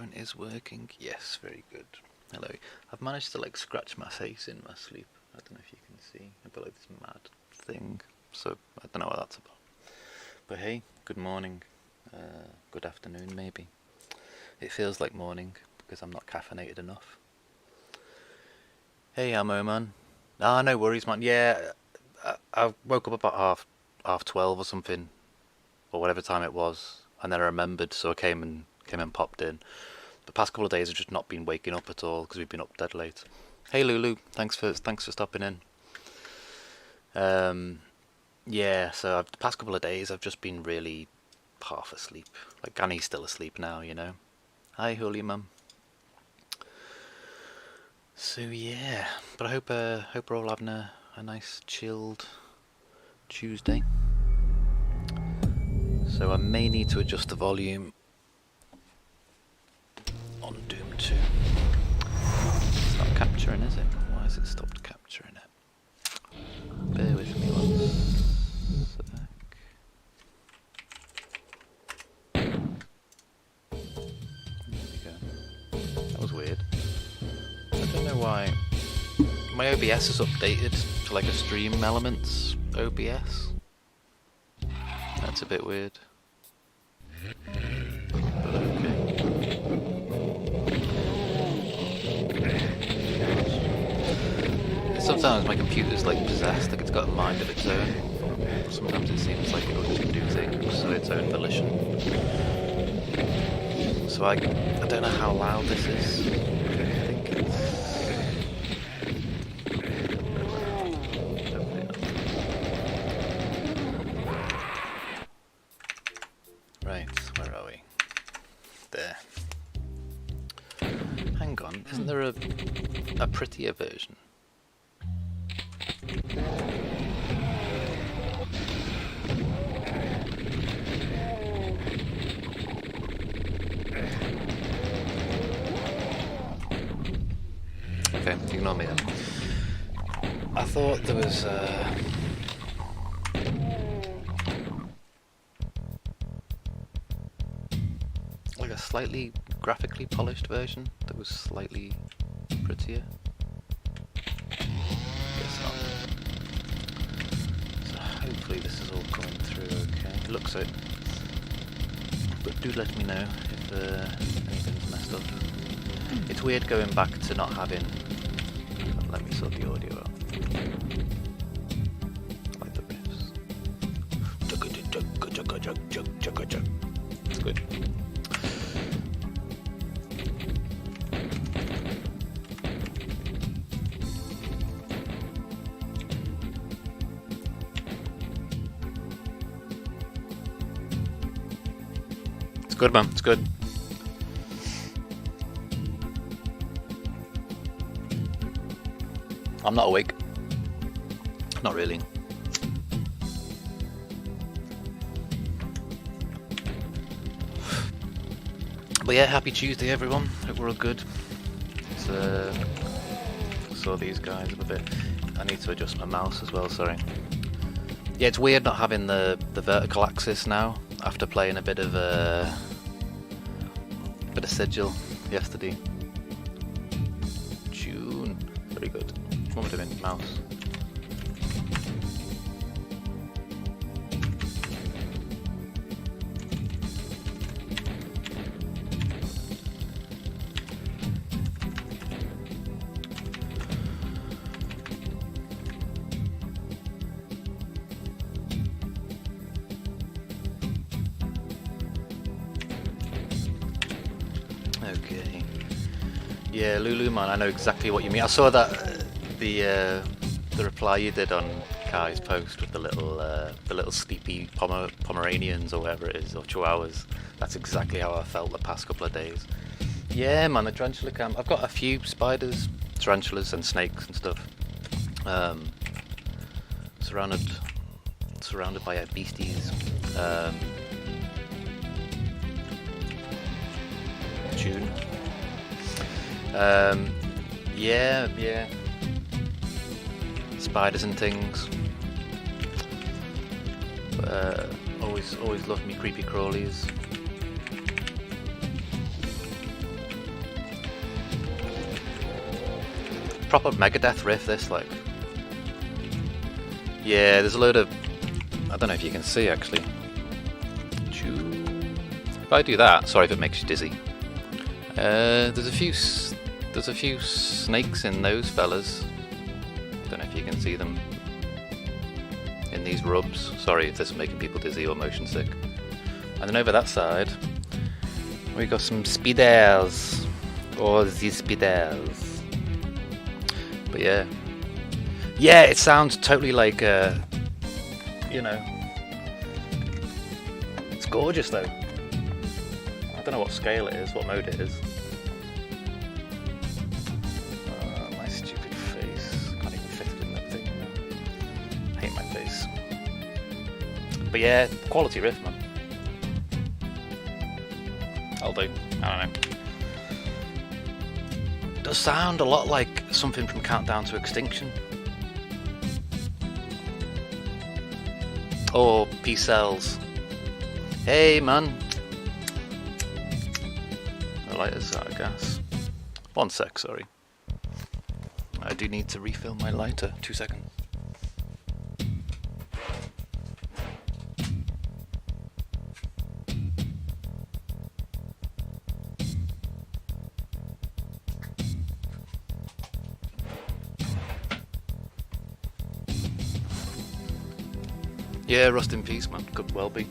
microphone is working. Yes, very good. Hello. I've managed to like scratch my face in my sleep. I don't know if you can see. I've got like this mad thing. So I don't know what that's about. But hey, good morning. Good afternoon maybe. It feels like morning because I'm not caffeinated enough. Hey, Ammo man. Ah, no worries, man. Yeah, I woke up about half 12 or something, or whatever time it was, and then I remembered, so I came and popped in. The past couple of days I've just not been waking up at all because we've been up dead late. Hey Lulu, thanks for stopping in. Yeah, so the past couple of days I've just been really half asleep. Like Annie's still asleep now, you know. Hi, Holy Mum. So yeah, but I hope we're all having a nice chilled Tuesday. So I may need to adjust the volume on Doom 2. It's not capturing, is it? Why has it stopped capturing it? Bear with me one sec. There we go. That was weird. I don't know why. My OBS is updated to like a Stream Elements OBS. That's a bit weird. But okay. Sometimes my computer's like possessed, like it's got a mind of its own. Sometimes it seems like it'll just do things of its own volition. So I don't know how loud this is. I think it's... Right, where are we? There. Hang on, isn't there a prettier version? Okay, ignore me then. I thought there was like a slightly graphically polished version that was slightly prettier. Guess not. So hopefully this is all coming through okay. It looks it. But do let me know if anything's messed up. It's weird going back to not having... Let me sort the audio out. I like the riffs. It's good. It's good, man. It's good. I'm not awake. Not really. But yeah, happy Tuesday everyone. Hope we're all good. Saw these guys a bit. I need to adjust my mouse as well, sorry. Yeah, it's weird not having the vertical axis now after playing a bit of Sigil yesterday. Tune. Very good. What am I doing? Mouse. Okay. Yeah, Lulu man, I know exactly what you mean. I saw that the reply you did on Kai's post with the little sleepy Pomeranians or whatever it is, or Chihuahuas. That's exactly how I felt the past couple of days. Yeah, man, the tarantula camp. I've got a few spiders, tarantulas, and snakes and stuff. Surrounded by beasties. Tune. Yeah. Spiders and things. Always love me creepy crawlies. proper Megadeth riff, this, like. Yeah, there's a load of... I don't know if you can see, actually. If I do that, sorry if it makes you dizzy. There's a few snakes in those fellas. Don't know if you can see them in these rubs. Sorry if this is making people dizzy or motion sick. And then over that side, we got some spiders. All these spiders. But yeah. Yeah, it sounds totally like, you know. It's gorgeous though. I don't know what scale it is, what mode it is. My stupid face. Can't even fit it in that thing. I hate my face. But yeah, quality riff, man. I'll do. I don't know. It does sound a lot like something from Countdown to Extinction. Or P-Cells. Hey, man. The lighter's out of gas. 1 sec, sorry. I do need to refill my lighter. 2 seconds. Yeah, rust in peace, man. Could well be.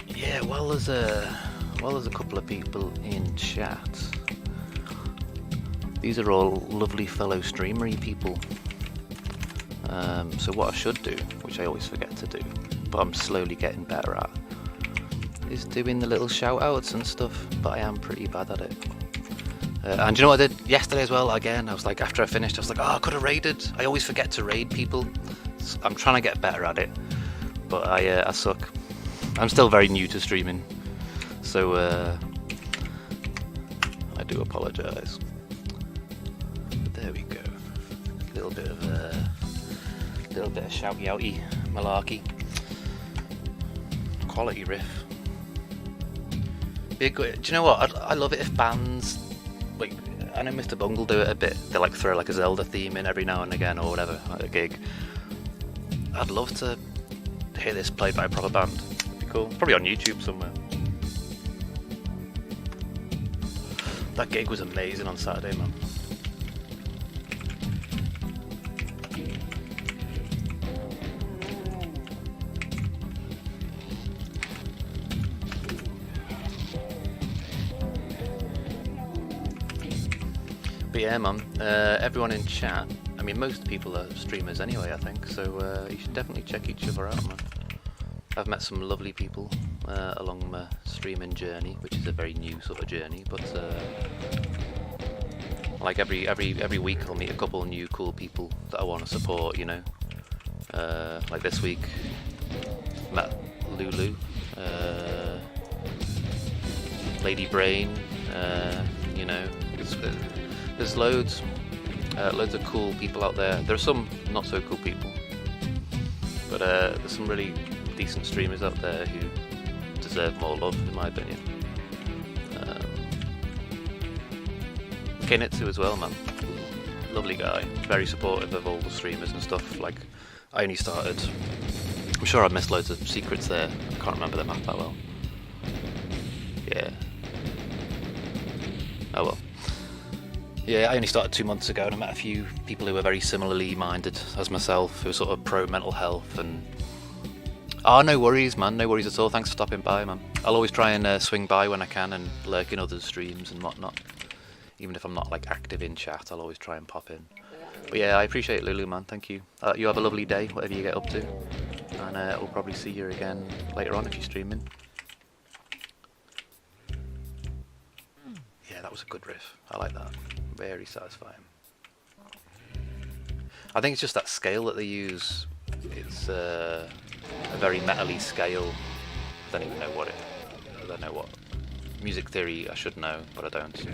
Yeah, well, there's a couple of people in chat. These are all lovely fellow streamery people. So what I should do, which I always forget to do, but I'm slowly getting better at, is doing the little shout outs and stuff, but I am pretty bad at it. And you know what I did yesterday as well? Again, I was like, after I finished, I was like, oh, I could have raided. I always forget to raid people. I'm trying to get better at it, but I suck. I'm still very new to streaming, so I do apologise. But there we go. A little bit of shouty outy malarkey. Quality riff. Big. Do you know what? I love it if bands. Like, I know Mr. Bungle do it a bit. They like throw like a Zelda theme in every now and again or whatever at a gig. I'd love to hear this played by a proper band. It'd be cool. Probably on YouTube somewhere. That gig was amazing on Saturday, man. But yeah, man, everyone in chat, I mean, most people are streamers anyway, I think, so you should definitely check each other out, man. I've met some lovely people along my streaming journey, which is a very new sort of journey, but like every week I'll meet a couple of new cool people that I want to support, you know. Like this week, met Lulu, Lady Brain, you know, there's loads of cool people out there. There are some not so cool people, but there's some really decent streamers out there who deserve more love, in my opinion. Kinitsu as well, man. Lovely guy, very supportive of all the streamers and stuff. Like, I only started. I'm sure I've missed loads of secrets there. I can't remember the map that well. Yeah. Oh well. Yeah, I only started 2 months ago and I met a few people who were very similarly minded as myself, who were sort of pro mental health and... Oh, no worries, man, no worries at all. Thanks for stopping by, man. I'll always try and swing by when I can and lurk in others' streams and whatnot. Even if I'm not like active in chat, I'll always try and pop in. But yeah, I appreciate it, Lulu, man, thank you. You have a lovely day, whatever you get up to. And we'll probably see you again later on if you're streaming. Yeah, that was a good riff. I like that. Very satisfying. I think it's just that scale that they use. It's a very metal-y scale. I don't even know what I don't know what. Music theory I should know, but I don't.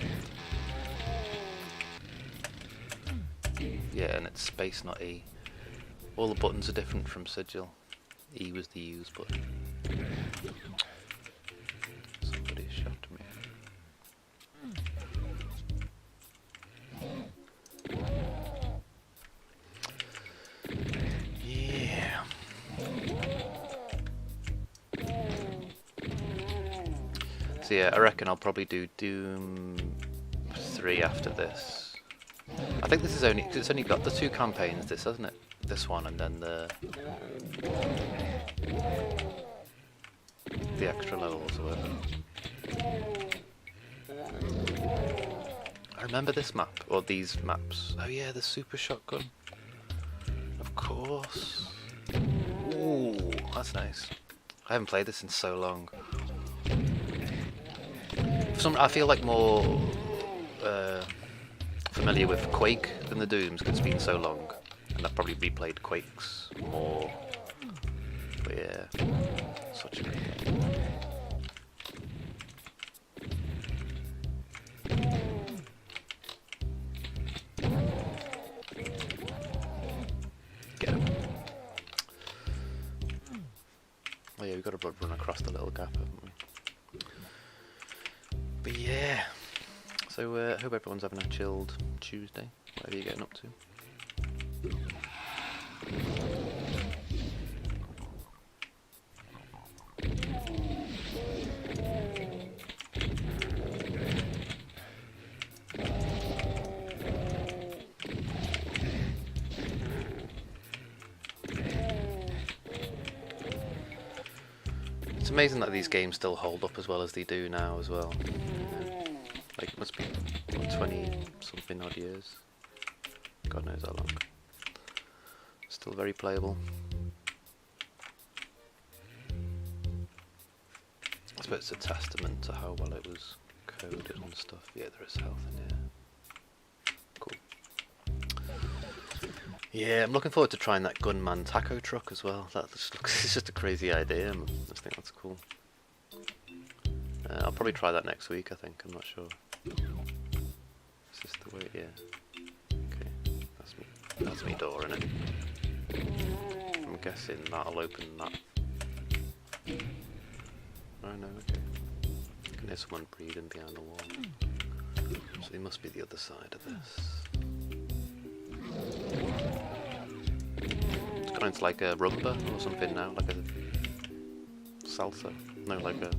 Yeah, and it's space, not E. All the buttons are different from Sigil. E was the use button. Somebody shot me. So yeah, I reckon I'll probably do Doom 3 after this. I think this is only, 'cause it's only got the 2 campaigns, this, hasn't it? This one and then the extra levels or whatever. I remember this map, or these maps. Oh yeah, the super shotgun. Of course. Ooh, that's nice. I haven't played this in so long. I feel like more familiar with Quake than the Dooms because it's been so long, and I've probably replayed Quakes more. But yeah, such a good game. Get him. Oh yeah, we've got to run across the little gap, haven't we? But yeah, so I hope everyone's having a chilled Tuesday, whatever you're getting up to. It's amazing that these games still hold up as well as they do now as well. Like, it must be, what, 20 something odd years? God knows how long. Still very playable. I suppose it's a testament to how well it was coded and stuff. Yeah, there is health in here. Cool. Yeah, I'm looking forward to trying that gunman taco truck as well. That just looks, it's just a crazy idea. I just think that's cool. I'll probably try that next week, I think. I'm not sure. Is this the way? Yeah. Okay. That's me door, innit? I'm guessing that'll open that. Oh no, okay. I can hear someone breathing behind the wall. So they must be the other side of this. It's gone into like a rumba or something now, like a salsa. No, like a...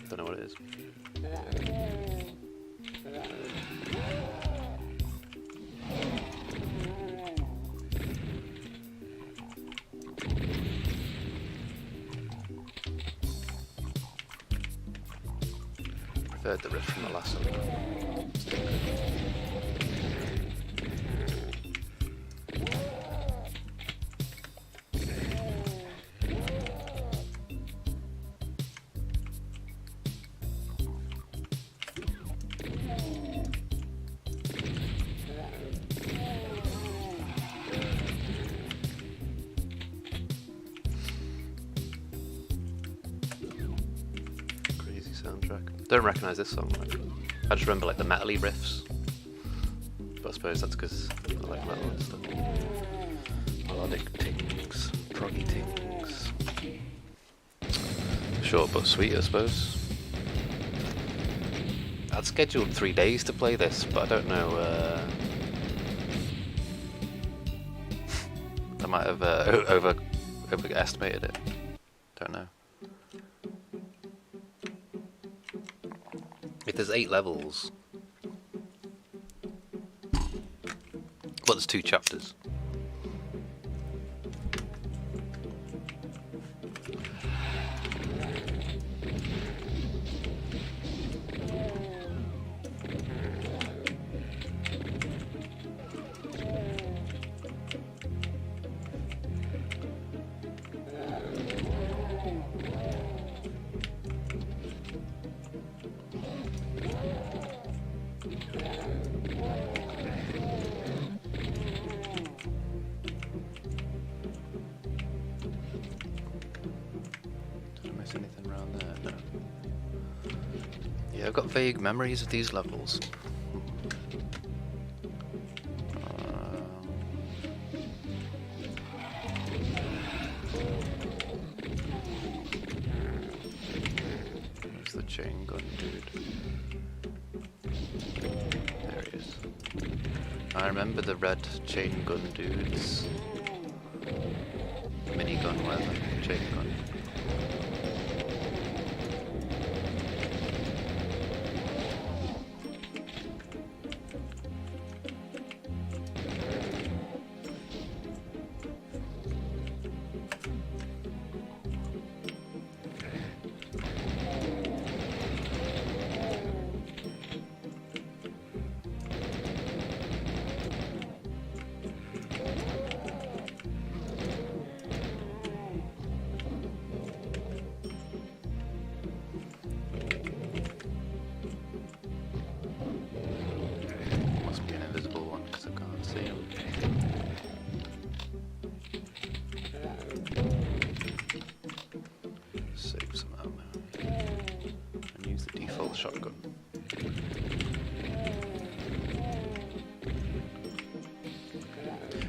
don't know what it is. Preferred the riff from the last one. Soundtrack. Don't recognise this song. Like, I just remember like the metal-y riffs, but I suppose that's because I like metal and stuff. Melodic tings, proggy tings. Short but sweet, I suppose. I'd scheduled 3 days to play this, but I don't know. I might have overestimated it. Don't know. If there's 8 levels, but there's 2 chapters. Anything around there? No. Yeah, I've got vague memories of these levels. Where's the chain gun dude? There he is. I remember the red chain gun dudes. Minigun, whatever. Chain gun.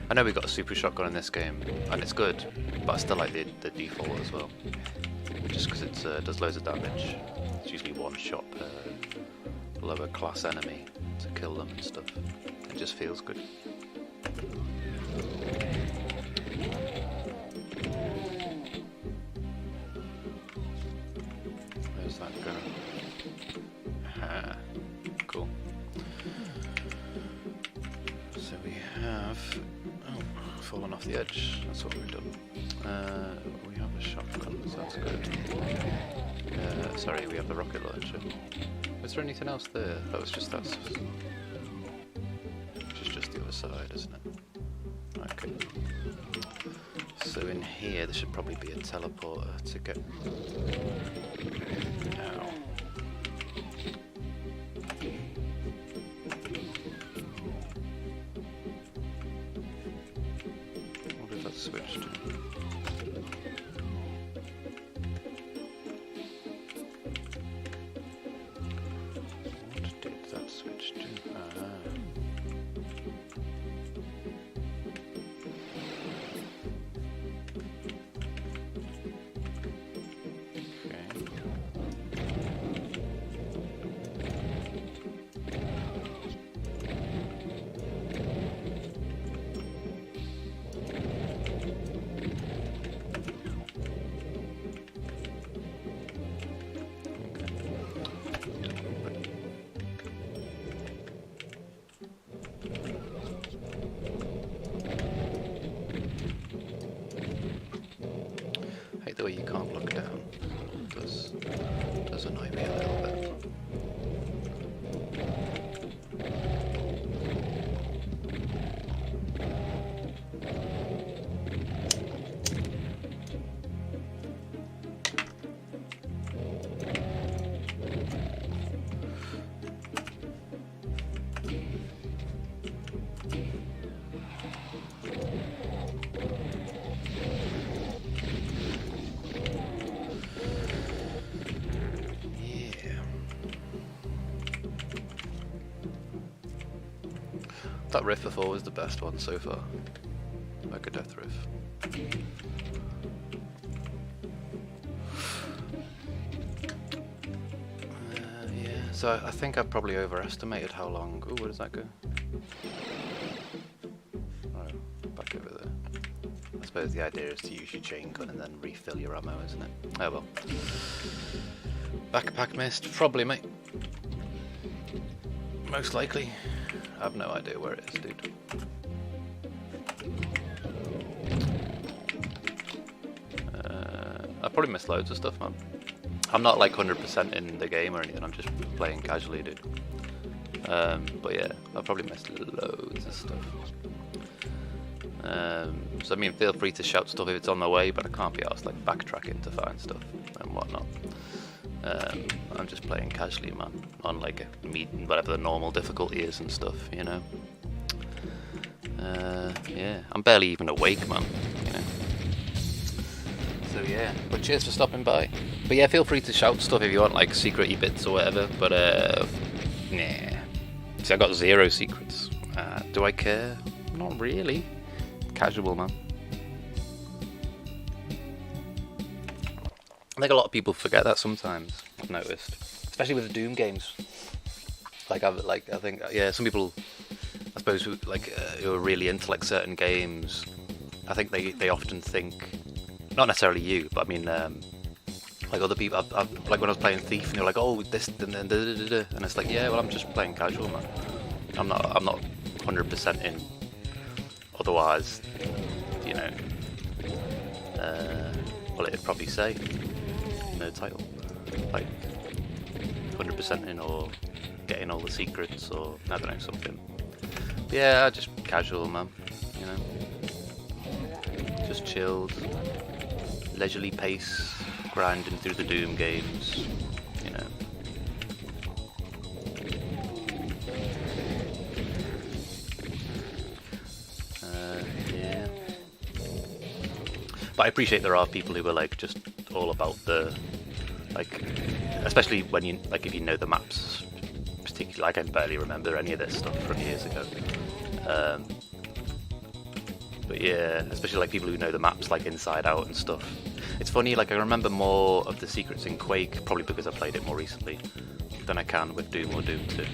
I know we got a super shotgun in this game, and it's good, but I still like the default as well. Just because it does loads of damage. It's usually one shot per lower class enemy to kill them and stuff. It just feels good. Where's that going? Aha. Cool. So we have... Oh, fallen off the edge. That's what we've done. We have a shotgun, so that's good. Sorry, we have the rocket launcher. Is there anything else there? That was just that. Which is just the other side, isn't it? Okay. So in here, there should probably be a teleporter to get... Ow. What did that switch to? What did that switch to? The way you can't look down does annoy me a little bit. That riff before was the best one so far, like a death riff. Yeah, so I think I probably overestimated how long. Oh, where does that go? Oh, back over there. I suppose the idea is to use your chain gun and then refill your ammo, isn't it? Oh well. Backpack missed, probably, mate. Most likely. I have no idea where it is, dude. I probably missed loads of stuff, man. I'm not like 100% in the game or anything, I'm just playing casually, dude. But yeah, I probably missed loads of stuff. So I mean, feel free to shout stuff if it's on the way, but I can't be asked like backtracking to find stuff and whatnot. I'm just playing casually, man, on like a whatever the normal difficulty is and stuff, you know. Yeah, I'm barely even awake, man, you know. So yeah, but cheers for stopping by. But yeah, feel free to shout stuff if you want, like secret-y bits or whatever, but nah. See, I got 0 secrets. Do I care? Not really. Casual, man. I think a lot of people forget that sometimes, I've noticed. Especially with the Doom games. I think, yeah, some people, I suppose, who are really into like certain games, I think they often think, not necessarily you, but I mean, like other people, like when I was playing Thief, and you're like, oh, this, and then and it's like, yeah, well, I'm just playing casual, man. I'm not 100% in. Otherwise, you know, well, it'd probably say in the title, like 100% in or getting all the secrets or I don't know, something. But yeah, just casual, man. You know, just chilled, leisurely pace, grinding through the Doom games. You know. But I appreciate there are people who are like just all about the, like, especially when you, like, if you know the maps, particularly, like, I can barely remember any of this stuff from years ago. But yeah, especially like people who know the maps like inside out and stuff. It's funny, like I remember more of the secrets in Quake, probably because I played it more recently, than I can with Doom or Doom 2.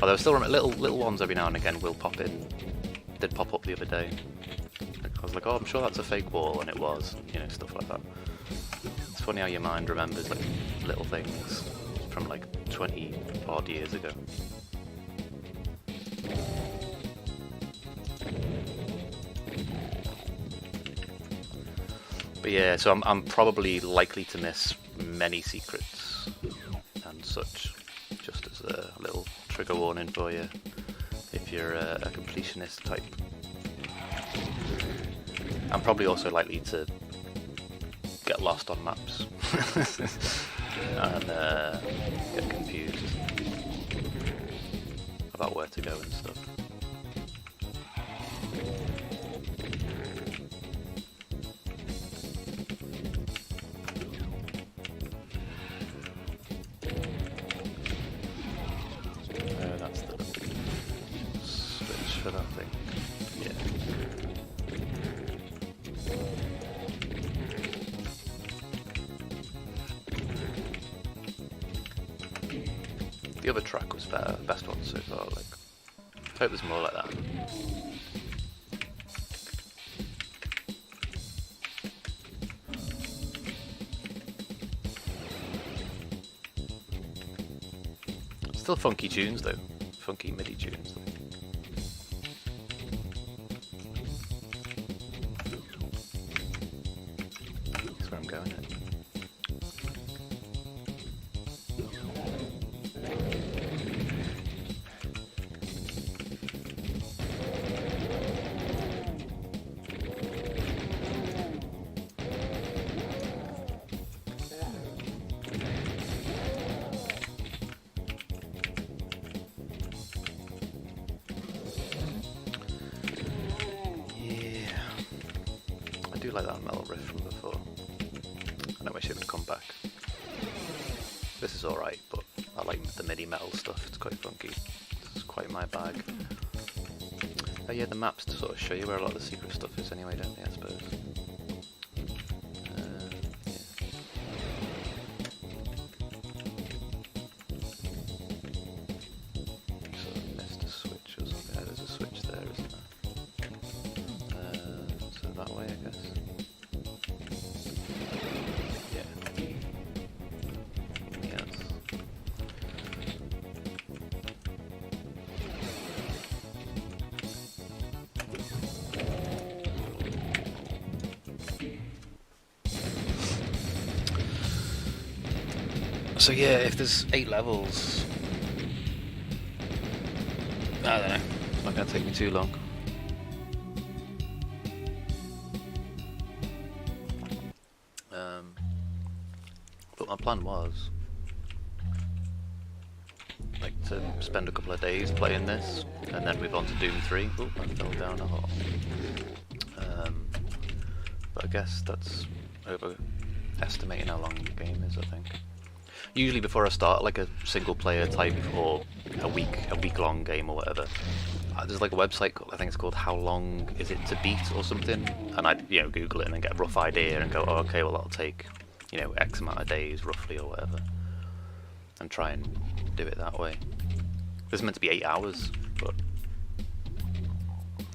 Although I still remember little ones every now and again will pop in. Did pop up the other day. I was like, oh, I'm sure that's a fake wall, and it was, you know, stuff like that. It's funny how your mind remembers like little things from like 20 odd years ago. But yeah, so I'm probably likely to miss many secrets and such, just as a little trigger warning for you if you're a completionist type. I'm probably also likely to get lost on maps and get confused about where to go and stuff. That's the switch for that thing. Yeah. The other track was better, the best one so far. Like, I hope there's more like that. Still funky tunes though, funky MIDI tunes. That's where I'm going at. I do like that metal riff from before. I wish it would come back. This is alright, but I like the MIDI metal stuff, it's quite funky. It's quite my bag. Oh yeah, the maps to sort of show you where a lot of the secret stuff is anyway, don't they, I suppose. So yeah, if there's 8 levels, I don't know, it's not going to take me too long. But my plan was like to spend a couple of days playing this and then move on to Doom 3. Oh, I fell down a hole. But I guess that's overestimating how long the game is, I think. Usually before I start like a single player type or a week long game or whatever, there's like a website called, I think it's called How Long Is It to Beat or something, and I Google it and then get a rough idea and go, oh okay, well that'll take X amount of days roughly or whatever, and try and do it that way. This is meant to be 8 hours, but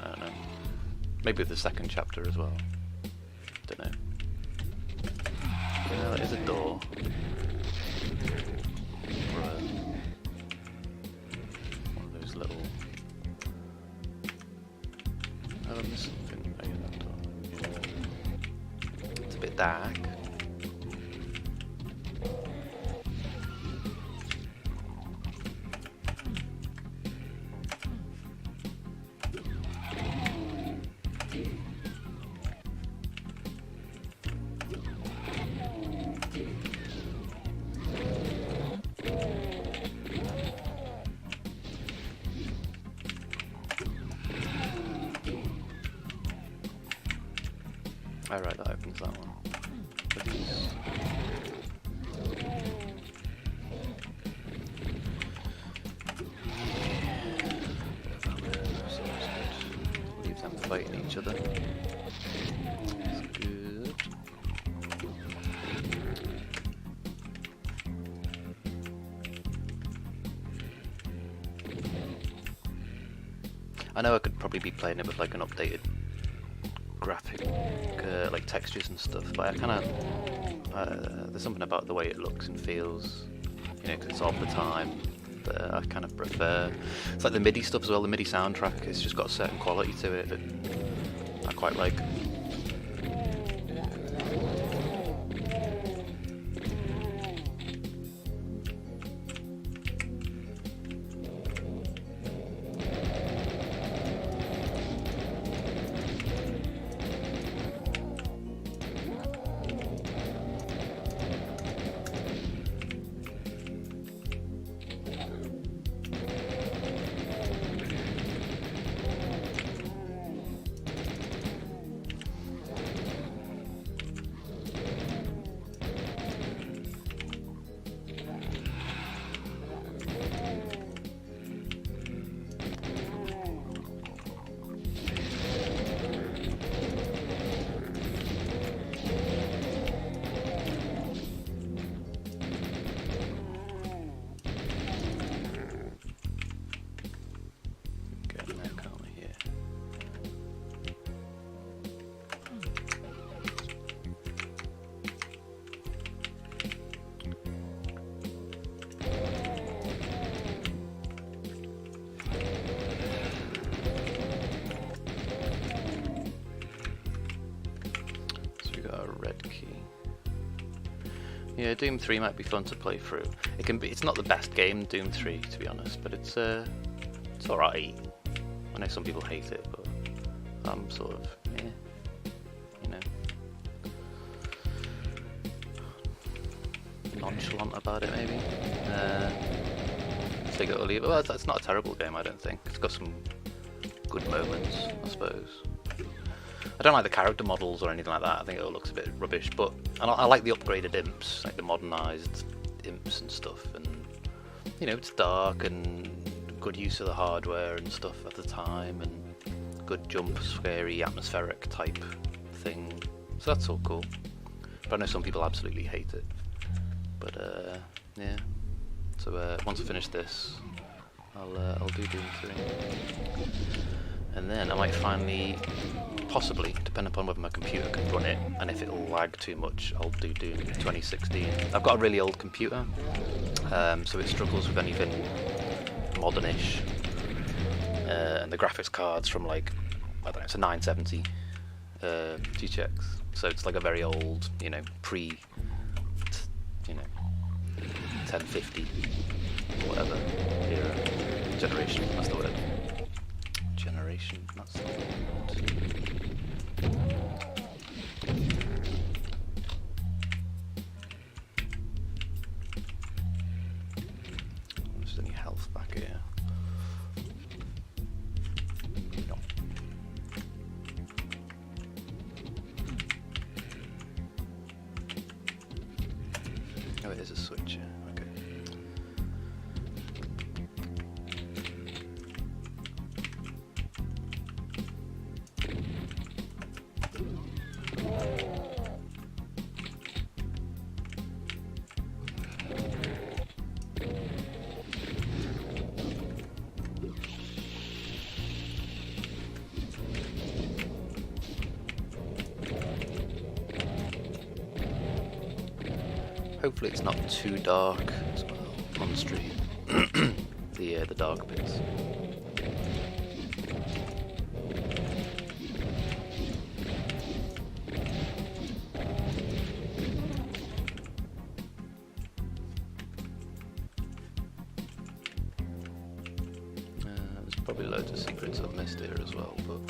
I don't know, maybe with the second chapter as well, don't know. Yeah, there is a door. One of those little... Oh, I missed something. Oh, yeah, that door. Yeah. It's a bit dark. Oh right, that opens that one. Leave them fighting each other. That's good. I know I could probably be playing it with like an updated graphic, like textures and stuff, but I kind of there's something about the way it looks and feels, you know, because it's of the time, that I kind of prefer. It's like the MIDI stuff as well. The MIDI soundtrack, it's just got a certain quality to it that I quite like. Yeah, Doom 3 might be fun to play through. It can be. It's not the best game, Doom 3, to be honest, but it's alright. I know some people hate it, but I'm sort of, you know, nonchalant about it maybe. Take it or leave it. Well, it's not a terrible game, I don't think. It's got some good moments, I suppose. I don't like the character models or anything like that. I think it all looks a bit rubbish, but I like the upgraded imps, like the modernised imps and stuff. And you know, it's dark and good use of the hardware and stuff at the time, and good jump, scary, atmospheric type thing. So that's all cool. But I know some people absolutely hate it. But yeah. So once I finish this, I'll do Doom 3. And then I might finally, possibly, depending upon whether my computer can run it, and if it'll lag too much, I'll do Doom 2016. I've got a really old computer, so it struggles with anything modernish. And the graphics card's from like, I don't know, it's a 970 GTX, so it's like a very old, you know, you know, 1050 or whatever era, generation, that's the word. Generation, that's the word. Is there any health back here? No. Oh, it is a switch, yeah. Okay. Hopefully it's not too dark as well on stream. the dark bits. There's probably loads of secrets I've missed here as well, but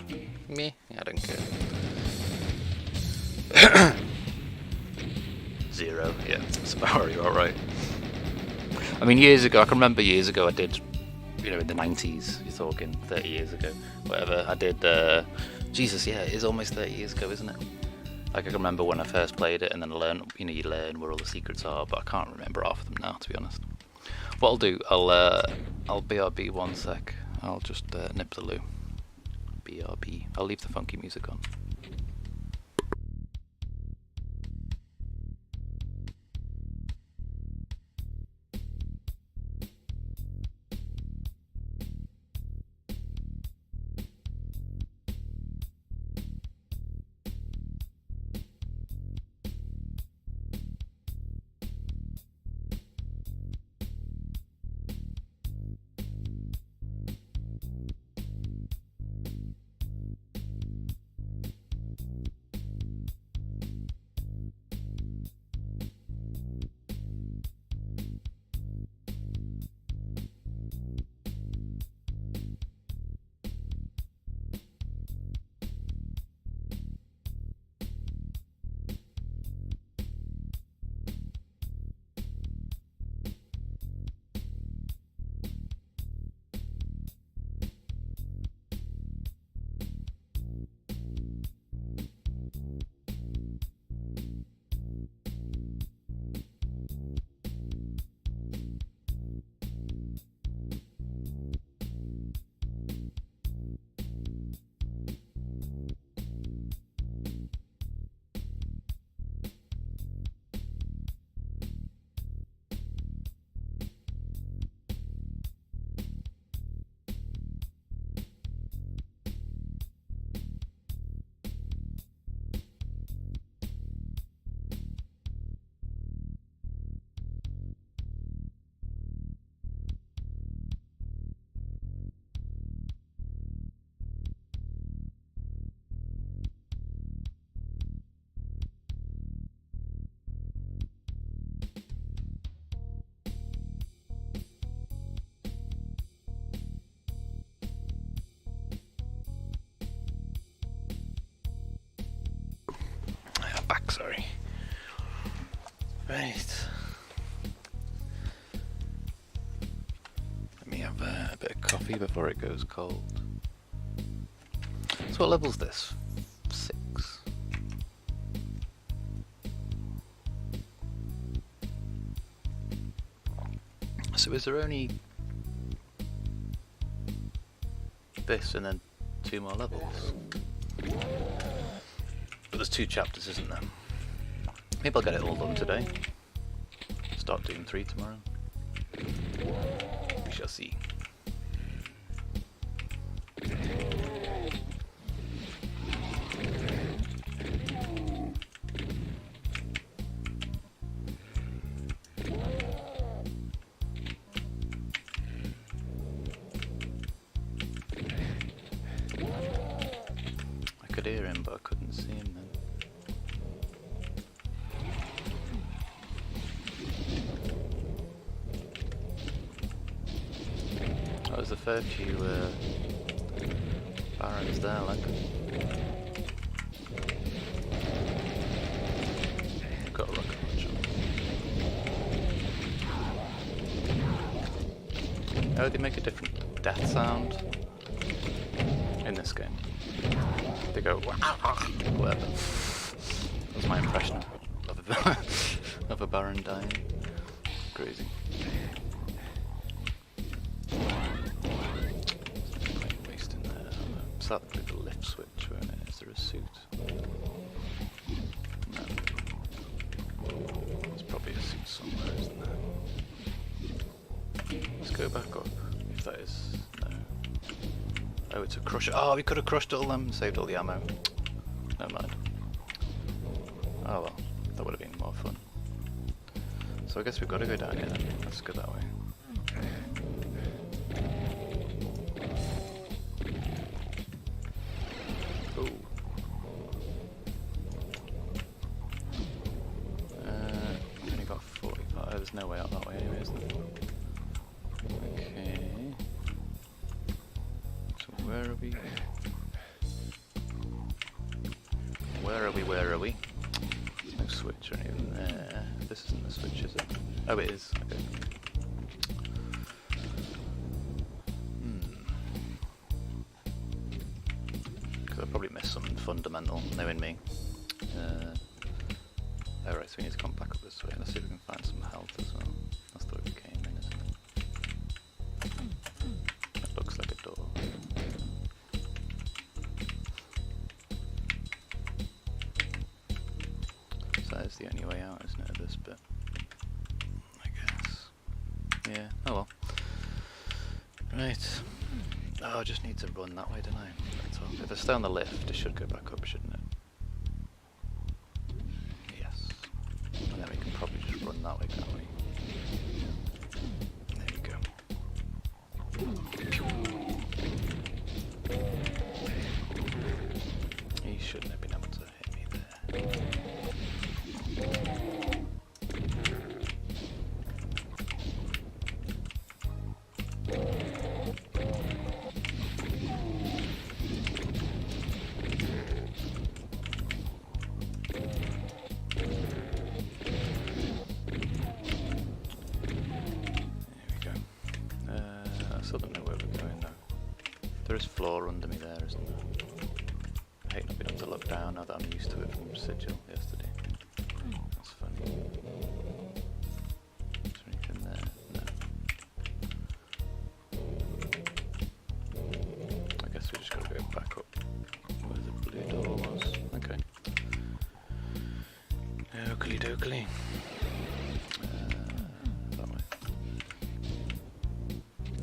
meh, I don't care. 0, yeah, that's about right. I mean, years ago, I can remember years ago I did, you know, in the 90s, you're talking 30 years ago, whatever, I did, Jesus, yeah, it is almost 30 years ago, isn't it? Like, I can remember when I first played it, and then I learned, you know, you learn where all the secrets are, but I can't remember half of them now, to be honest. What I'll do, I'll BRB one sec, I'll just nip the loo. BRB. I'll leave the funky music on. Back, sorry. Right. Let me have a bit of coffee before it goes cold. So what level's this? 6. So is there only this and then 2 more levels? But there's 2 chapters, isn't there? Maybe I'll get it all done today. Start doing 3 tomorrow. We shall see. I could hear him, but I couldn't see him then. There's a fair few barons there, like. Got a rocket launcher. Oh, they make a different death sound in this game. They go whatever. That was my impression of a baron dying. Crazy. That would be the lift switch, won't it? Is there a suit? No. There's probably a suit somewhere, isn't there? Let's go back up, if that is... no. Oh, it's a crusher. Oh, we could have crushed all them and saved all the ammo. Never mind. Oh well, that would have been more fun. So I guess we've got to go down here then. Let's go that way. There's no way out that way anyway, is there? Okay. So where are we? Where are we? No switch or anything there. This isn't the switch, is it? Oh, it is. Okay. Because I probably missed something fundamental, knowing me. Alright, so we need to come back up this way. Let's see if we can find some health as well. That's the way we came in, isn't it? It looks like a door. the only way out, isn't it, of this bit? I guess. Yeah, oh well. Right. Oh, I just need to run that way, don't I? That's all. If I stay on the lift, it should go back up, shouldn't it? Yes. And then we can probably just run that way, can't we? There we go. He shouldn't have been able to hit me there. I still don't know where we're going though. There is floor under me there, isn't there? I hate not being able to look down now that I'm used to it from Sigil yesterday. That's funny. Is there anything there? No. I guess we just gotta go back up where the blue door was. Okay. Oakley dokley. That way.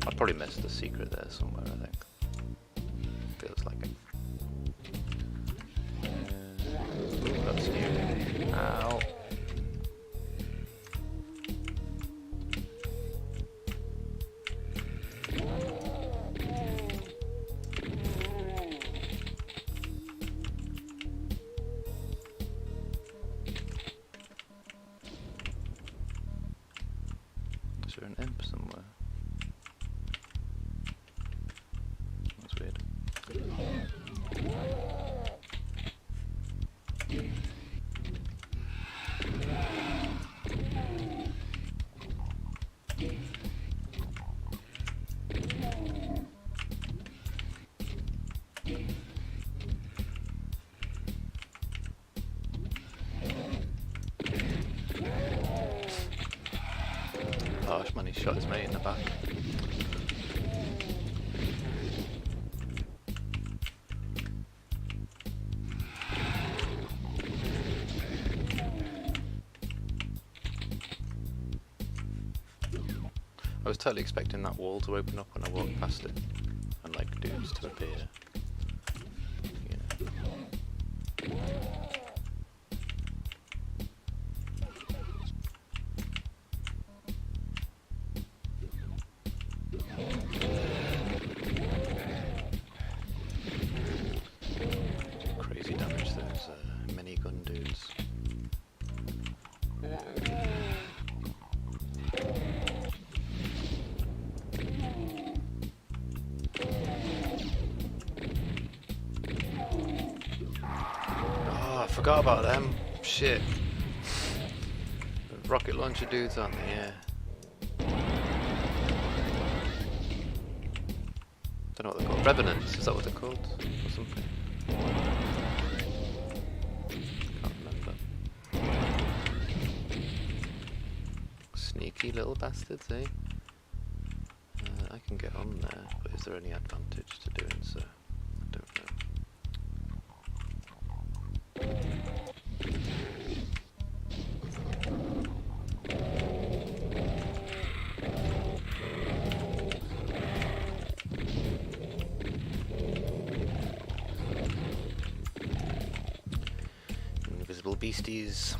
I probably missed the secret there somewhere, I think. Feels like it. That's new. Ow. Is there an imp somewhere? That's weird. Harsh man, he shot his mate in the back. I was totally expecting that wall to open up when I walked past it, and like dudes to appear. You know. Crazy damage those minigun dudes. I forgot about them. Shit. The rocket launcher dudes aren't they? Yeah. Don't know what they're called. Revenants, is that what they're called? Or something? Can't remember. Sneaky little bastards, eh? I can get on there, but is there any advantage to doing so? I don't know. Invisible beasties.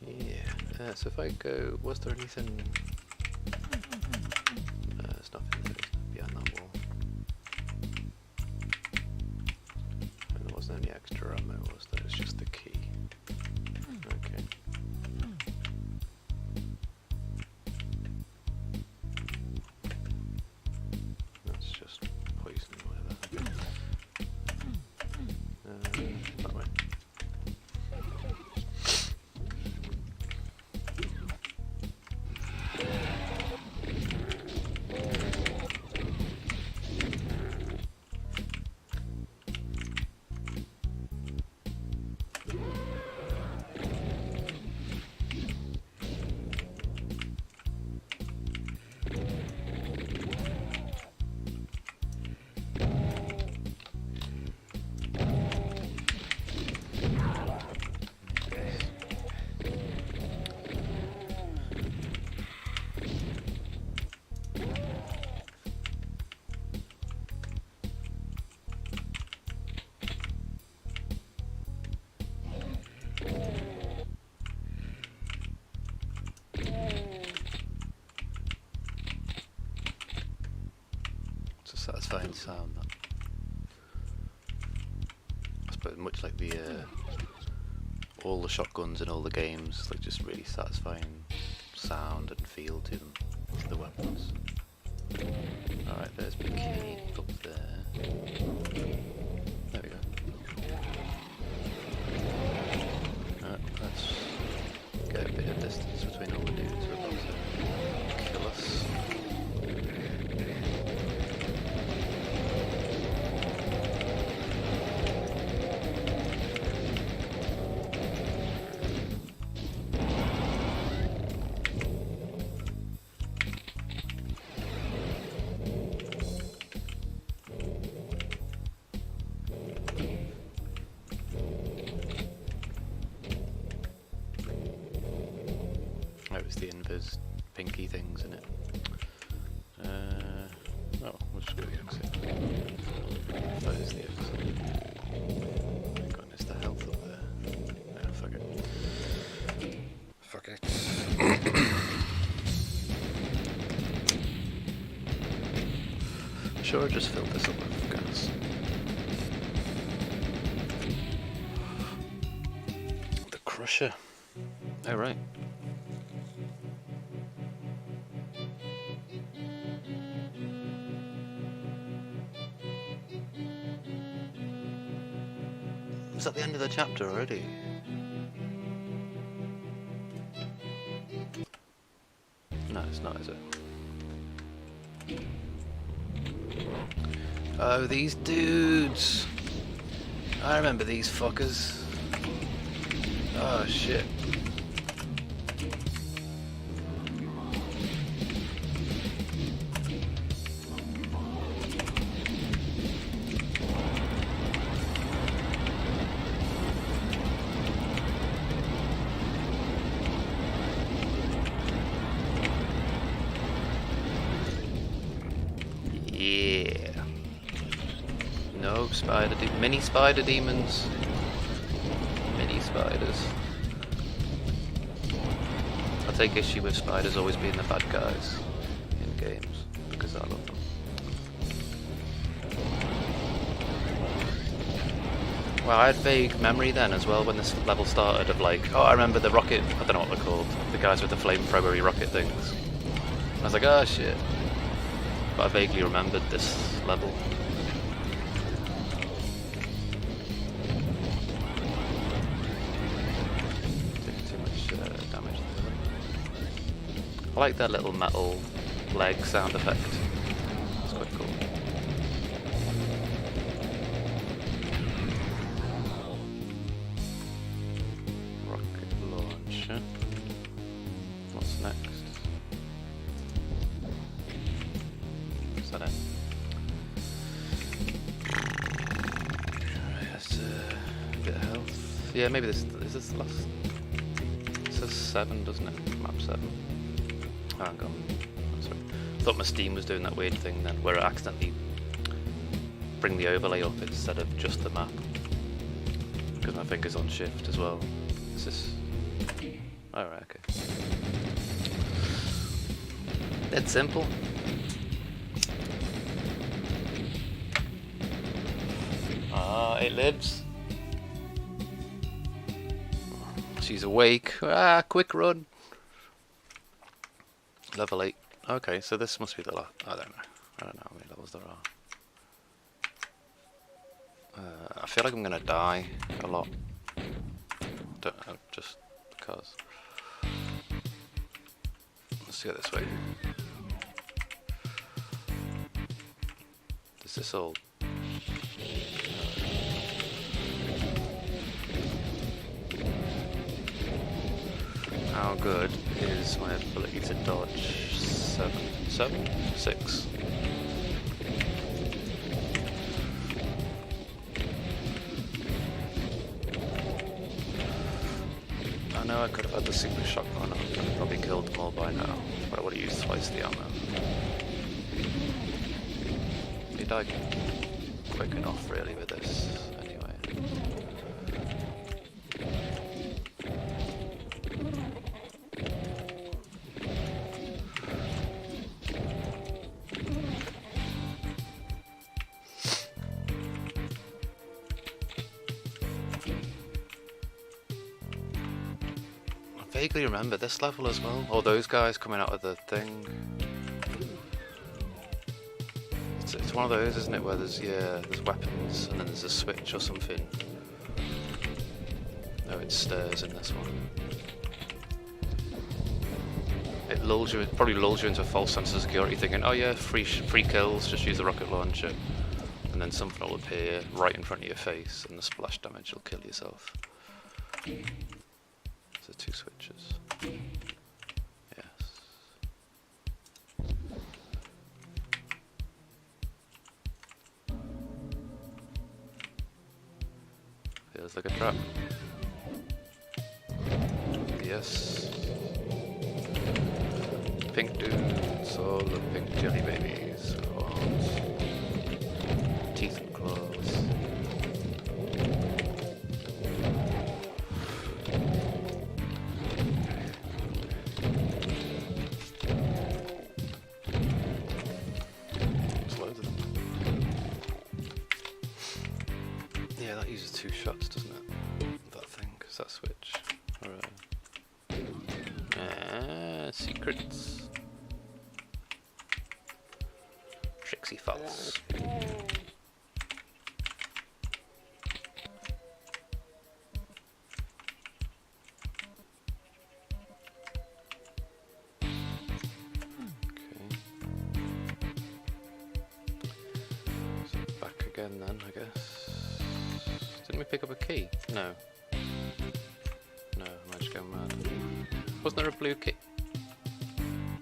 Yeah. So if I go, was there anything? There's nothing there behind that wall. And there wasn't any extra ammo, was there? It's just the key. Okay. That's just poison or whatever. That way. It's a satisfying sound, that. I suppose much like the all the shotguns in all the games, like just really satisfying sound and feel to them, the weapons. Alright, there's the key up there. There we go. Let's get a bit of distance between all the dudes who are about to kill us. It was the invis pinky things in it. Oh, we'll just go to the exit. That is the exit. Thank goodness the health up there. No, fuck it. Fuck it. Sure, just fill this up with gas. The Crusher. Oh, right. Is that the end of the chapter already? No, it's not, is it? Oh, these dudes! I remember these fuckers. Oh, shit. Yeah. No mini spider demons. Mini spiders. I take issue with spiders always being the bad guys in games because I love them. Well, I had vague memory then as well when this level started of like, oh, I remember the rocket, I don't know what they're called, the guys with the flamethrowery rocket things. I was like, oh shit. But I vaguely remembered this level. Taking too much damage there. I like that little metal leg sound effect. It's quite cool. Rocket launcher. What's next? Is that it? Right, that's a bit of health. Yeah, maybe this is this the last. It says 7, doesn't it? Map 7. Oh, hang on. Sorry. I thought my Steam was doing that weird thing then, where it accidentally bring the overlay up instead of just the map. Because my finger's on shift as well. Is this? Oh, right, okay. It's simple. Ah, it lives. She's awake. Ah, quick run. Level 8. Okay, so this must be the last. I don't know. I don't know how many levels there are. I feel like I'm gonna die a lot. Don't know, just because. Let's go this way. Is this all? How good is my ability to dodge? 6. I know I could have had the super shotgun, I could have probably killed them all by now, but I would have used twice the ammo. He died quick enough really with this, anyway. vaguely remember this level as well. Or those guys coming out of the thing. It's one of those, isn't it, where there's weapons and then there's a switch or something. No, it's stairs in this one. It lulls you, probably lulls you into a false sense of security, thinking, oh yeah, free kills, just use the rocket launcher. And then something will appear right in front of your face and the splash damage will kill yourself. So 2 switches. Yes. Feels like a trap. Yes. Pink dudes, all the pink jelly babies. Teeth and claws. There's loads of them. Yeah, that uses 2 shots, doesn't it? That thing, is that switch? Or, secrets. Trixie Falls. Then, I guess. Didn't we pick up a key? No. No, am I just going mad? Wasn't there a blue key?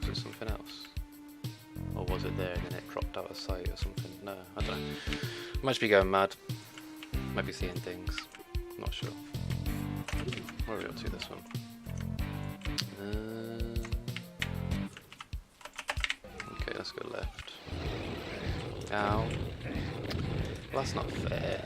Was it something else? Or was it there and then it dropped out of sight or something? No, I don't know. Might just be going mad. Might be seeing things. Not sure. Where are we up to this one? Okay, let's go left. Ow. Well, that's not fair.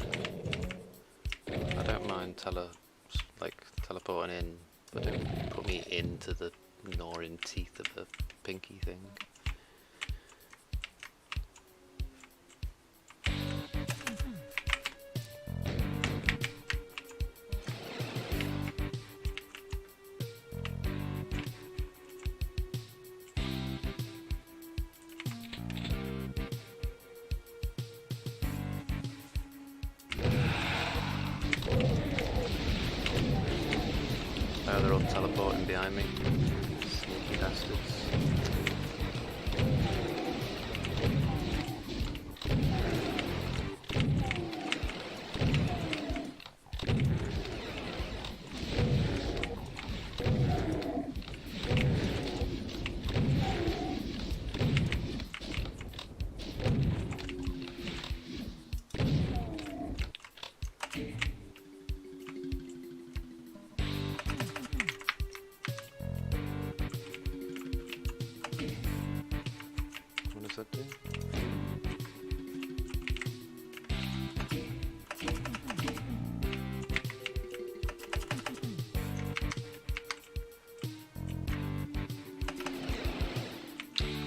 I don't mind teleporting in, but don't put me into the gnawing teeth of the pinky thing. Oh, they're all teleporting behind me. Sneaky bastards.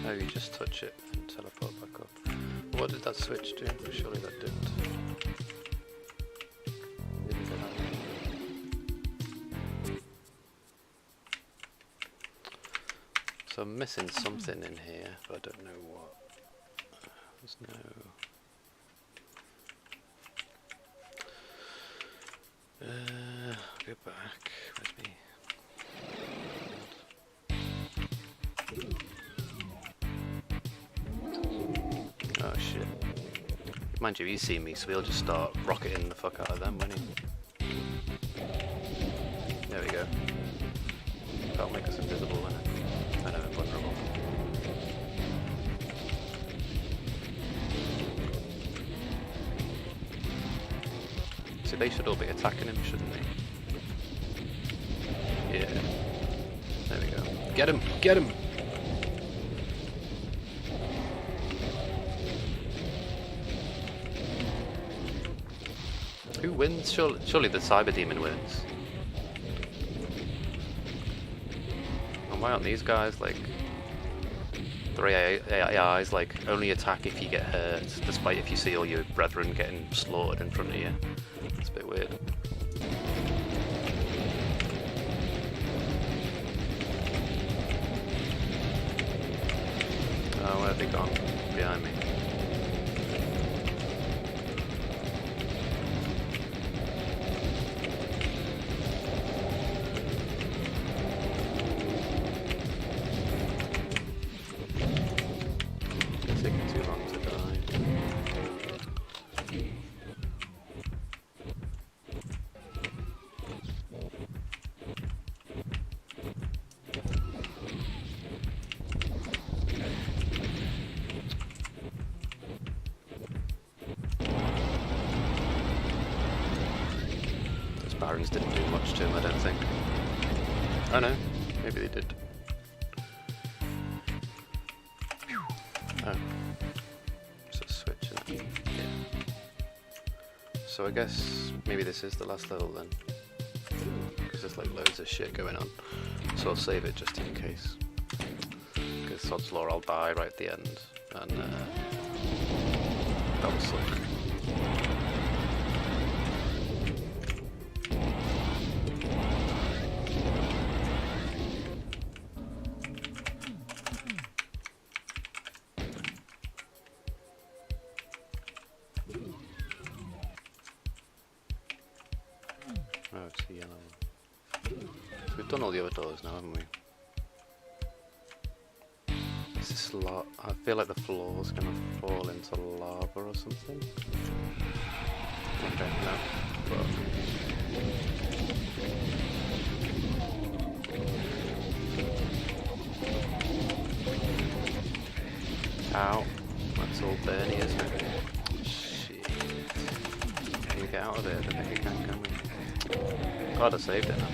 Oh, you just touch it and teleport back up. What did that switch do? Surely that didn't. Didn't do that. So I'm missing something in here, but I don't know what. There's no... go back. Where's me? Oh shit. Mind you, he's seen me, so he'll just start rocketing the fuck out of them, won't he? There we go. That'll make us invisible, won't it? I know, invulnerable. So they should all be attacking him, shouldn't they? Yeah. There we go. Get him! Get him! Who wins? Surely the Cyber Demon wins. And why aren't these guys like... their AIs like only attack if you get hurt, despite if you see all your brethren getting slaughtered in front of you. It's a bit weird. Oh, where have they gone? Behind me. It's taking too long to die. Barons didn't do much to him, I don't think. Oh no, maybe they did. Oh. So switch it. Yeah. So I guess maybe this is the last level then. Because there's like loads of shit going on. So I'll save it just in case. Because sod's law, I'll die right at the end. And that will suck. Oh, it's the yellow one. So we've done all the other doors now, haven't we? Is this I feel like the floor's gonna fall into lava or something. I don't know, but... Ow. That's all burny, isn't it? Shit. Can we get out of there? I don't think we can we? God, I saved it now.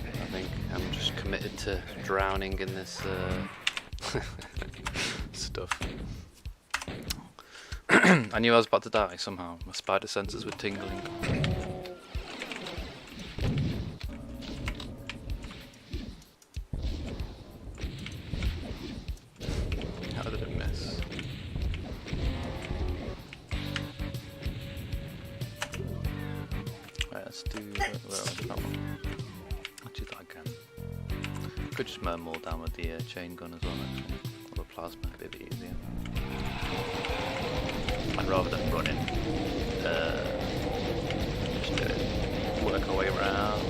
I think I'm just committed to drowning in this stuff. I knew I was about to die somehow. My spider senses were tingling. How did it miss? Let's do that one. Let's do that again. Could just mow them all down with the chain gun as well, actually. Or the plasma, a bit easier. I'd rather than running. Just do it. Work our way around.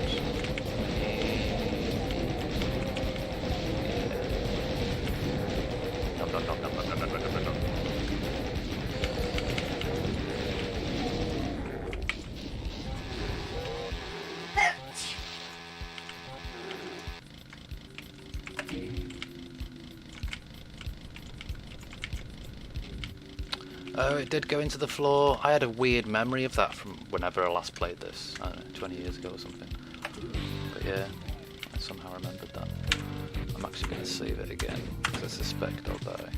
Nom, nom, nom, nom, nom, nom, nom, nom, nom. Oh, it did go into the floor. I had a weird memory of that from whenever I last played this. I don't know, 20 years ago or something. But yeah, I somehow remembered that. I'm actually going to save it again, because I suspect I'll die.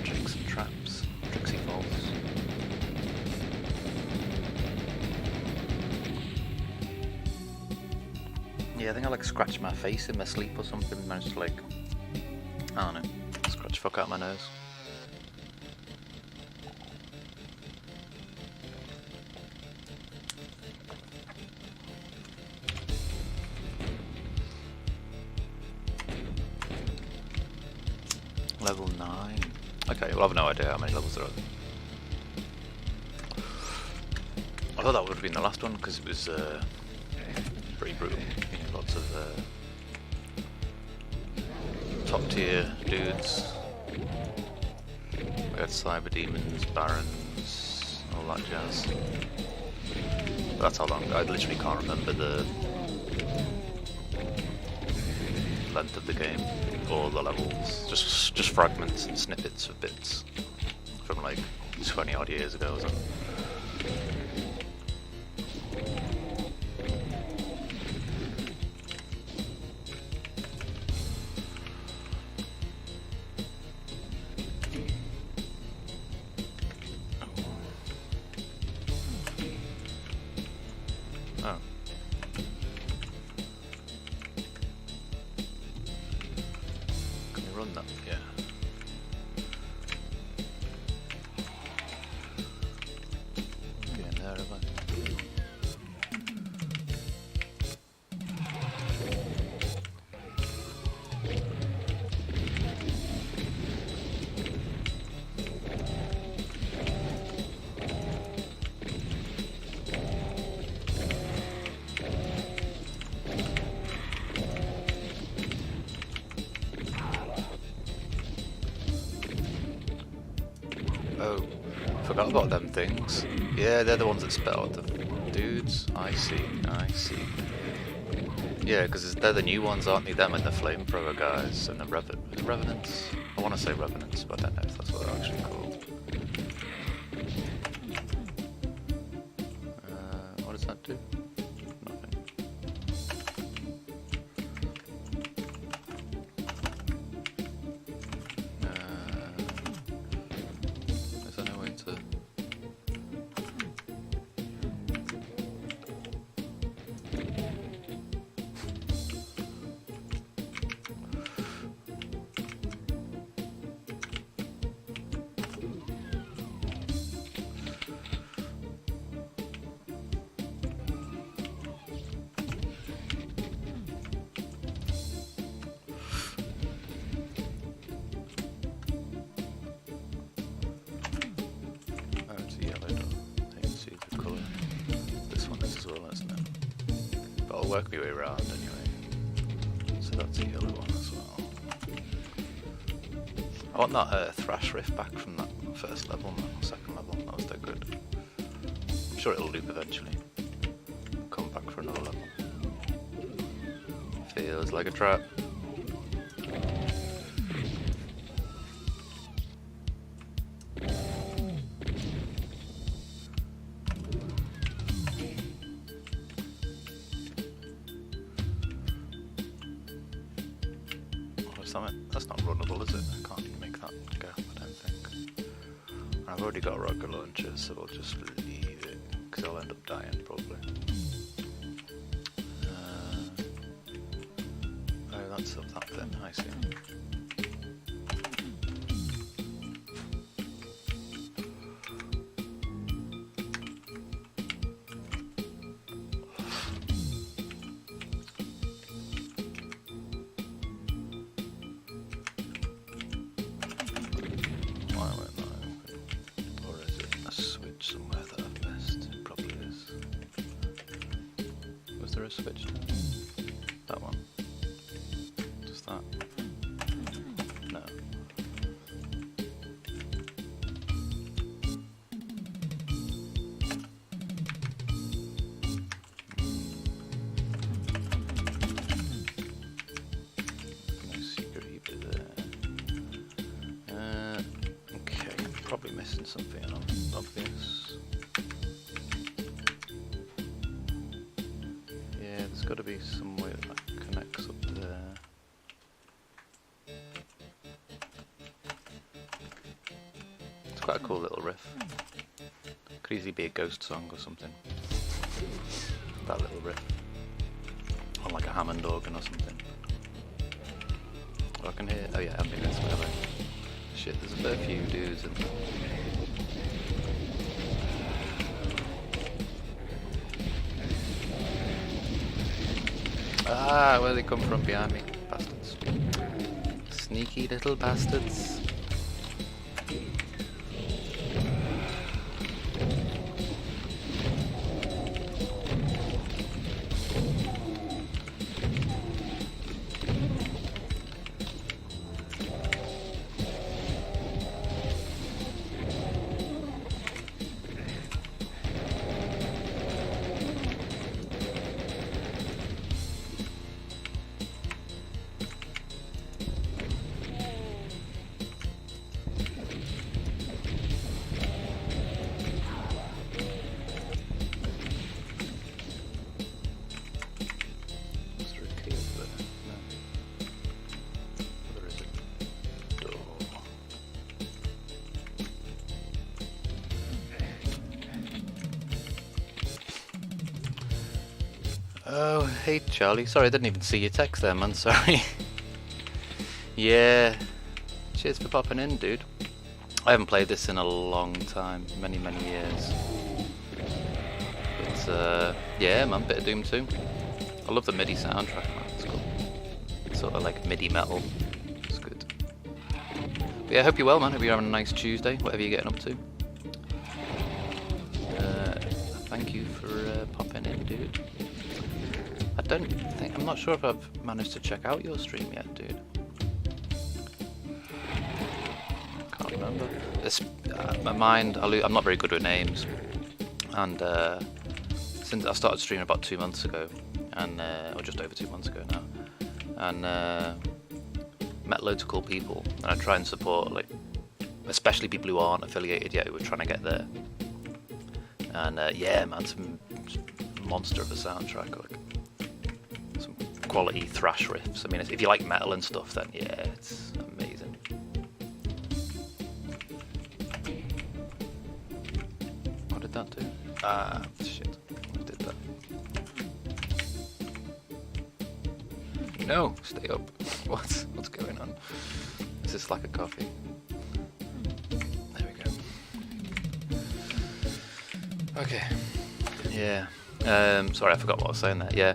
Tricks and traps. Tricksy falls. Yeah, I think I like scratched my face in my sleep or something. Managed to like, I don't know, scratch the fuck out my nose. Level 9. Okay, well I've no idea how many levels there are. I thought that would have been the last one because it was pretty brutal. You know, lots of top tier dudes. We had cyber demons, barons, all that jazz. But that's how long. I literally can't remember the length of the game or the levels. Just fragments and snippets of bits from like 20 odd years ago or something. Oh. Can we run that? Yeah. forgot about them things. Yeah, they're the ones that spit out the dudes. I see, I see. Yeah, because they're the new ones, aren't they? Them and the flamethrower guys and the revenants. I want to say revenants, but I don't know if that's what they're actually called. What does that do? Nothing. Is there no way to... work my way around anyway. So that's a yellow one as well. I want that thrash riff back from that first level, or second level. That was dead good. I'm sure it'll loop eventually. Come back for another level. Feels like a trap. That's not runnable, is it? I can't make that gap, I don't think. I've already got a rocket launcher, so I'll just leave it, because I'll end up dying probably. Oh, that's up that then, I see. Somewhere that I've missed. It probably is. Was there a switch to that one? Just that? No. No secret either there. Okay, probably missing something obvious. Yeah, there's got to be some way that connects up there. It's quite a cool little riff. Could easily be a ghost song or something. That little riff. Or like a Hammond organ or something. Oh, I can hear. Oh yeah, I think that's where they. Shit, there's a fair few dudes in there. Ah, where they come from behind me. Bastards. Sneaky little bastards. Oh, hey Charlie. Sorry, I didn't even see your text there, man. Sorry. Yeah. Cheers for popping in, dude. I haven't played this in a long time. Many, many years. But, yeah, man. Bit of Doom 2. I love the MIDI soundtrack, man. It's cool. It's sort of like MIDI metal. It's good. But yeah, I hope you're well, man. Hope you're having a nice Tuesday, whatever you're getting up to. Thank you for popping in, dude. I'm not sure if I've managed to check out your stream yet, dude. Can't remember. my mind, I'm not very good with names, and since I started streaming about 2 months ago, and or just over 2 months ago now, and met loads of cool people, and I try and support, like, especially people who aren't affiliated yet, who are trying to get there. And yeah, man, some monster of a soundtrack, like some quality thrash riffs. I mean, if you like metal and stuff, then yeah, it's amazing. What did that do? Ah, shit. What did that? No, stay up. What's going on? Is this like a coffee? There we go. Okay. Yeah. Sorry, I forgot what I was saying there. Yeah.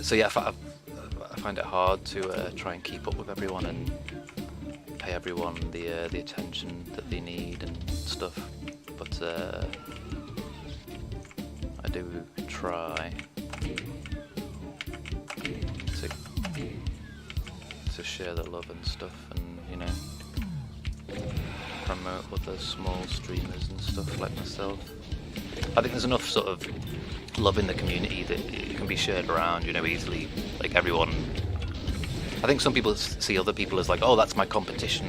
So yeah, I find it hard to try and keep up with everyone and pay everyone the attention that they need and stuff. But I do try to share the love and stuff, and you know, promote other small streamers and stuff like myself. I think there's enough sort of love in the community that it can be shared around, you know, easily. Like everyone, I think some people see other people as like, oh, that's my competition,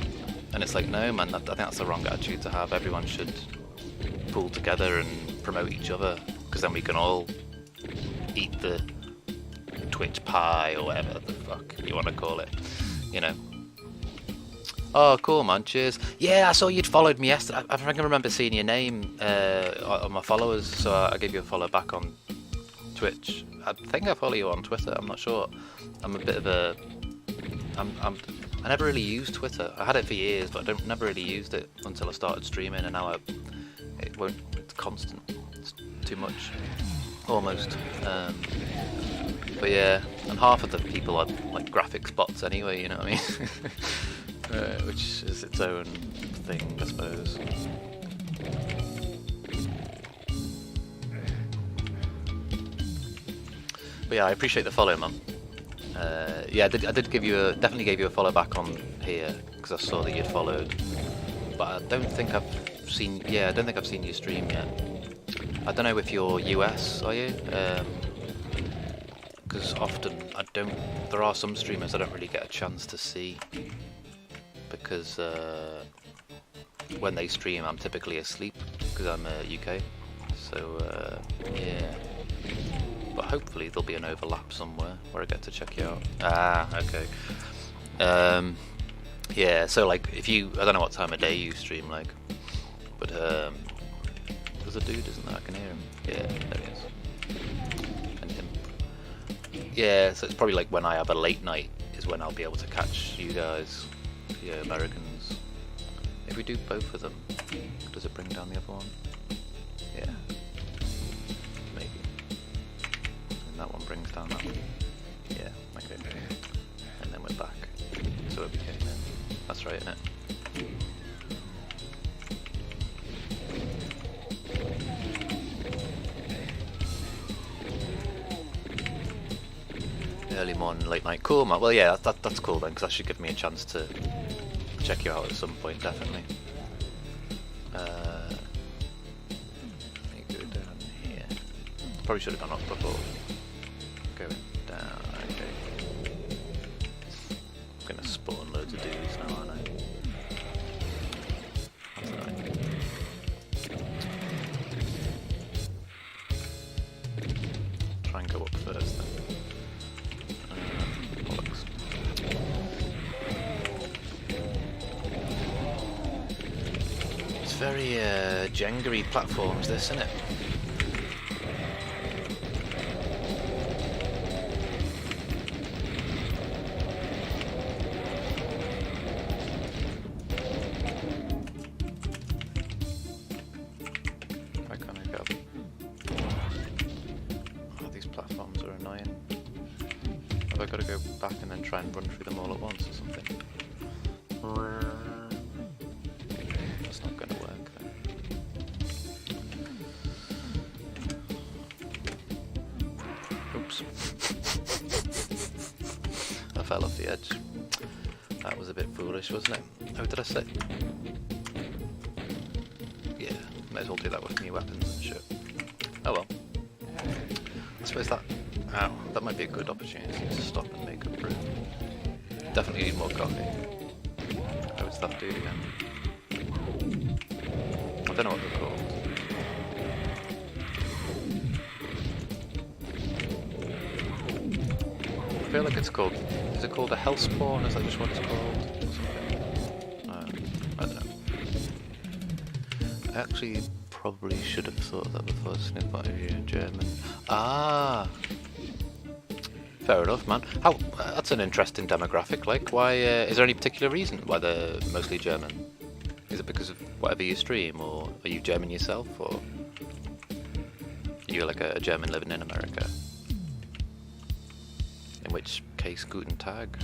and it's like, no, man, I think that's the wrong attitude to have. Everyone should pull together and promote each other, because then we can all eat the Twitch pie or whatever the fuck you want to call it, you know. Oh, cool, man. Cheers. Yeah, I saw you'd followed me yesterday. I think I remember seeing your name on my followers, so I gave you a follow back on Twitch. I think I follow you on Twitter. I'm not sure. I'm a bit of a... I never really used Twitter. I had it for years, but I never really used it until I started streaming, and now it's constant. It's too much, almost. But yeah, and half of the people are like graphics bots anyway, you know what I mean? Which is its own thing, I suppose. But yeah, I appreciate the follow, man. Yeah, I did definitely gave you a follow back on here because I saw that you'd followed. But I don't think I've seen you stream yet. I don't know if you're US, are you? Because often there are some streamers I don't really get a chance to see, because when they stream I'm typically asleep because I'm UK, so yeah, but hopefully there'll be an overlap somewhere where I get to check you out. Ah, okay. Yeah, so like I don't know what time of day you stream, like, but there's a dude, isn't there? I can hear him. Yeah, there he is. And him. Yeah, so it's probably like when I have a late night is when I'll be able to catch you guys, the Americans. If we do both of them, does it bring down the other one? Yeah, maybe. And that one brings down that one. Yeah, okay. And then we're back. So it became then. That's right, isn't it? Early morning, late night. Cool, man. Well, yeah, that's cool then, because that should give me a chance to check you out at some point, definitely. Let me go down here. Probably should have gone up before. Going down, okay. I'm gonna spawn loads of dudes now, aren't I? That's alright. Try and go up first then. It's very Jenga-y platforms, this, isn't it? Why can't I go up? Oh, these platforms are annoying. Have I got to go back and then try and run through them all at once or something? That's not going to work then. Oops. I fell off the edge. That was a bit foolish, wasn't it? How did I say? May as well do that with new weapons and shit. Oh well. I suppose that... Ow, that might be a good opportunity to stop and make a brew. Definitely need more coffee. How does that do again? I don't know what they're called. I feel like it's called... Is it called a hell spawn? Is that just what it's called? I don't know. I actually probably should have thought of that before, sniff out of you in German. Ah! Fair enough, man. How? That's an interesting demographic. Like, why? Is there any particular reason why they're mostly German? Is it because of whatever you stream, or are you German yourself, or are you like a German living in America? In which case, guten Tag.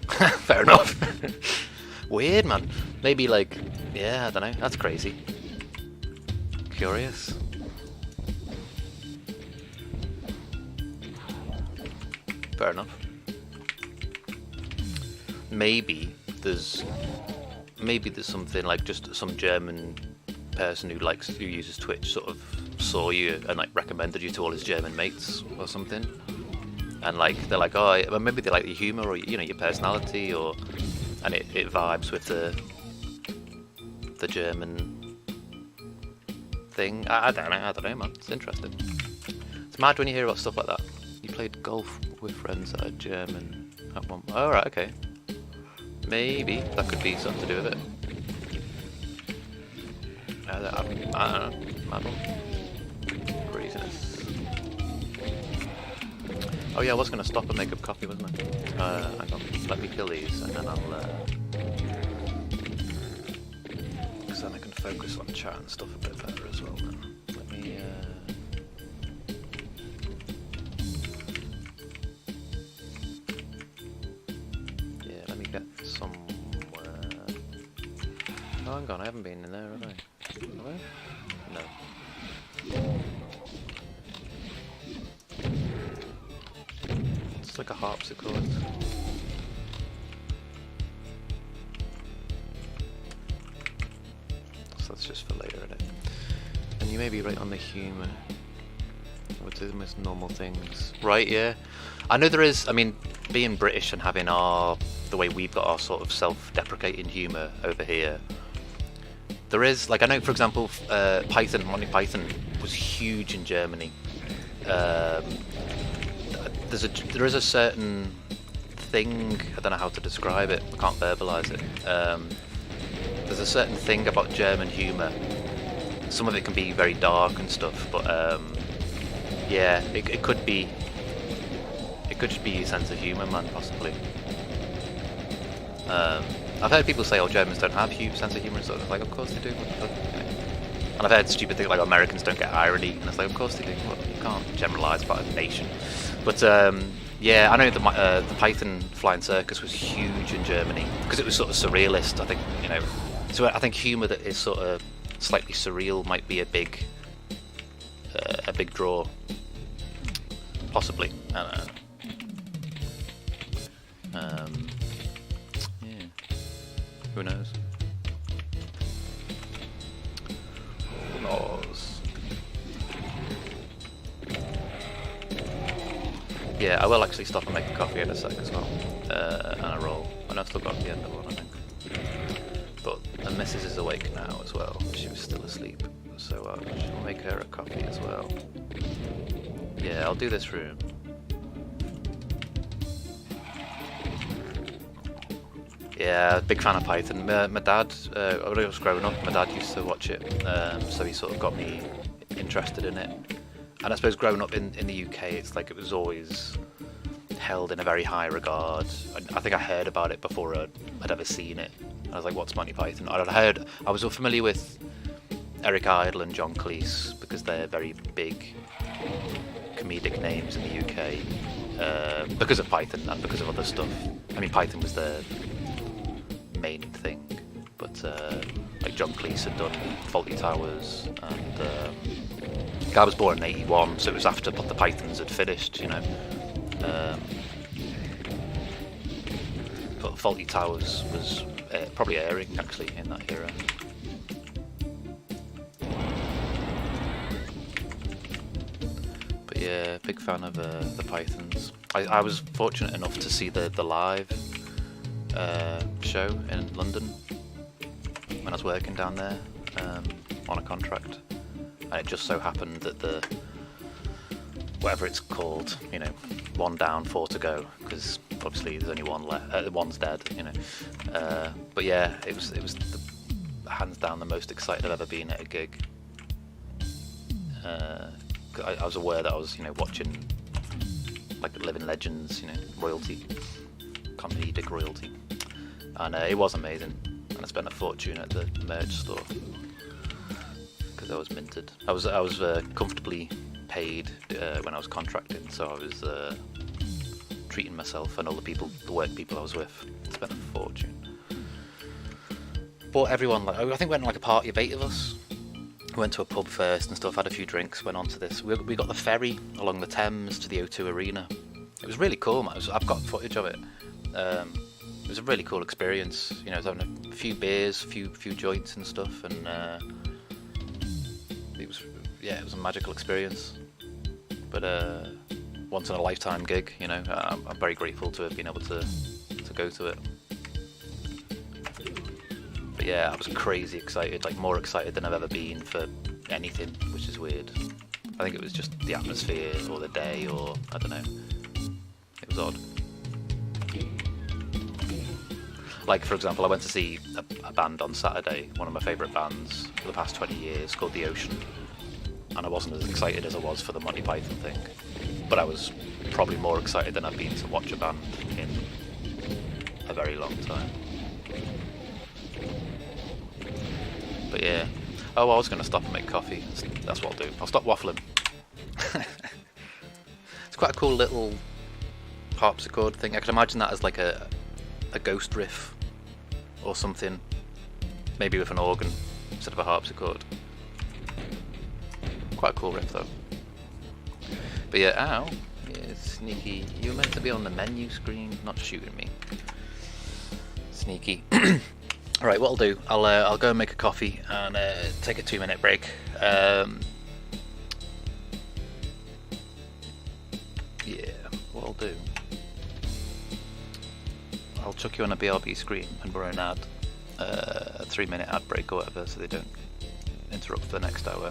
Fair enough. Weird, man. Maybe like, yeah, I don't know. That's crazy. Curious. Fair enough. Maybe there's something like just some German person who uses Twitch sort of saw you and like recommended you to all his German mates or something, and like they're like, oh, well, maybe they like your humor or your personality, or and it vibes with the German thing. I don't know, man. It's interesting. It's mad when you hear about stuff like that. You played golf with friends that are German at one. Oh, right, okay. Maybe that could be something to do with it. I mean, I don't know. Mad one. Craziness. Oh yeah, I was gonna stop and make up coffee, wasn't I? Hang on. Let me kill these, and then I'll. Because then I can focus on chat and stuff a bit better as well. Then let me. Get somewhere. Oh, hang on, I haven't been in there, have I? Have I? No. It's like a harpsichord. So that's just for later, isn't it? And you may be right on the humour. What's the most normal things? Right, yeah. I know there is, I mean, being British and having the way we've got our sort of self-deprecating humour over here. There is, like, I know, for example, Monty Python was huge in Germany. There is a certain thing, I don't know how to describe it, I can't verbalise it. There's a certain thing about German humour. Some of it can be very dark and stuff, but yeah, it could be. It could just be your sense of humour, man, possibly. I've heard people say, oh, Germans don't have sense of humour and stuff. It's like, of course they do. And I've heard stupid things like Americans don't get irony, and it's like, of course they do. Well, you can't generalise about a nation. But yeah, I know the Python Flying Circus was huge in Germany because it was sort of surrealist. I think so. I think humour that is sort of slightly surreal might be a big draw, possibly. I don't know. Yeah. Who knows? Who knows? Yeah, I will actually stop and make a coffee in a sec as well, and a roll. And I've still got the end of one, I think. But the missus is awake now as well. She was still asleep, so I'll make her a coffee as well. Yeah, I'll do this room. Yeah, big fan of Python. My dad, when I was growing up, my dad used to watch it, so he sort of got me interested in it. And I suppose growing up in the UK, it's like it was always held in a very high regard. I think I heard about it before I'd ever seen it. I was like, what's Monty Python? I was familiar with Eric Idle and John Cleese because they're very big comedic names in the UK because of Python and because of other stuff. I mean, Python was their main thing, but like John Cleese had done Fawlty Towers, and I was born in '81, so it was after the Pythons had finished, but Fawlty Towers was probably airing actually in that era. But yeah, big fan of the Pythons. I was fortunate enough to see the live show in London when I was working down there on a contract, and it just so happened that the whatever it's called, you know, 1 down, 4 to go, because obviously there's only one left. One's dead, you know. But yeah, it was hands down the most excited I've ever been at a gig. I was aware that I was, you know, watching like living legends, you know, royalty, comedic royalty, and it was amazing. And I spent a fortune at the merch store because I was minted. I was comfortably paid when I was contracting, so I was treating myself and all the work people I was with. Spent a fortune. Bought everyone, like, I think we went on like a party of 8 of us. We went to a pub first and stuff, had a few drinks, went on to this. We got the ferry along the Thames to the O2 Arena. It was really cool, man. I've got footage of it. It was a really cool experience. You know, I was having a few beers, a few joints and stuff, and it was a magical experience. But once in a lifetime gig, you know. I'm very grateful to have been able to go to it. But yeah, I was crazy excited, like more excited than I've ever been for anything, which is weird. I think it was just the atmosphere or the day, or I don't know. It was odd. Like, for example, I went to see a band on Saturday, one of my favourite bands for the past 20 years, called The Ocean. And I wasn't as excited as I was for the Monty Python thing. But I was probably more excited than I've been to watch a band in a very long time. But yeah. Oh, I was going to stop and make coffee. That's what I'll do. I'll stop waffling. It's quite a cool little harpsichord thing. I can imagine that as like a ghost riff or something. Maybe with an organ instead of a harpsichord. Quite a cool riff though. But yeah, ow. Yeah, sneaky. You were meant to be on the menu screen, not shooting me. Sneaky. Alright, what I'll do, I'll go and make a coffee and take a 2-minute break. Yeah, what I'll do, I'll chuck you on a BRB screen and we're an ad, a 3-minute ad break or whatever, so they don't interrupt for the next hour.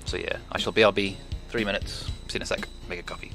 So yeah, I shall BRB, 3 minutes, see you in a sec, make a coffee.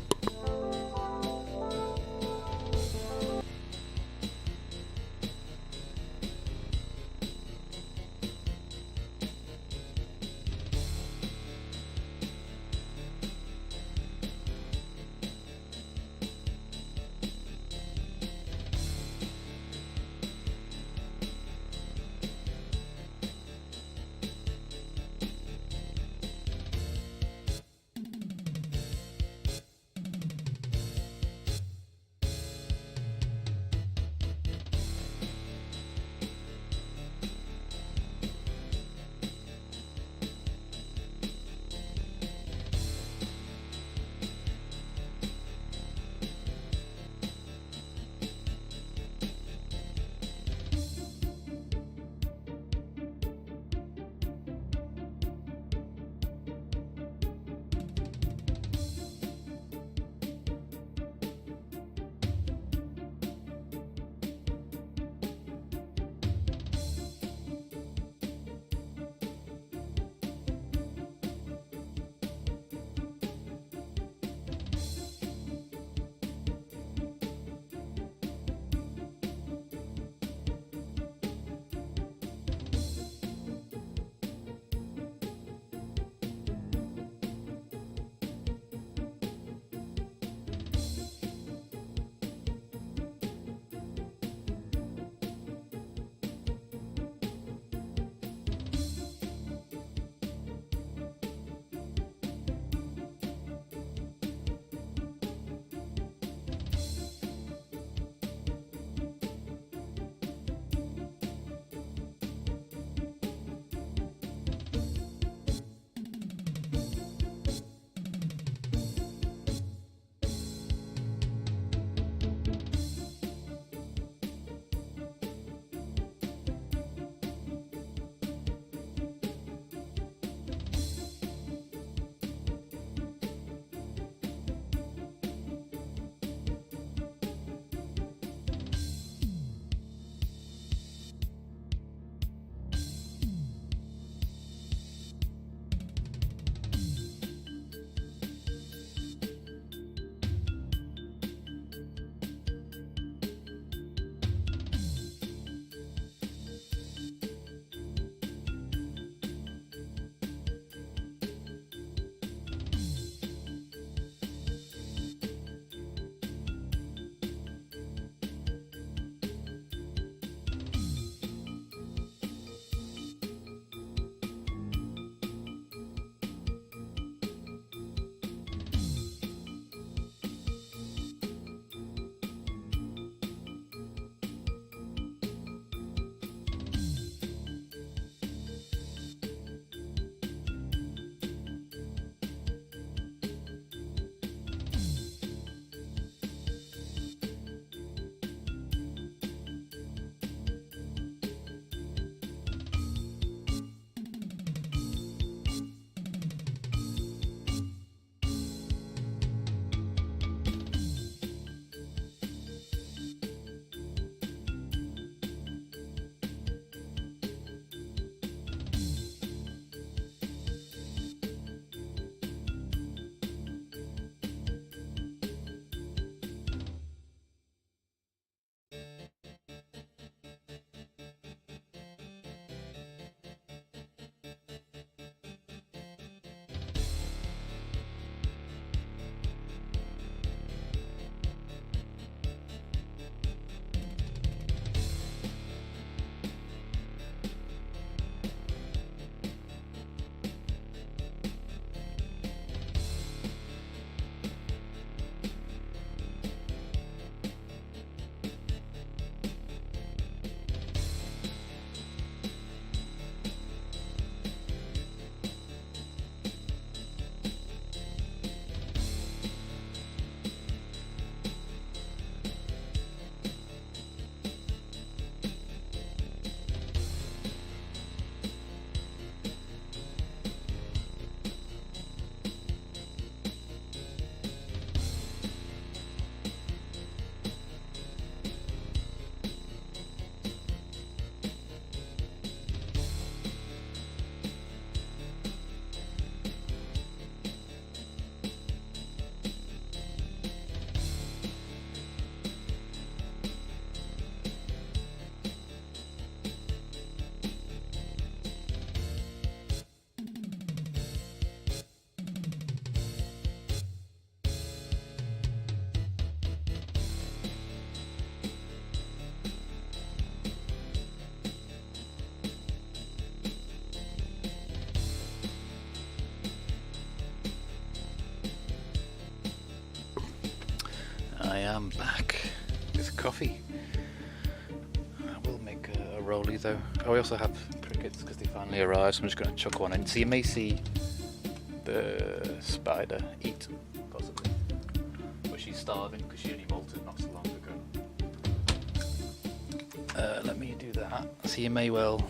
am back with coffee. I will make a rollie though. Oh, I also have crickets because they finally arrived, so I'm just going to chuck one in. So you may see the spider eat possibly, but she's starving because she only molted not so long ago. Let me do that. So you may well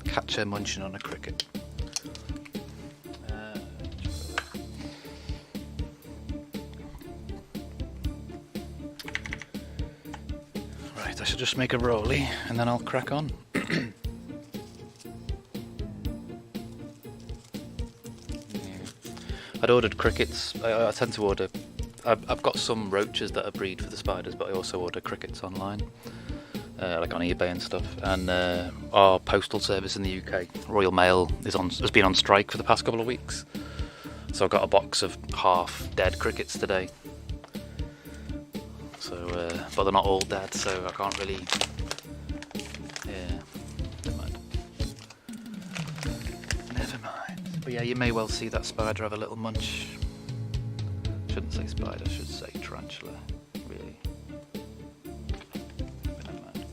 catch her munching on a cricket. Right, I should just make a rollie and then I'll crack on. I'd ordered crickets. I tend to order. I've got some roaches that I breed for the spiders, but I also order crickets online, like on eBay and stuff. And our postal service in the UK, Royal Mail, has been on strike for the past couple of weeks. So I got a box of half dead crickets today. So, but they're not all dead, so I can't really. Yeah, never mind. Never mind. But yeah, you may well see that spider have a little munch. Shouldn't say spider, should say tarantula, really. But never mind.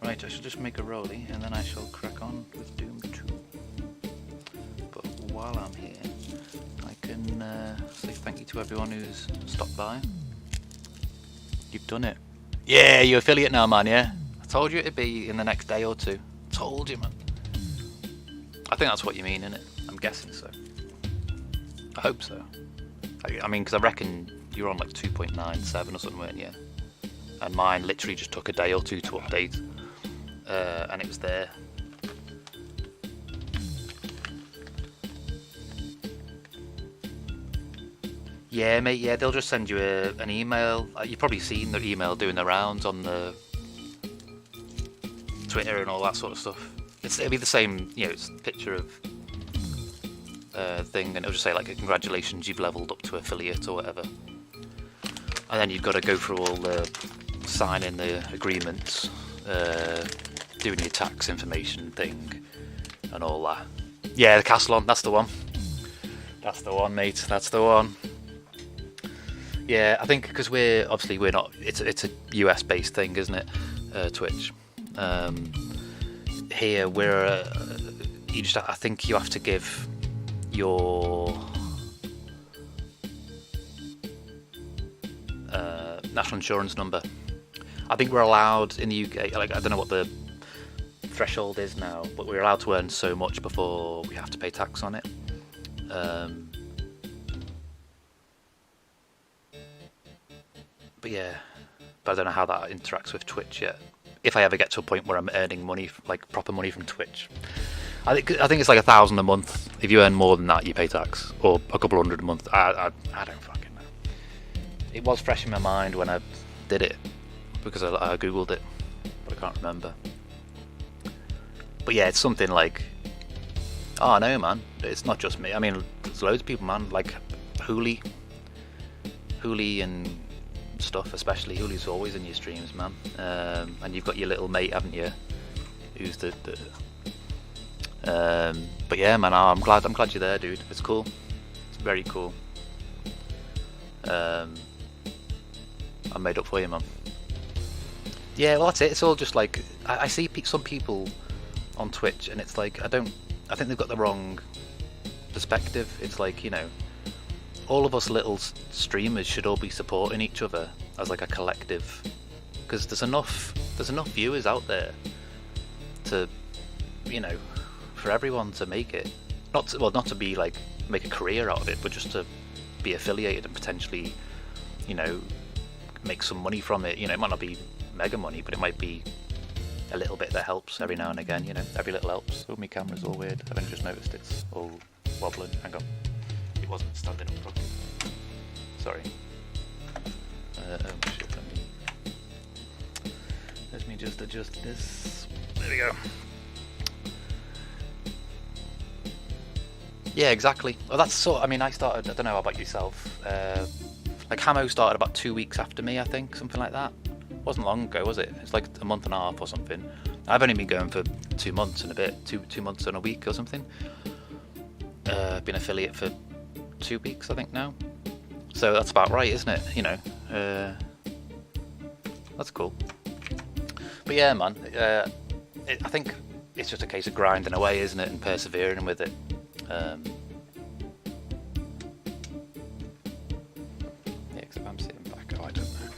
Right, I should just make a rollie and then I shall crack on with Doom 2. But while I'm here, I can say thank you to everyone who's stopped by. You've done it. Yeah, you're affiliate now, man, yeah? I told you it'd be in the next day or two. Told you, man. I think that's what you mean, innit? I'm guessing so. I hope so. I mean, because I reckon you're on like 2.97 or something, weren't you? And mine literally just took a day or two to update. And it was there. Yeah, mate, yeah, they'll just send you an email. You've probably seen their email doing the rounds on the Twitter and all that sort of stuff. It'll be the same, you know, it's a picture of thing, and it'll just say like, congratulations, you've leveled up to affiliate or whatever. And then you've got to go through all the signing the agreements, doing your tax information thing, and all that. Yeah, the Castlon, that's the one. That's the one, mate. That's the one. Yeah, I think because we're not. It's a US based thing, isn't it? Twitch. Here we're. I think you have to give your national insurance number. I think we're allowed in the UK. Like, I don't know what the threshold is now, but we're allowed to earn so much before we have to pay tax on it. But yeah, but I don't know how that interacts with Twitch yet. If I ever get to a point where I'm earning money, like proper money from Twitch, I think it's like $1,000 a month. If you earn more than that, you pay tax, or a couple hundred a month. I don't fucking know. It was fresh in my mind when I did it because I googled it, but I can't remember. But yeah, it's something like, oh no, man, it's not just me. I mean, there's loads of people, man, like Hooli and stuff, especially Hooli's always in your streams, man. And you've got your little mate, haven't you? Who's the but yeah, man, I'm glad you're there, dude. It's cool. It's very cool. I made up for you, man. Yeah, well, that's it. It's all just like I see some people on Twitch, and it's like I think they've got the wrong perspective. It's like, you know, all of us little streamers should all be supporting each other as like a collective, because there's enough viewers out there to, you know, for everyone to make it. Not to be like make a career out of it, but just to be affiliated and potentially, you know, make some money from it. You know, it might not be mega money, but it might be a little bit that helps every now and again. You know, every little helps. Oh, my camera's all weird. I've only just noticed it's all wobbling. Hang on. It wasn't standing up properly. Sorry. Shit, let me just adjust this. There we go. Yeah, exactly. Well, that's sort. I mean, I started. I don't know about yourself. Like Hamo started about 2 weeks after me, I think, something like that. It wasn't long ago, was it? It's like a month and a half or something. I've only been going for 2 months and a bit, 2 months and a week or something. Been affiliate for 2 weeks, I think now. So that's about right, isn't it? You know, That's cool. But yeah, man, I think it's just a case of grinding away, isn't it, and persevering with it. Yeah, because if I'm sitting back, I don't know.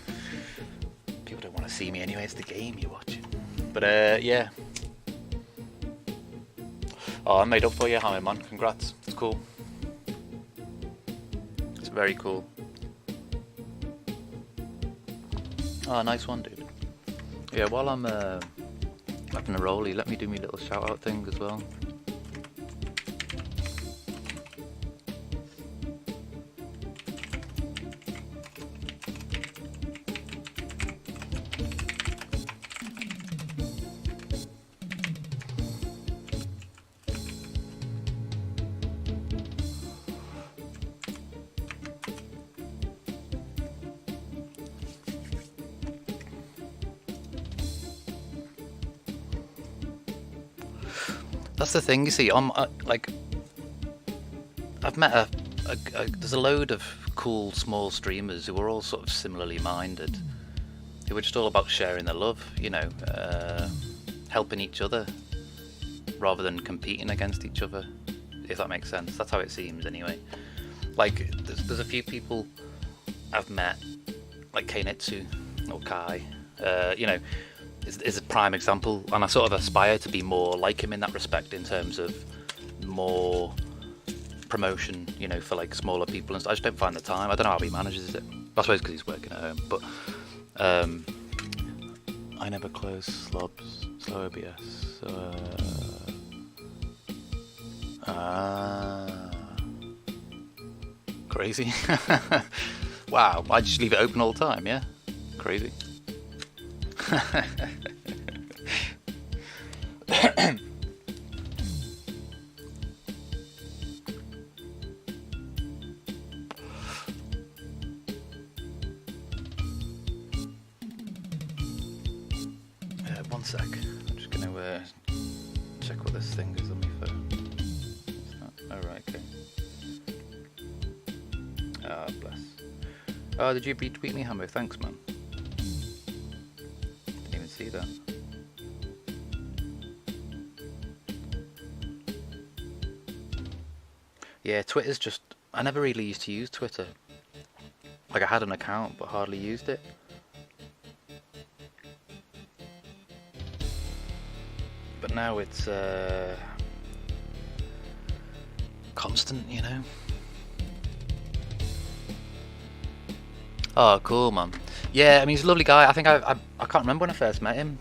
People don't want to see me anyway. It's the game you're watching. But yeah. Oh, I made up for you, Hammer, man. Congrats. It's cool. It's very cool. Oh, nice one, dude. Yeah, while I'm having a rollie, let me do me little shout out thing as well. That's the thing, you see. Like, I've met there's a load of cool small streamers who are all sort of similarly minded, who are just all about sharing their love, you know, helping each other rather than competing against each other, if that makes sense. That's how it seems, anyway. Like, there's a few people I've met, like Keinitsu or Kai, you know, is a prime example, and I sort of aspire to be more like him in that respect, in terms of more promotion, you know, for like smaller people and stuff. I just don't find the time. I don't know how he manages it. I suppose because he's working at home, but I never close slobs, slow OBS. Crazy. Wow, I just leave it open all the time, yeah? Crazy. One sec. I'm just going to check what this thing is on my phone. Oh, right, okay. Ah, bless. Oh, did you retweet me, Hammer? Thanks, man. Didn't even see that. Yeah, Twitter's just... I never really used to use Twitter. Like, I had an account, but hardly used it. But now it's constant, you know. Oh, cool, man. Yeah, I mean, he's a lovely guy. I think I can't remember when I first met him.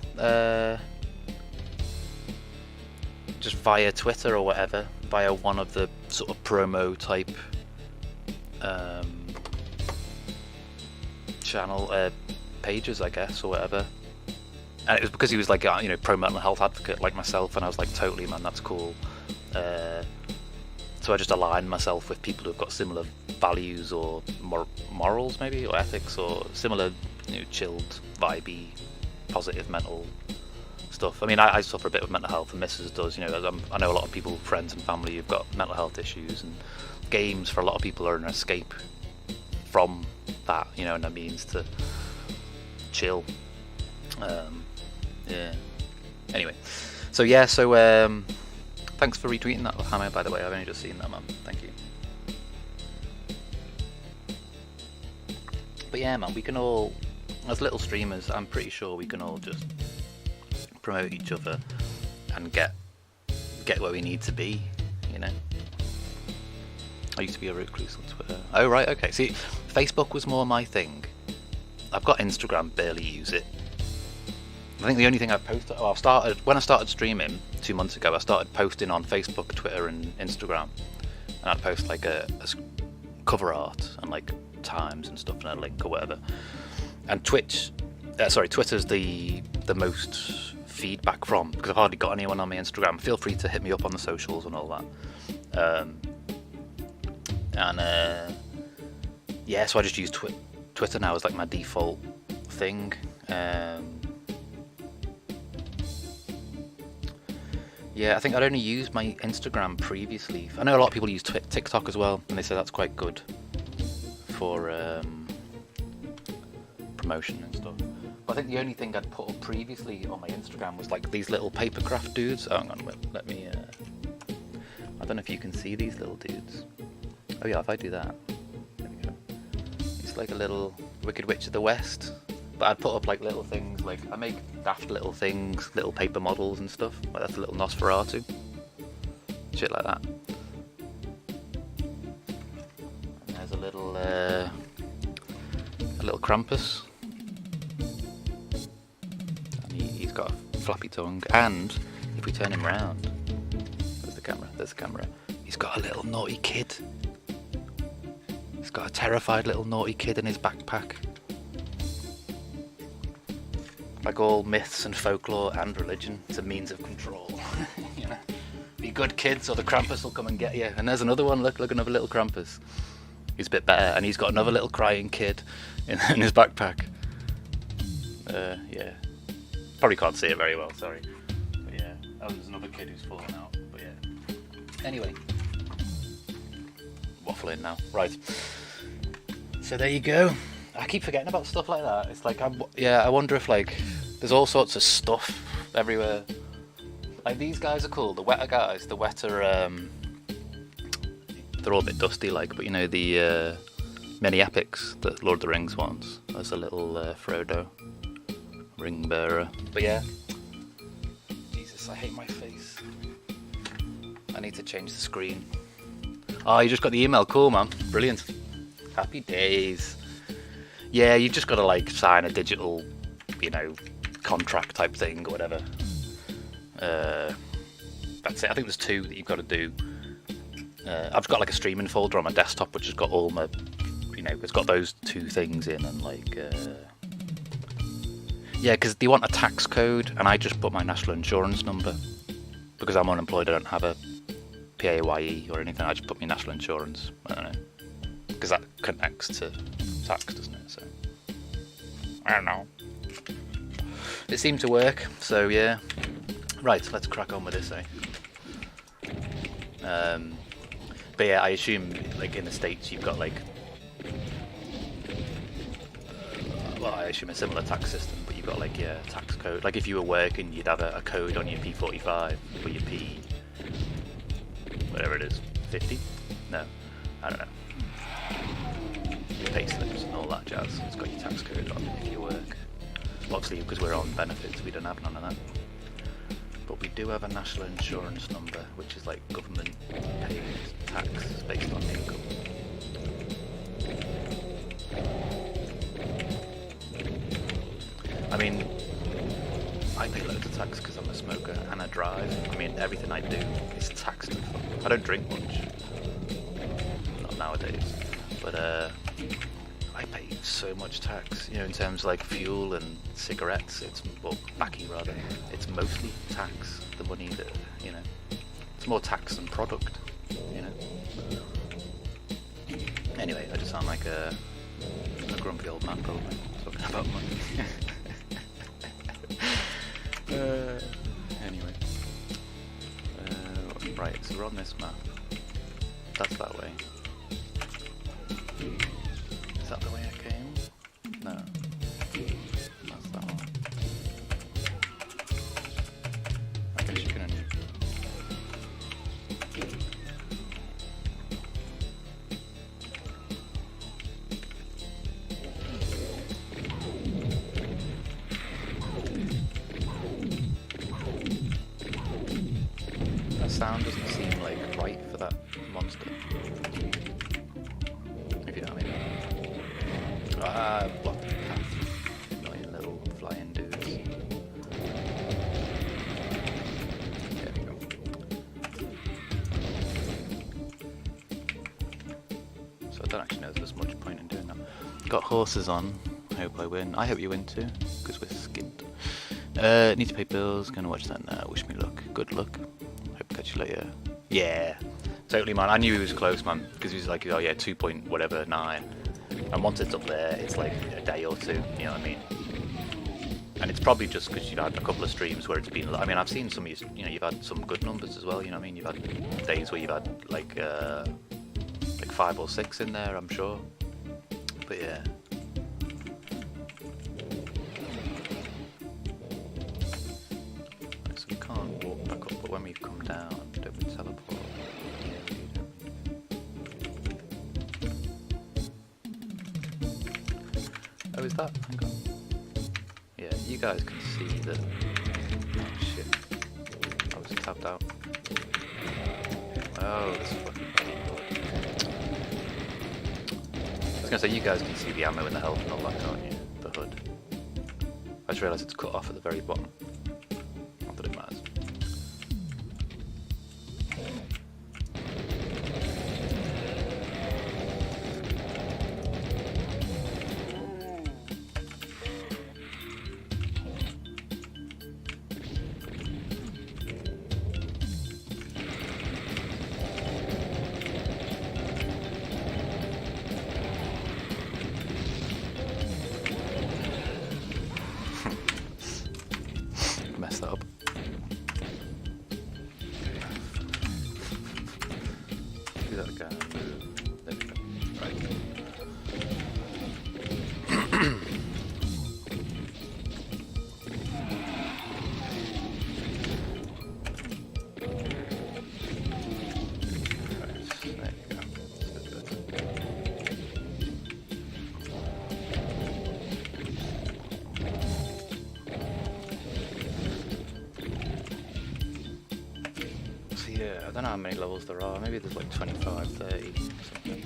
Just via Twitter or whatever, via one of the sort of promo type channel pages, I guess, or whatever. And it was because he was like, you know, pro mental health advocate like myself, and I was like, totally, man, that's cool. So I just aligned myself with people who've got similar values or morals, maybe, or ethics, or similar, you know, chilled, vibey, positive mental stuff. I mean, I suffer a bit of mental health, and Mrs. does. You know, I know a lot of people, friends and family, who've got mental health issues, and games for a lot of people are an escape from that. You know, and that means to chill. Yeah. Anyway, so yeah, thanks for retweeting that, Hammer, by the way. I've only just seen that, man. Thank you. But yeah, man, we can all, as little streamers, I'm pretty sure we can all just promote each other and get where we need to be, you know. I used to be a recluse on Twitter. Oh, right, okay. See, Facebook was more my thing. I've got Instagram, barely use it. I think the only thing I've posted, when I started streaming 2 months ago, I started posting on Facebook, Twitter, and Instagram, and I'd post like a cover art and like times and stuff and a link or whatever. And Twitter's the most feedback from, because I've hardly got anyone on my Instagram. Feel free to hit me up on the socials and all that. Yeah, so I just use Twitter now as like my default thing. Yeah, I think I'd only used my Instagram previously. I know a lot of people use TikTok as well, and they say that's quite good for promotion and stuff. But I think the only thing I'd put up previously on my Instagram was like these little papercraft dudes. Oh, hang on, let me. I don't know if you can see these little dudes. Oh yeah, if I do that, there we go. It's like a little Wicked Witch of the West. But I'd put up like little things, like I make daft little things, little paper models and stuff. Like that's a little Nosferatu, shit like that. And there's a little Krampus. And he's got a flappy tongue. And if we turn him round, there's the camera. He's got a little naughty kid. He's got a terrified little naughty kid in his backpack. Like all myths and folklore and religion, it's a means of control. You know, be good kids or the Krampus will come and get you. And there's another one, look another little Krampus. He's a bit better, and he's got another little crying kid in his backpack. Yeah. Probably can't see it very well, sorry. But yeah, oh, there's another kid who's fallen out, but yeah. Anyway. Waffling now. Right. So there you go. I keep forgetting about stuff like that. It's like, I wonder if like, there's all sorts of stuff everywhere. Like these guys are cool, the wetter guys, the wetter, they're all a bit dusty like, but you know, the many epics that Lord of the Rings wants. There's a little Frodo, ring bearer. But yeah, Jesus, I hate my face. I need to change the screen. Oh, you just got the email, cool man, brilliant. Happy days. Yeah, you've just got to like sign a digital, you know, contract type thing or whatever. That's it. I think there's 2 that you've got to do. I've got like a streaming folder on my desktop which has got all my, you know, it's got those 2 things in and like, yeah, because they want a tax code and I just put my national insurance number because I'm unemployed. I don't have a PAYE or anything. I just put my national insurance. I don't know, because that connects to tax, doesn't it? So I don't know. It seemed to work, so yeah. Right, let's crack on with this, eh? But yeah, I assume like in the States you've got like, well, I assume a similar tax system, but you've got like your tax code. Like if you were working, you'd have a code on your P45 or your P, whatever it is, 50? No, I don't know. Your pay slips and all that jazz. It's got your tax code on if you work. Obviously, because we're on benefits, we don't have none of that. But we do have a national insurance number, which is like government paid tax based on income. I mean, I pay loads of tax because I'm a smoker and I drive. I mean, everything I do is taxed. I don't drink much, not nowadays, but I pay so much tax, you know, in terms of like fuel and cigarettes, well, tobacco rather, it's mostly tax, the money that, you know, it's more tax than product, you know. Anyway, I just sound like a grumpy old man probably, talking about money. Anyway, right, so we're on this map, that's that way. Is that the way I came? No. That's that one. I guess you can only... That sound doesn't seem like right for that monster. If you know what I mean. Block the path. Annoying little flying dudes. There we go. So I don't actually know if there's much point in doing that. Got horses on. Hope I win. I hope you win too, because we're skint. Need to pay bills. Gonna watch that now. Wish me luck. Good luck. Hope to catch you later. Yeah. Totally, man. I knew he was close, man, because he was like, oh yeah, 2 point whatever 9. And once it's up there, it's like a day or two, you know what I mean? And it's probably just because you've had a couple of streams where it's been, I mean, I've seen some of you, you know, you've had some good numbers as well, you know what I mean? You've had days where you've had like 5 or 6 in there, I'm sure. But yeah. down. Don't we teleport? Yeah, we do, don't we? Oh, is that? Hang on. Yeah, you guys can see that. Oh shit. I was tapped out. Oh, this fucking bad. I was gonna say, you guys can see the ammo and the health and all that, can't you? The hood. I just realised it's cut off at the very bottom. Not that it matters. Mess that up. Do that again. There we go. Right. Yeah, I don't know how many levels there are. Maybe there's like 25, 30, something.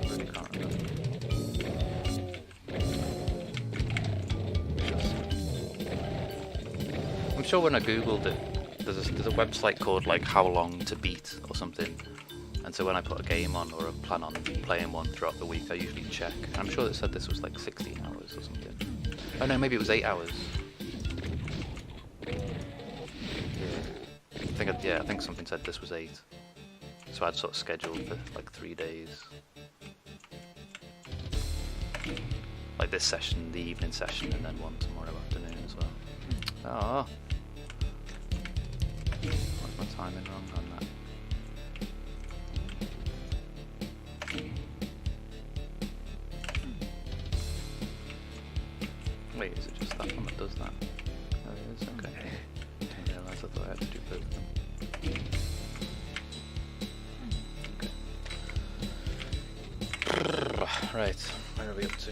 Really can't remember. I'm sure when I googled it, there's a website called like How Long to Beat or something. And so when I put a game on or I plan on playing one throughout the week, I usually check. And I'm sure it said this was like 16 hours or something. Oh no, maybe it was 8 hours. I think something said this was 8. So I'd sort of scheduled for like 3 days. Like this session, the evening session, and then one tomorrow afternoon as well. Oh. What's my timing wrong on that? Wait, is it just that one that does that? Oh, it is? Okay. I didn't realise, I thought I had to do both of them. Okay. Right, where are we up to?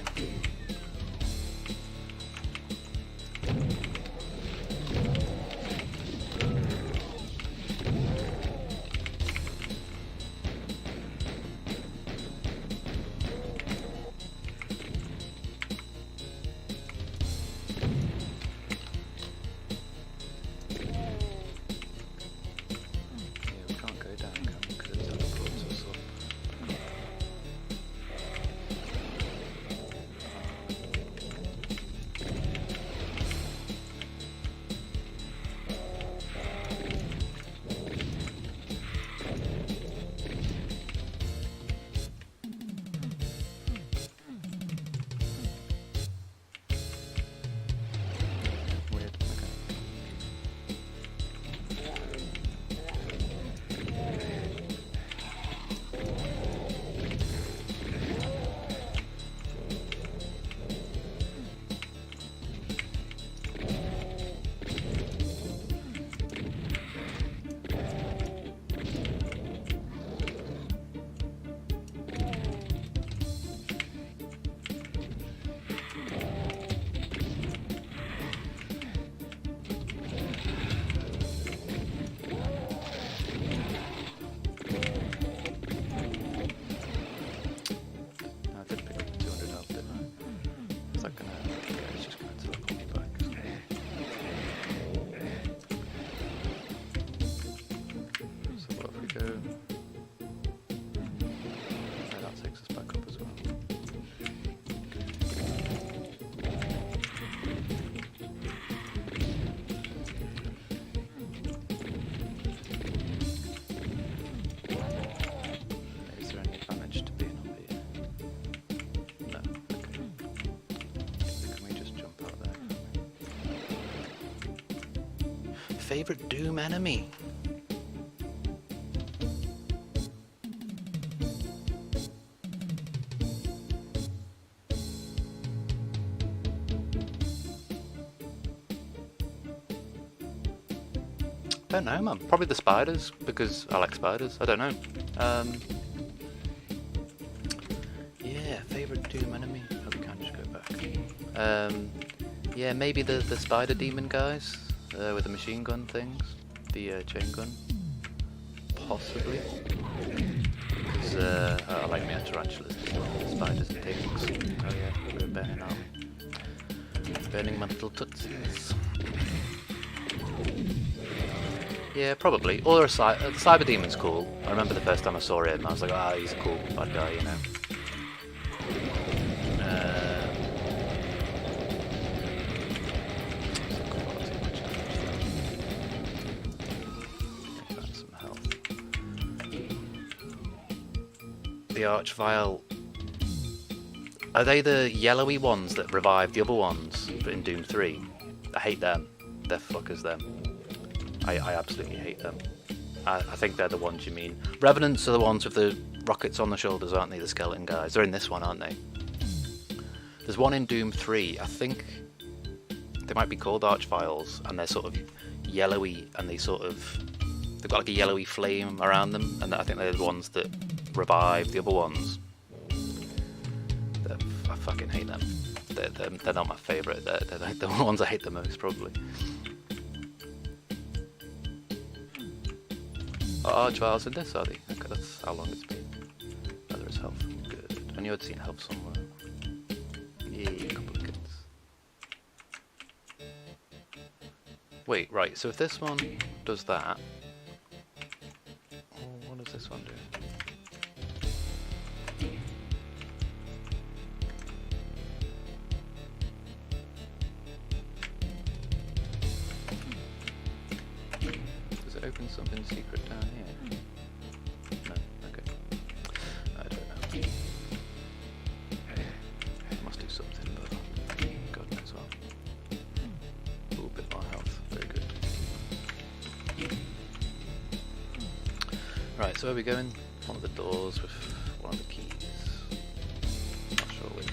Favorite Doom enemy? Don't know, man. Probably the spiders, because I like spiders. I don't know. Yeah, favourite Doom enemy. Oh, we can't just go back. Yeah, maybe the spider demon guys with the machine gun things. The chain gun. Possibly. Because I like me tarantulas as well. The spiders and things. Oh yeah, we're burning, aren't we? Burning my little tootsies. Yeah, probably. Or the Cyber Demon's cool. I remember the first time I saw him, I was like, ah, he's a cool bad guy, you know. Some health. The Archvile. Are they the yellowy ones that revive the other ones in Doom 3? I hate them. They're fuckers, them. I absolutely hate them. I think they're the ones you mean. Revenants are the ones with the rockets on the shoulders, aren't they? The skeleton guys. They're in this one, aren't they? There's one in Doom 3. I think they might be called Archviles, and they're sort of yellowy, and they've got like a yellowy flame around them, and I think they're the ones that revive the other ones. I fucking hate them. They're not my favourite. They're the ones I hate the most, probably. Oh, Archviles in this, are they? Okay, that's how long it's been. Whether it's health. Good. I knew I'd seen health somewhere. Yeah, a couple of kids. Wait, right, so if this one does that... Oh, what does this one do? Open something secret down here? No? Okay. I don't know. Must do something, but God knows what. Ooh, a bit more health. Very good. Right, so where are we going? One of the doors with one of the keys. Not sure which.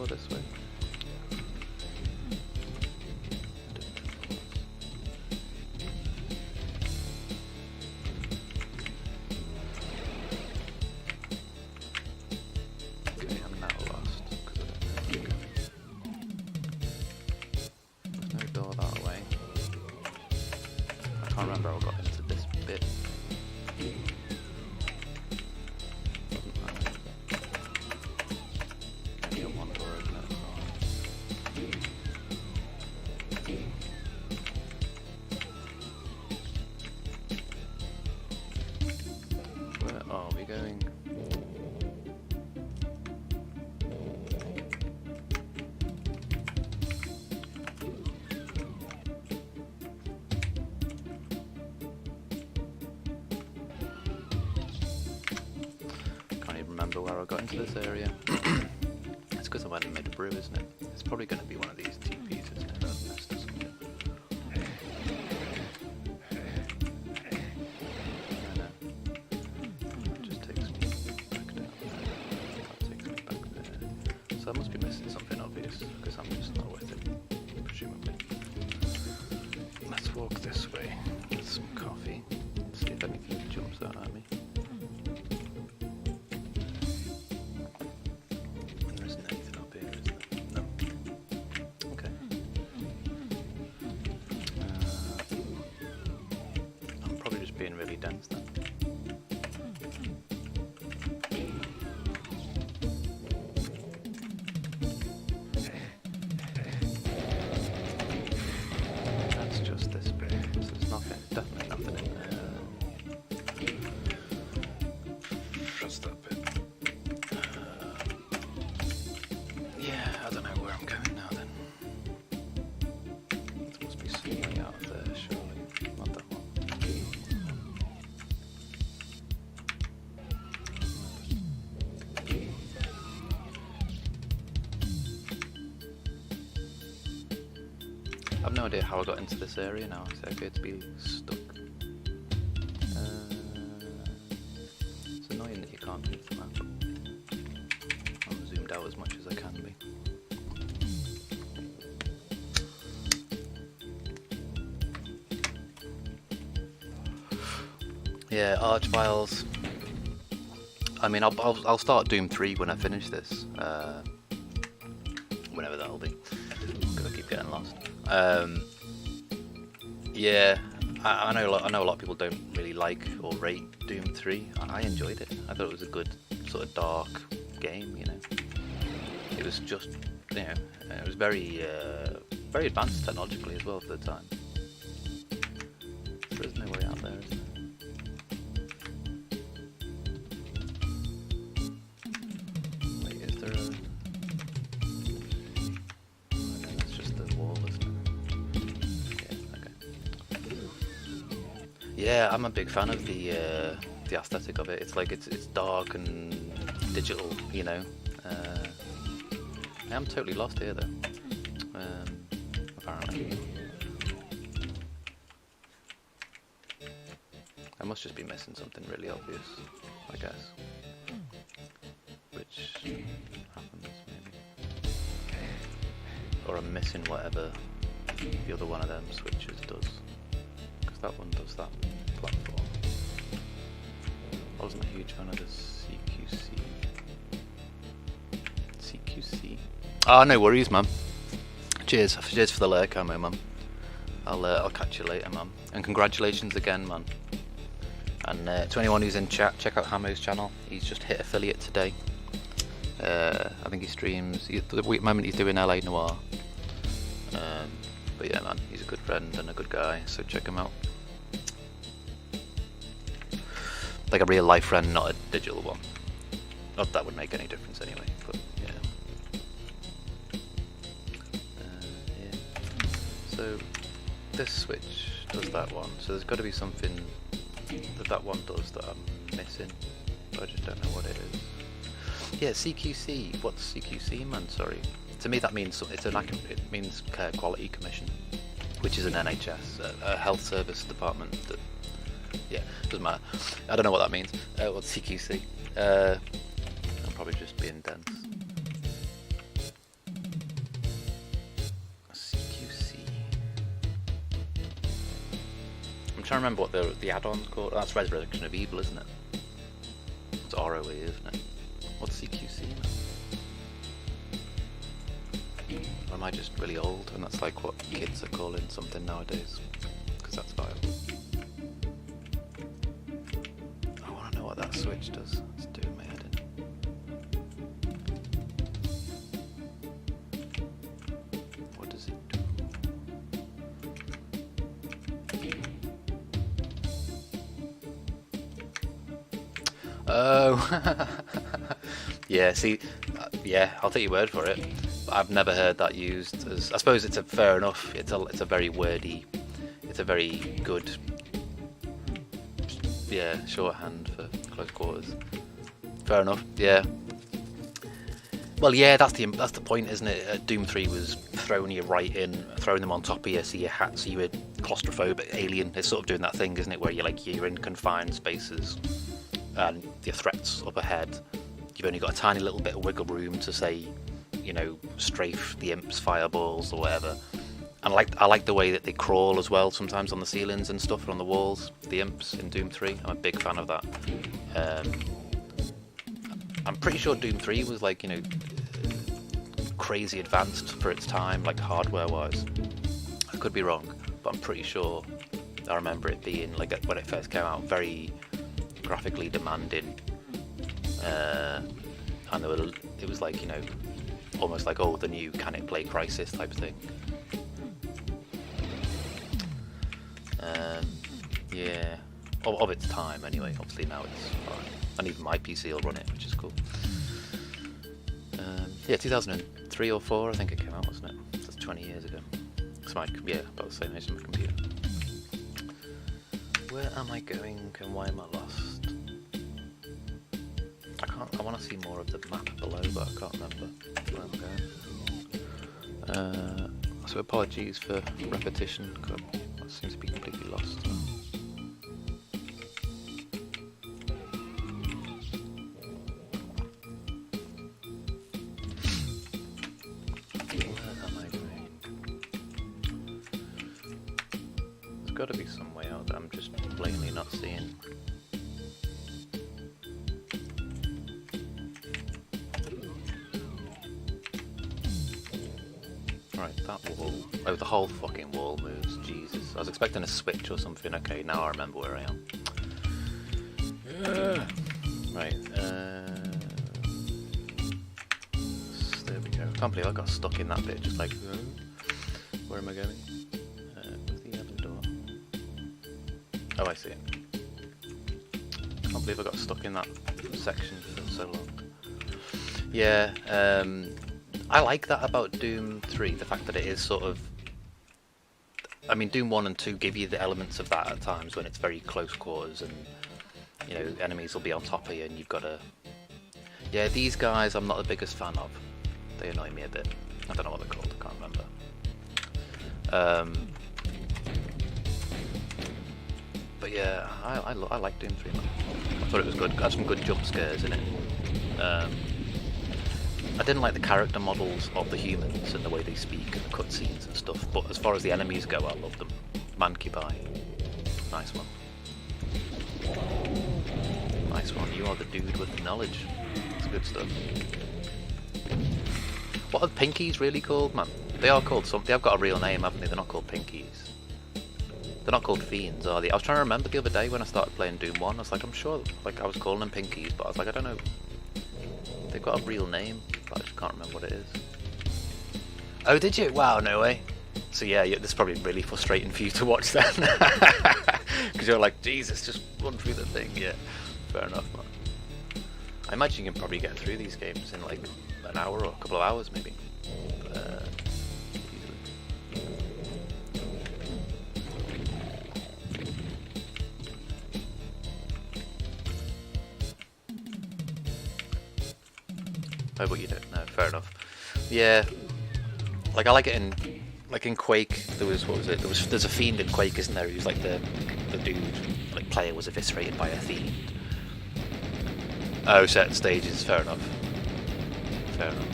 This way. Okay, I'm now lost because I don't know. There's no door that way. I can't remember how I got into this bit. Remember where I got into this area. It's because I went and made a brew, isn't it? It's probably going to be one of these TPs, isn't it? That's nest or something. It just takes me back down there. That takes me back there. So I must be missing something obvious, because I'm just not with it, presumably. Let's walk this way. Get some coffee. See if anything jumps out at me. Being really dense then. That's just this bit, so there's nothing, definitely nothing in there. Just that bit. Yeah, I don't know where I'm going now then. There must be something out of there, surely. Not that one. I've no idea how I got into this area now. I appear to be stuck. It's annoying that you can't leave the map. I'm zoomed out as much as I can be. Yeah, Archviles. I mean, I'll start Doom 3 when I finish this. Whenever that'll be, because I keep getting lost. Yeah, I know a lot of people don't really like or rate Doom 3. I enjoyed it. I thought it was a good sort of dark game. You know, it was just, you know, it was very advanced technologically as well for the time. There's no way out there, is there? Wait, is there a... Yeah, I'm a big fan of the aesthetic of it. It's like it's dark and digital, you know. I am totally lost here though. Apparently, I must just be missing something really obvious, I guess. Which happens maybe, or I'm missing whatever the other one of them switches does. That one does that platform. I wasn't a huge fan of the CQC. Ah, no worries, man. Cheers for the lurk, ammo, man. I'll catch you later, man. And congratulations again, man. And to anyone who's in chat, check out Hamo's channel. He's just hit affiliate today. I think he streams. At the moment, he's doing LA Noir. But yeah, man, he's a good friend and a good guy, so check him out. Like a real life friend, not a digital one. Not that would make any difference anyway, but yeah. Yeah. So this switch does that one, so there's got to be something that one does that I'm missing, but I just don't know what it is. Yeah, CQC. What's CQC, man? Sorry. To me, that means it means Care Quality Commission, which is an NHS, a health service department. That, yeah, doesn't matter. I don't know what that means. What's CQC? I'm probably just being dense. CQC. I'm trying to remember what the add-on's called. That's Resurrection of Evil, isn't it? It's ROE, isn't it? What's CQC? Or am I just really old and that's like what kids are calling something nowadays? Because that's viable. I want to know what that switch does. It's doing my head in. What does it do? Oh! Yeah, see, yeah, I'll take your word for it. I've never heard that used as. I suppose it's fair enough. It's a very wordy. It's a very good. Yeah, shorthand for close quarters. Fair enough. Yeah. Well, yeah, that's the point, isn't it? Doom 3 was throwing you right in, throwing them on top of you, so you were claustrophobic alien. It's sort of doing that thing, isn't it, where you're in confined spaces, and your threats up ahead. You've only got a tiny little bit of wiggle room to say, you know, strafe the imps, fireballs, or whatever. And I like the way that they crawl as well, sometimes on the ceilings and stuff, or on the walls. The imps in Doom 3, I'm a big fan of that. I'm pretty sure Doom 3 was like, you know, crazy advanced for its time, like hardware-wise. I could be wrong, but I'm pretty sure I remember it being like when it first came out, very graphically demanding. And it was like, you know, almost like, oh, the new Can It Play Crisis type thing. Yeah, of its time anyway. Obviously now it's fine, and even my PC will run it, which is cool. Yeah, 2003 or 4 I think it came out, wasn't it? That's 20 years ago. It's about the same age as my computer. Where am I going and why am I lost? I want to see more of the map below, but I can't remember where I'm going. So apologies for repetition, because that seems to be completely lost. Where am I going? There's got to be some way out that I'm just blatantly not seeing. Right, that wall. Oh, the whole fucking wall moves. Jesus. I was expecting a switch or something. Okay, now I remember where I am. Right, there we go. Can't believe I got stuck in that bit, just like, where am I going? Where's the other door? Oh, I see it. Can't believe I got stuck in that section for so long. Yeah, I like that about Doom 3, the fact that it is sort of... I mean, Doom 1 and 2 give you the elements of that at times when it's very close quarters and, you know, enemies will be on top of you and you've got to... Yeah, these guys I'm not the biggest fan of. They annoy me a bit. I don't know what they're called, I can't remember. But yeah, I like Doom 3, man. I thought it was good. It had some good jump scares in it. I didn't like the character models of the humans and the way they speak and the cutscenes and stuff, but as far as the enemies go, I love them. Mancubi. Nice one. Nice one. You are the dude with the knowledge. It's good stuff. What are the Pinkies really called, man? They are called something. They've got a real name, haven't they? They're not called Pinkies. They're not called Fiends, are they? I was trying to remember the other day when I started playing Doom 1. I was like, I'm sure, like, I was calling them Pinkies, but I was like, I don't know. They've got a real name, but I just can't remember what it is. Oh, did you? Wow, no way. So yeah, this is probably really frustrating for you to watch then. Because you're like, Jesus, just run through the thing. Yeah, fair enough, man. I imagine you can probably get through these games in like an hour or a couple of hours, maybe. Oh, but you don't. No, fair enough. Yeah, like I like it in, like in Quake. There was, what was it? There's a fiend in Quake, isn't there? Who's like the dude, like player was eviscerated by a fiend. Oh, certain stages. Fair enough. Fair enough.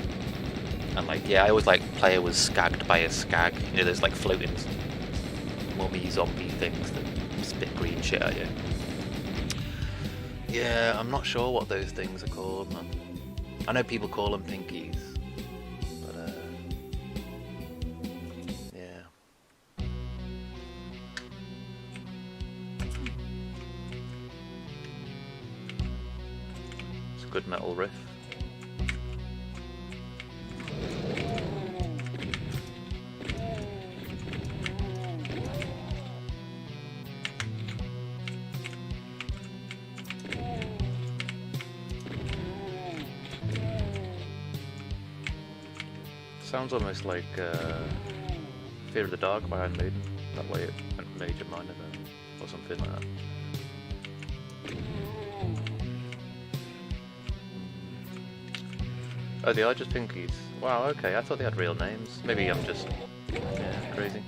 And like, yeah, I always like player was skagged by a skag. You know, there's like floating mummy zombie things that spit green shit at you. Yeah, I'm not sure what those things are called, man. I know people call them Pinkies, but yeah. It's a good metal riff. Sounds almost like Fear of the Dark by Iron Maiden. That way it went major minor then, or something like that. Oh, they are just Pinkies. Wow, okay, I thought they had real names. Maybe I'm just, yeah, crazy.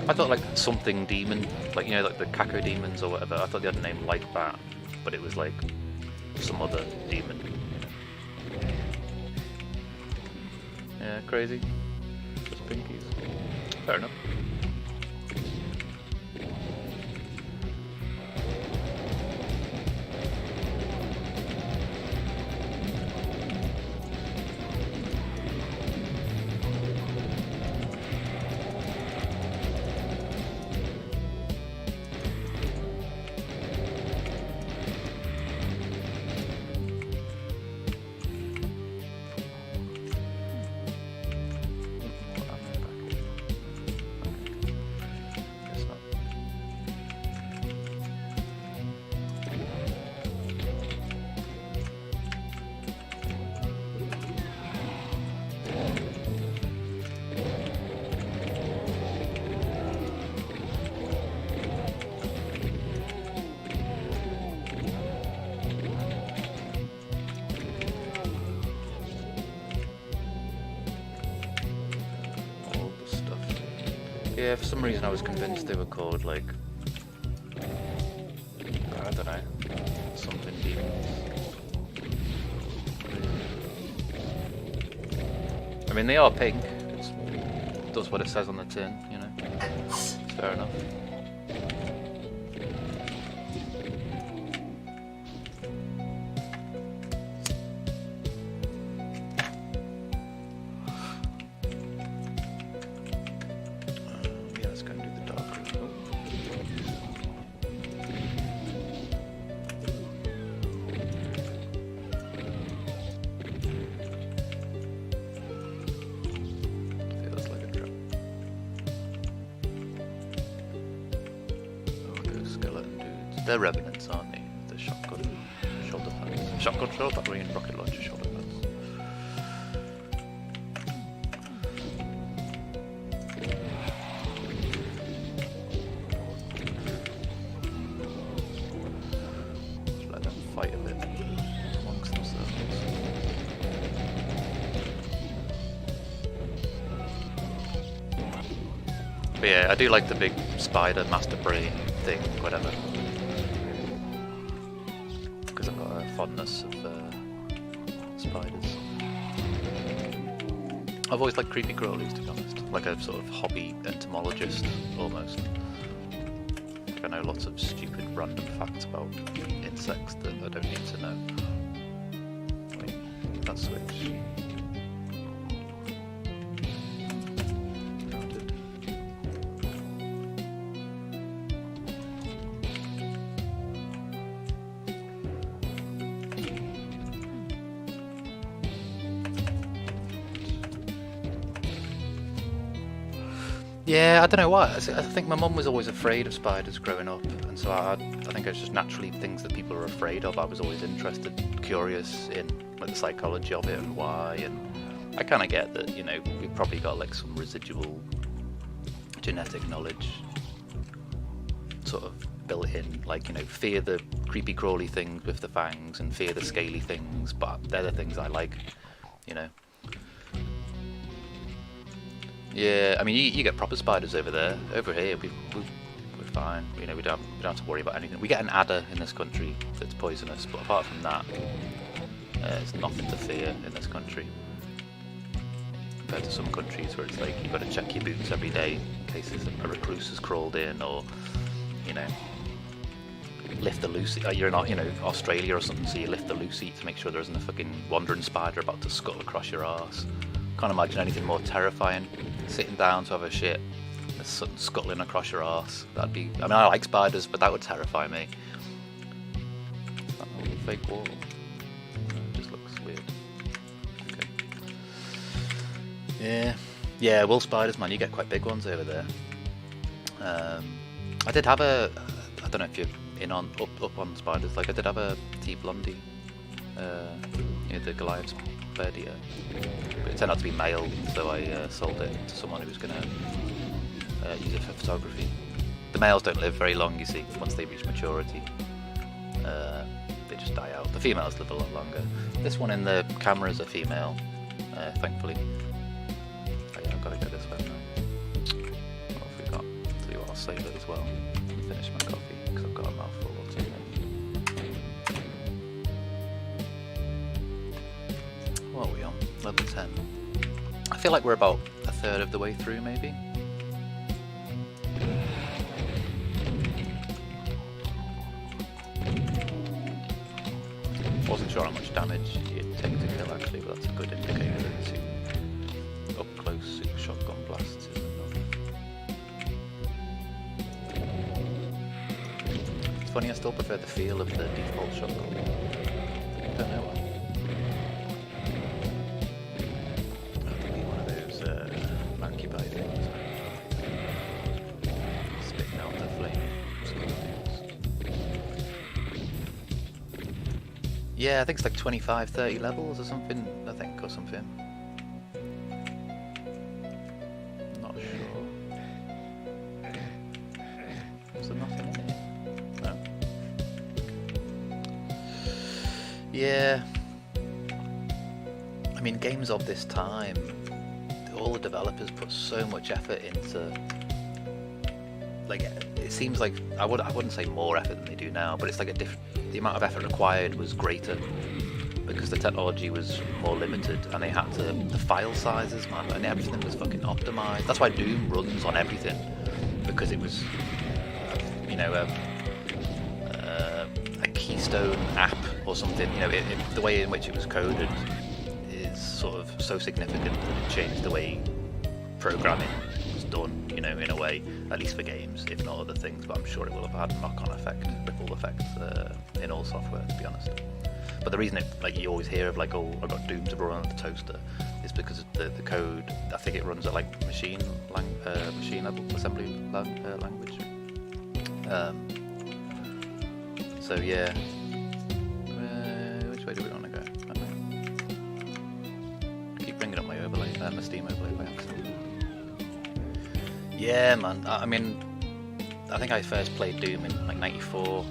I thought like something demon, like, you know, like the Kako demons or whatever, I thought they had a name like that, but it was like some other demon. Yeah, crazy. Just Pinkies. Fair enough. Yeah, for some reason I was convinced they were called, like, I don't know, something demons. I mean, they are pink. It does what it says on the tin, you know. It's fair enough. They're revenants, aren't they? The shotgun shoulder pads. Shotgun shoulder pads, rocket launcher shoulder pads. Just let them fight a bit amongst themselves. But yeah, I do like the big spider master brain thing, whatever. Fondness of spiders. I've always liked creepy crawlies, to be honest. Like a sort of hobby entomologist, almost. Like I know lots of stupid random facts about insects that I don't need to know. Wait, that switch. Yeah, I don't know why. I think my mum was always afraid of spiders growing up, and so I think it's just naturally things that people are afraid of. I was always interested, curious in like the psychology of it and why. And I kind of get that, you know, we've probably got like some residual genetic knowledge sort of built in, like, you know, fear the creepy crawly things with the fangs and fear the scaly things, but they're the things I like, you know. Yeah, I mean, you get proper spiders over there. Over here, we're fine. You know, we don't have to worry about anything. We get an adder in this country that's poisonous, but apart from that, there's nothing to fear in this country. Compared to some countries where it's like you've got to check your boots every day in case a recluse has crawled in, or, you know, lift the loose. You're not, you know, Australia or something, so you lift the loose seat to make sure there isn't a fucking wandering spider about to scuttle across your arse. Can't imagine anything more terrifying. Sitting down to have a shit, there's something scuttling across your arse. That'd be. I mean, I like spiders, but that would terrify me. That little fake wall. It just looks weird. Okay. Yeah, wool spiders, man. You get quite big ones over there. I did have a. I don't know if you're in on up on spiders. Like I did have a T Blondie. The Goliath's bed, yeah. But it turned out to be male, so I sold it to someone who was going to use it for photography. The males don't live very long, you see. Once they reach maturity, they just die out. The females live a lot longer. This one in the camera is a female, thankfully. Oh, yeah, I've got to go this way now. What have we got? Tell you what, I'll save it as well. Finish my coffee, because I've got a mouthful or two. What are we on? Level 10. I feel like we're about a third of the way through, maybe. Wasn't sure how much damage you'd take to kill actually, but that's a good indicator that two up close shotgun blasts is enough. It's funny, I still prefer the feel of the default shotgun. I don't know why. Spitting out the flame. Yeah, I think it's like 25, 30 levels or something, I think, or something. Not sure. Is there nothing in here? No. Yeah. I mean, games of this time, all the developers put so much effort into like it seems like I wouldn't say more effort than they do now, but it's like the amount of effort required was greater because the technology was more limited, and they had to the file sizes, man, and everything was fucking optimized. That's why Doom runs on everything, because it was a keystone app or something. The way in which it was coded is sort of so significant that it changed the way programming was done, in a way, at least for games, if not other things, but I'm sure it will have had a knock-on effect, ripple effects in all software, to be honest. But the reason you always hear of I've got Doom to run on the toaster is because of the code. I think it runs at machine level assembly language. So yeah, which way do we want to go? I keep bringing up my overlay, my Steam overlay by accident. Yeah, man. I mean, I think I first played Doom in '94.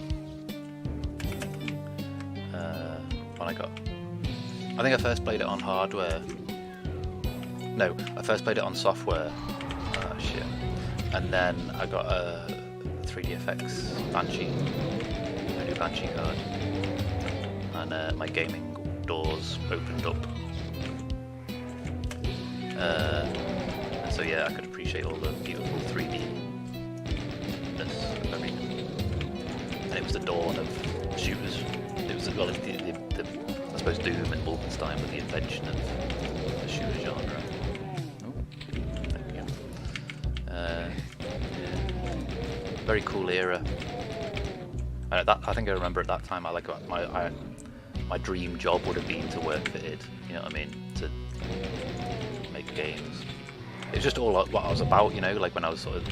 I think I first played it on hardware. No, I first played it on software. Oh shit. And then I got a 3DFX Banshee, a new Banshee card, and my gaming doors opened up. And so yeah, I could appreciate all the beautiful 3D-ness of everything. And it was the dawn of shooters. It was I suppose Doom and Wolfenstein were the invention of the shooter genre. Yeah. Very cool era. I think I remember at that time my dream job would have been to work for id. You know what I mean? To make games. It was just all what I was about. When I was sort of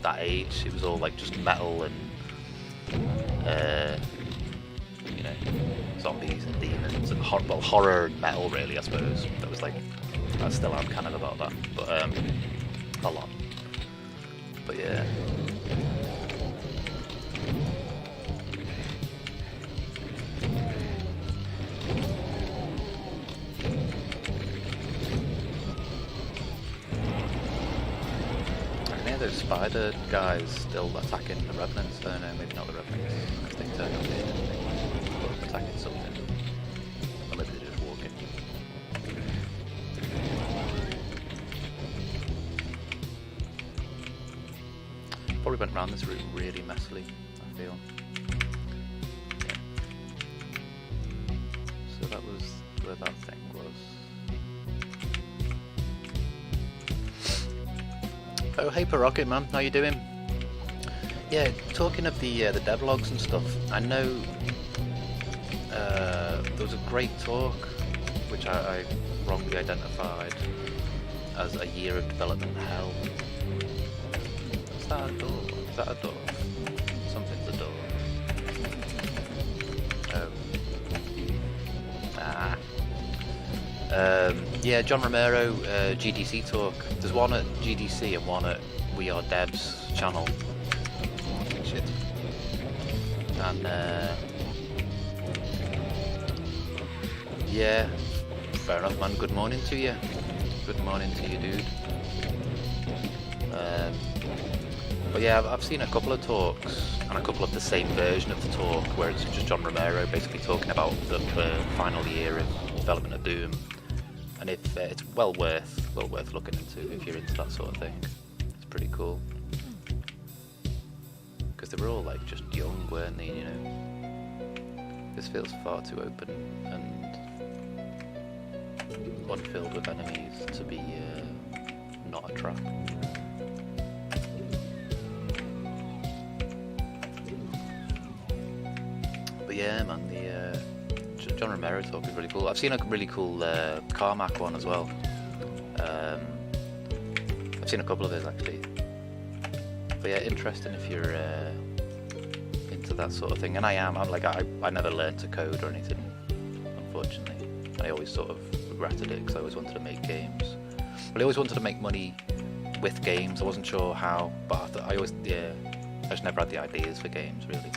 that age, it was all just metal and zombies and demons and horror and metal, really, I suppose. I still am kind of about that, but a lot. But yeah. Those spider guys still attacking the revenants. No, maybe not the revenants, because they turned up here, didn't they? But attacking something. Or maybe they're just walking. Probably went around this route really messily, I feel. Yeah. So that was where that thing was. Oh, hey Rocket man, how you doing? Yeah, talking of the devlogs and stuff, I know there was a great talk which I wrongly identified as a year of development hell. Is that a door? Is that a door? Something's a door. Yeah, John Romero, GDC talk. There's one at GDC and one at We Are Dev's channel. Shit. And yeah, fair enough, man. Good morning to you. Good morning to you, dude. But yeah, I've seen a couple of talks and a couple of the same version of the talk where it's just John Romero basically talking about the final year of development of Doom. And if it's well worth looking into if you're into that sort of thing. It's pretty cool. Because they were all just young, weren't they? This feels far too open and unfilled with enemies to be not a trap. But yeah, man, the John Romero talk is really cool. I've seen a really cool Carmack one as well. I've seen a couple of his actually. But yeah, interesting if you're into that sort of thing. And I am. I never learned to code or anything, unfortunately. I always sort of regretted it because I always wanted to make games. Well, I always wanted to make money with games. I wasn't sure how, but I just never had the ideas for games really.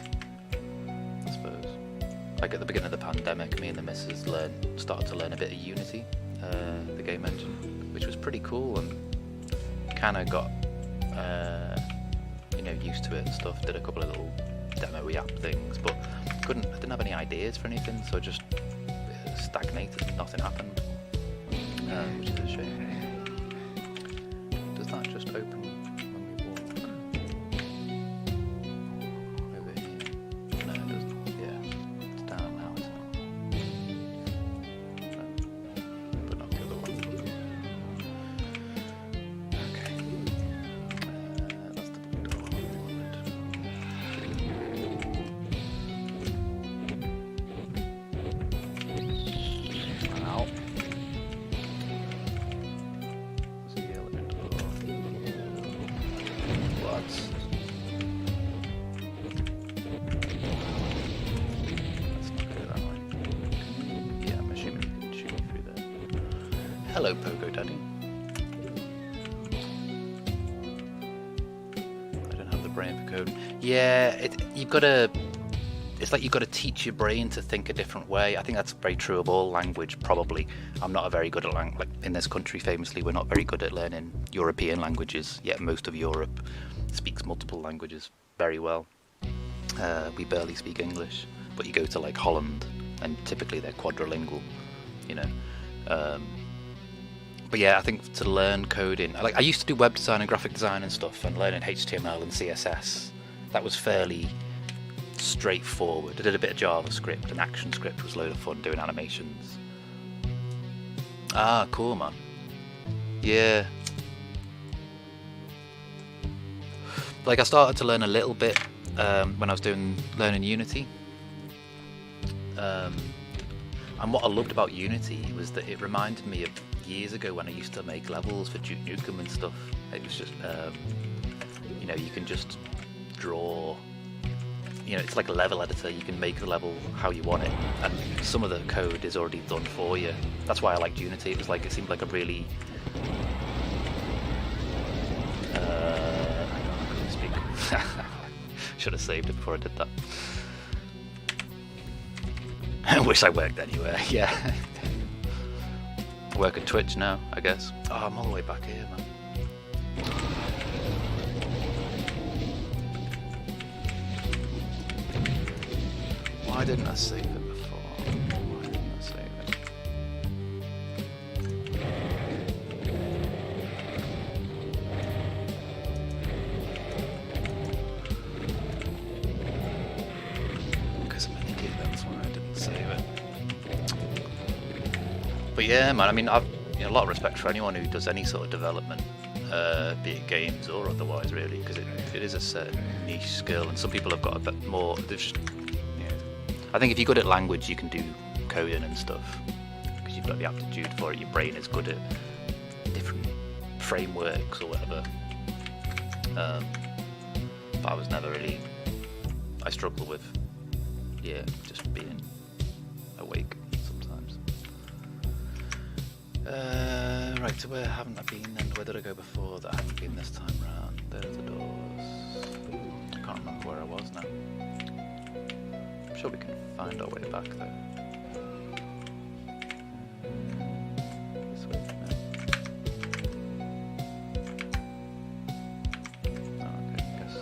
I suppose. Like at the beginning of the pandemic, me and the missus started to learn a bit of Unity, the game engine, which was pretty cool and kind of got used to it and stuff. Did a couple of little demo-y app things, but I didn't have any ideas for anything, so I just stagnated. Nothing happened, which is a shame. Does that just open when we walk over here? No, it doesn't. Yeah, it's down now, isn't it? No, but not the other one. Okay. That's the door. Ow. What's the element door? What? Let's not go that way. Yeah, I'm assuming you can shoot me through there. Hello, Pogo Daddy. I don't have the brain for code. Yeah, it's like you've got to teach your brain to think a different way. I think that's very true of all language, probably. I'm not very good at like in this country, famously, we're not very good at learning European languages, yet most of Europe speaks multiple languages very well. We barely speak English, but you go to like Holland, and typically they're quadrilingual, But yeah, I think to learn coding, like I used to do web design and graphic design and stuff, and learning HTML and CSS, that was fairly straightforward. I did a bit of JavaScript, and ActionScript was a load of fun doing animations. Ah, cool, man. Yeah. Like I started to learn a little bit when I was learning Unity. And what I loved about Unity was that it reminded me of years ago when I used to make levels for Duke Nukem and stuff. It was just, you can just draw. It's like a level editor. You can make the level how you want it, and some of the code is already done for you. That's why I liked Unity. It seemed like a really hang on, I couldn't speak. Should have saved it before I did that. I wish I worked anywhere. Yeah. I work at Twitch now, I guess. Oh, I'm all the way back here, man. Why didn't I save it before? Why didn't I save it? Because I'm an idiot, that's why I didn't save it. But yeah, man, I mean, I've a lot of respect for anyone who does any sort of development, be it games or otherwise, really, because it is a certain niche skill, and some people have got a bit more. I think if you're good at language, you can do coding and stuff because you've got the aptitude for it. Your brain is good at different frameworks or whatever. But I was never really. I struggle with, just being awake sometimes. Right, so where haven't I been then? Where did I go before that I haven't been this time round? There's the doors. I can't remember where I was now. I'm sure we can find our way back there. This way? No. Oh, okay, I guess.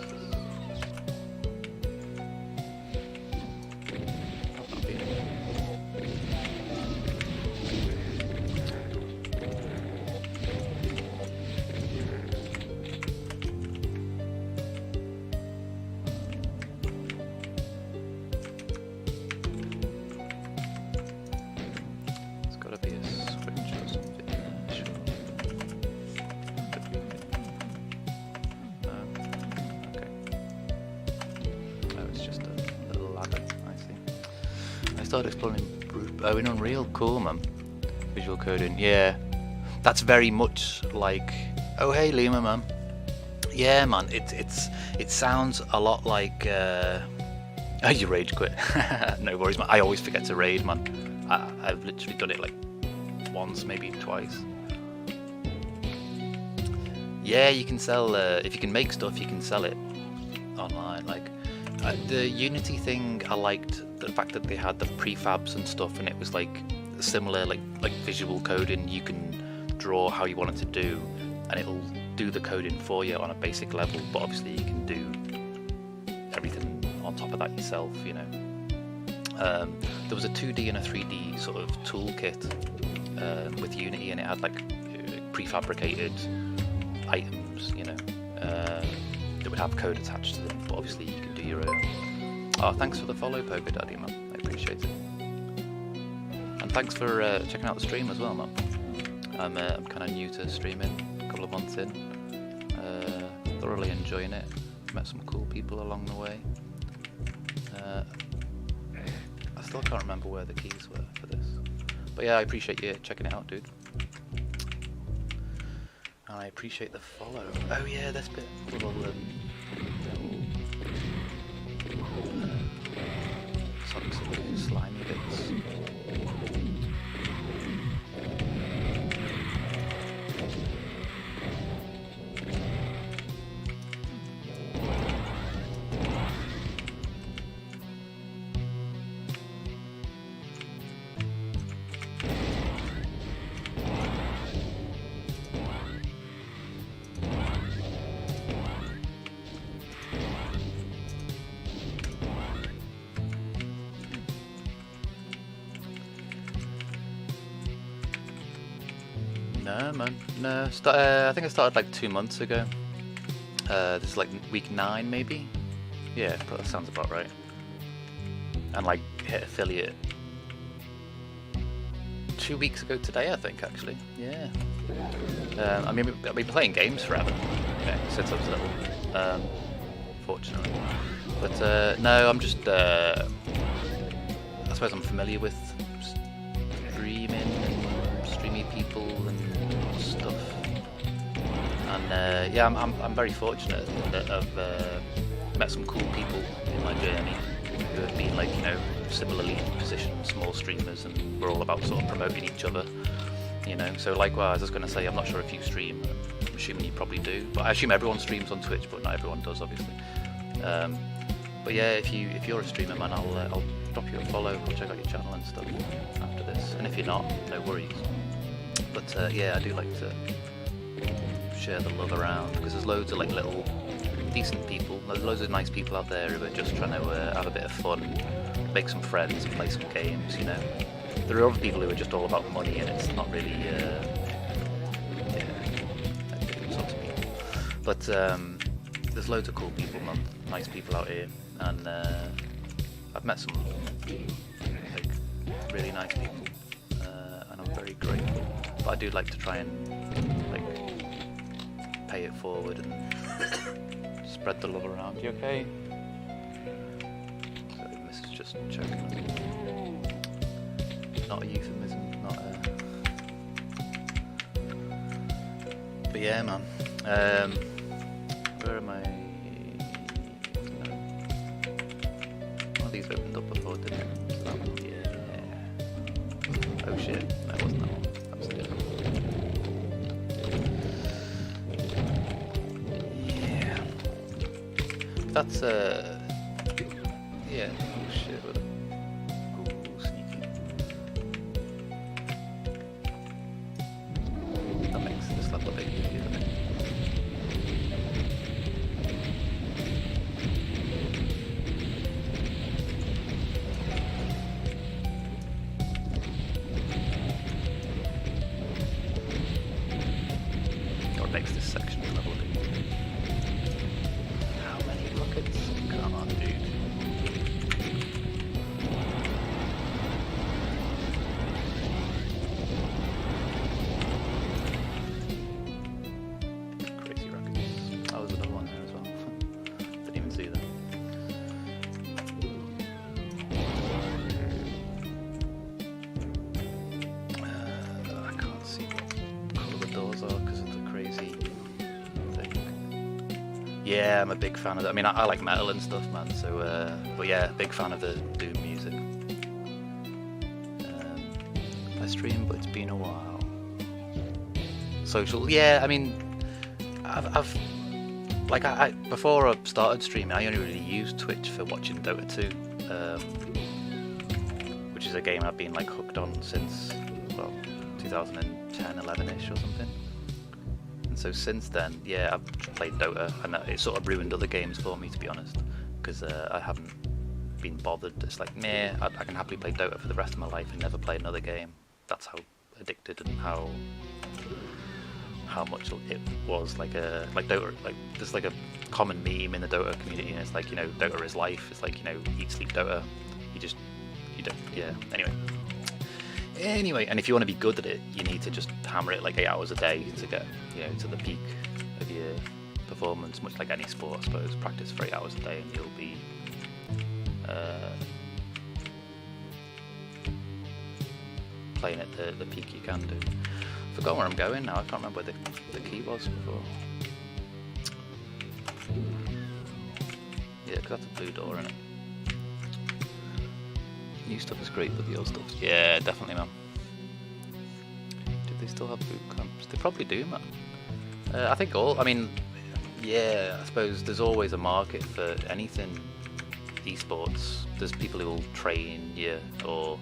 I've not been. Started exploring in Unreal. Cool, man. Visual coding, yeah, that's very much like, oh hey Lima, man. Yeah, man, it sounds a lot like oh, you rage quit. No worries, man. I always forget to raid, man. I've literally done it like once, maybe twice. Yeah, you can sell if you can make stuff, you can sell it online. Like the Unity thing, I liked the fact that they had the prefabs and stuff, and it was like similar, like visual coding. You can draw how you want it to do, and it'll do the coding for you on a basic level, but obviously you can do everything on top of that yourself, you know. There was a 2D and a 3D sort of toolkit with Unity, and it had like prefabricated items, you know, that would have code attached to them, but obviously you can do your own. Oh, thanks for the follow, Poker Daddy, man. I appreciate it. And thanks for checking out the stream as well, man. I'm kind of new to streaming, a couple of months in. Thoroughly enjoying it. Met some cool people along the way. I still can't remember where the keys were for this. But yeah, I appreciate you checking it out, dude. And I appreciate the follow. Oh yeah, this bit. Little some slimy bits. No, man. No. I think I started like 2 months ago. This is like week 9, maybe. Yeah, that sounds about right. And like hit affiliate 2 weeks ago today, I think, actually. Yeah. I mean, I've been playing games forever. Okay, since I was little. Fortunately. But no, I'm just. I suppose I'm familiar with streaming and streamy people and stuff. And yeah, I'm very fortunate that I've met some cool people in my journey who have been like, you know, similarly positioned small streamers, and we're all about sort of promoting each other, you know. So likewise, I was going to say, I'm not sure if you stream. I'm assuming you probably do, but I assume everyone streams on Twitch, but not everyone does, obviously. But yeah, if you're a streamer, man, I'll drop you a follow, I'll check out your channel and stuff after this. And if you're not, no worries. But yeah, I do like to share the love around, because there's loads of like little decent people, there's loads of nice people out there who are just trying to have a bit of fun, make some friends and play some games, you know. There are other people who are just all about money, and it's not really yeah, different sorts of people. But there's loads of cool people, man, nice people out here, and I've met some like really nice people, and I'm very grateful. But I do like to try and like pay it forward and spread the love around. You okay? So this is just choking. Not a euphemism, not a. But yeah, man. Where am I? No. One of these opened up before, didn't it? So that one, yeah. Oh shit! No, it wasn't that one. That was different. Yeah. That's yeah. Oh shit. Ooh, sneaky. That makes this level a bit easier, doesn't it? Or it makes this section a level a bit easier. How many rockets? Come on, dude. Crazy rockets. Oh, there's another one there as well. Didn't even see that. I can't see what colour the doors are because of the crazy thing. Yeah, I'm a big fan of that. I mean, I like metal and stuff, man. So, but yeah, big fan of the doom music. I stream, but it's been a while. Social, yeah. I mean, I've like I before I started streaming, I only really used Twitch for watching Dota 2, which is a game I've been like hooked on since, well, 2010, 11ish or something. And so since then, yeah, I've played Dota, and it sort of ruined other games for me, to be honest, because I haven't been bothered. It's like, meh, I can happily play Dota for the rest of my life and never play another game. That's how addicted and how much it was like Dota. Like there's like a common meme in the Dota community, and it's like, you know, Dota is life. It's like, you know, eat, sleep, Dota. You don't. Yeah. Anyway, and if you want to be good at it, you need to just hammer it like 8 hours a day to get, you know, to the peak of your performance. Much like any sport, I suppose. Practice for 8 hours a day, and you'll be playing at the peak you can do. Forgot where I'm going now. I can't remember where the key was before. Yeah, because that's a blue door, isn't it? New stuff is great, but the old stuff, yeah, definitely, man. Do they still have boot camps? They probably do, man. I think I mean, yeah, I suppose there's always a market for anything esports. There's people who will train you, or,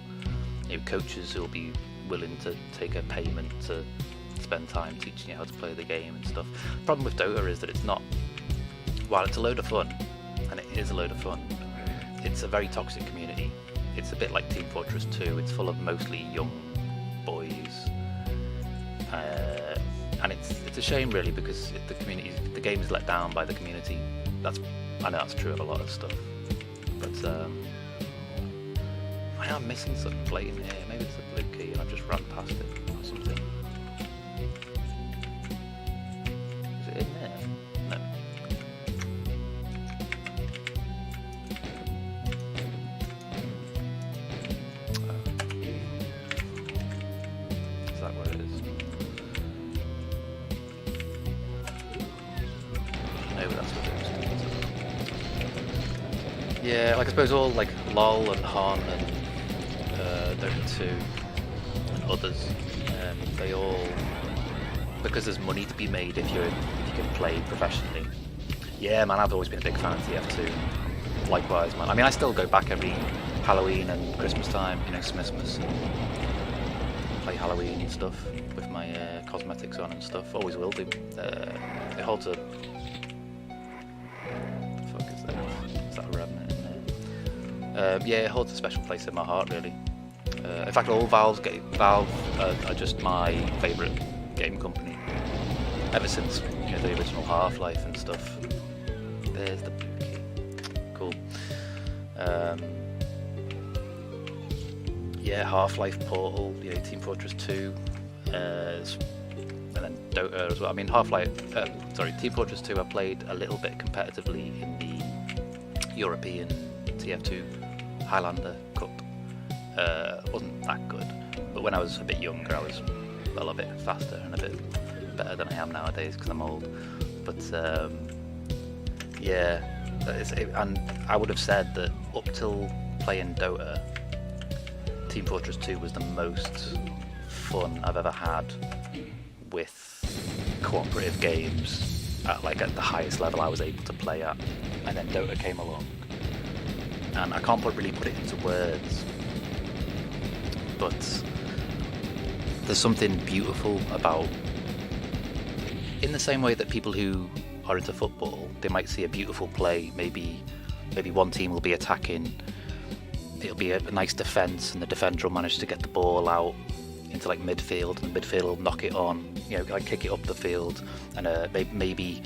you know, coaches who will be willing to take a payment to spend time teaching you how to play the game and stuff. The problem with Dota is that it's not, while it's a load of fun, and it is a load of fun, it's a very toxic community. It's a bit like Team Fortress 2. It's full of mostly young boys, and it's a shame, really, because the game is let down by the community. I know that's true of a lot of stuff, but I am missing something blatant here. Maybe it's a blue key and I've just run past it or something. Is it in there? No. Is that what it is? No, but that's what it is. Yeah, like I suppose all like LOL and Han and Dota 2 and others, they all, because there's money to be made if you can play professionally. Yeah, man, I've always been a big fan of TF2. Likewise, man. I mean, I still go back every Halloween and Christmas time, you know, Smissmas, and play Halloween and stuff with my cosmetics on and stuff. Always will do. It holds a... What the fuck is that? Is that a revenant in there? Yeah, it holds a special place in my heart, really. In fact, all Valve are just my favourite game company ever since, you know, the original Half-Life and stuff. There's the key. Cool. Yeah, Half-Life, Portal, you know, Team Fortress 2, and then Dota as well. I mean, Team Fortress 2 I played a little bit competitively in the European TF2 Highlander Cup. Wasn't that good, but when I was a bit younger, I was a little bit faster and a bit better than I am nowadays because I'm old. But yeah, and I would have said that up till playing Dota, Team Fortress 2 was the most fun I've ever had with cooperative games at the highest level I was able to play at. And then Dota came along, and I can't really put it into words, but there's something beautiful about, in the same way that people who are into football, they might see a beautiful play, maybe one team will be attacking, it'll be a nice defence, and the defender will manage to get the ball out into like midfield, and the midfield will knock it on, you know, like kick it up the field, and maybe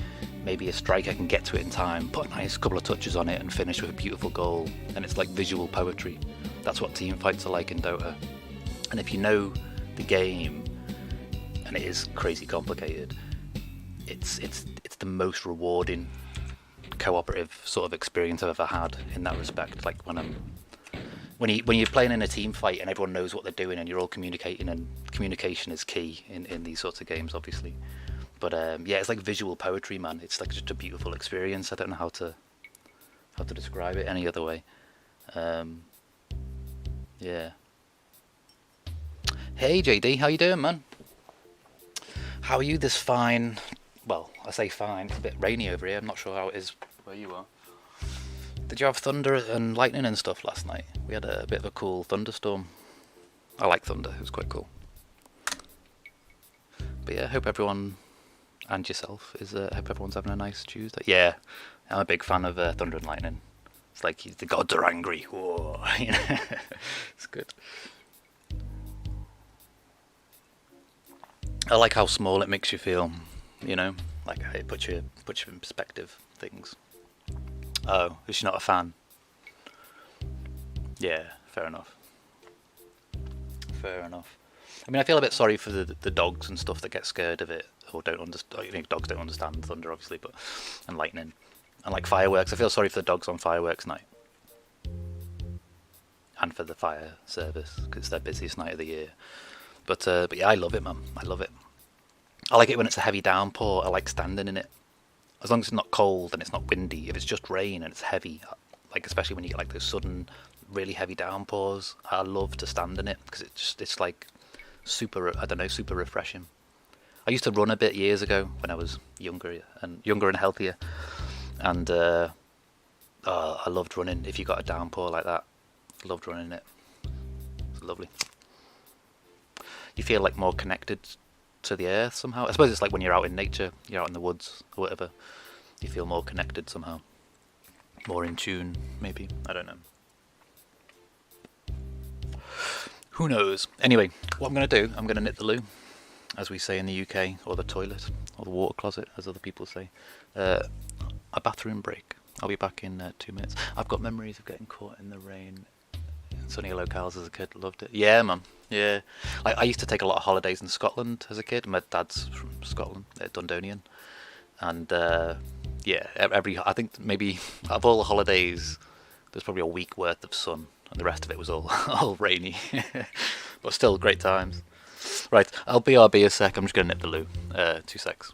a striker can get to it in time, put a nice couple of touches on it, and finish with a beautiful goal. And it's like visual poetry. That's what team fights are like in Dota. And if you know the game, and it is crazy complicated, it's the most rewarding cooperative sort of experience I've ever had in that respect. Like when you're playing in a team fight and everyone knows what they're doing and you're all communicating, and communication is key in these sorts of games, obviously. But yeah, it's like visual poetry, man. It's like just a beautiful experience. I don't know how to describe it any other way. Yeah. Hey JD, how you doing, man? How are you this fine? Well, I say fine. It's a bit rainy over here. I'm not sure how it is where you are. Did you have thunder and lightning and stuff last night? We had a bit of a cool thunderstorm. I like thunder. It was quite cool. But yeah, I hope everyone And yourself. Hope everyone's having a nice Tuesday. Yeah, I'm a big fan of Thunder and Lightning. It's like the gods are angry. Whoa, you know? It's good. I like how small it makes you feel. You know, like it puts you in perspective. Things. Oh, is she not a fan? Yeah, fair enough. Fair enough. I mean, I feel a bit sorry for the dogs and stuff that get scared of it or don't understand. I think dogs don't understand thunder, obviously, but and lightning and like fireworks. I feel sorry for the dogs on fireworks night and for the fire service because it's their busiest night of the year. But yeah, I love it, man. I love it. I like it when it's a heavy downpour. I like standing in it. As long as it's not cold and it's not windy. If it's just rain and it's heavy, like especially when you get like those sudden, really heavy downpours, I love to stand in it because it's like super. I don't know, super refreshing. I used to run a bit years ago when I was younger and healthier, and I loved running. If you got a downpour like that, loved running it. It's lovely. You feel like more connected to the earth somehow. I suppose it's like when you're out in nature, you're out in the woods or whatever. You feel more connected somehow, more in tune, maybe. I don't know. Who knows? Anyway, what I'm going to do, I'm going to knit the loo, as we say in the UK, or the toilet, or the water closet, as other people say. A bathroom break. I'll be back in 2 minutes. I've got memories of getting caught in the rain in sunny locales as a kid. Loved it. Yeah, man. Yeah. I used to take a lot of holidays in Scotland as a kid. My dad's from Scotland, Dundonian. And yeah, I think maybe out of all the holidays, there's probably a week worth of sun, and the rest of it was all all rainy. But still, great times. Right, I'll BRB a sec. I'm just going to knit the loo. 2 secs.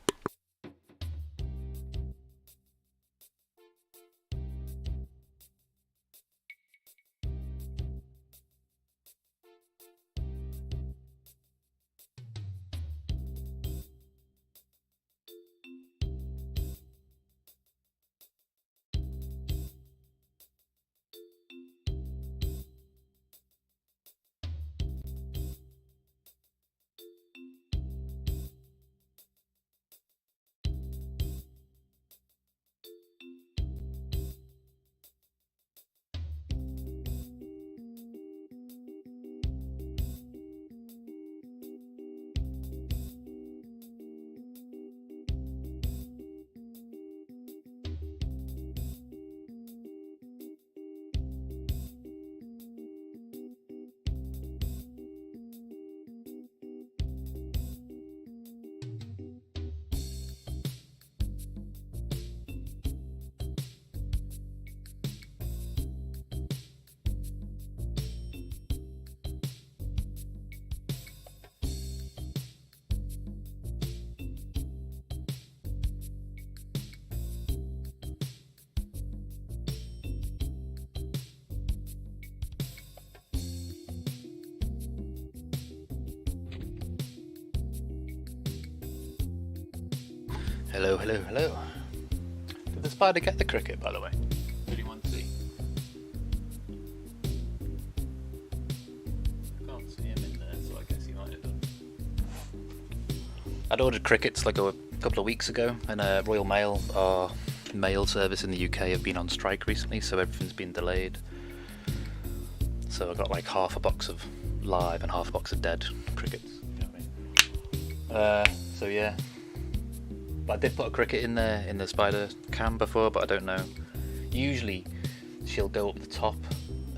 Hello, hello, hello. Did the spider get the cricket, by the way? Did anyone see? I can't see him in there, so I guess he might have done. I'd ordered crickets like a couple of weeks ago, and Royal Mail, our mail service in the UK, have been on strike recently, so everything's been delayed. So I got like half a box of live and half a box of dead crickets. You know what I mean? So yeah. But I did put a cricket in there in the spider cam before, but I don't know. Usually she'll go up the top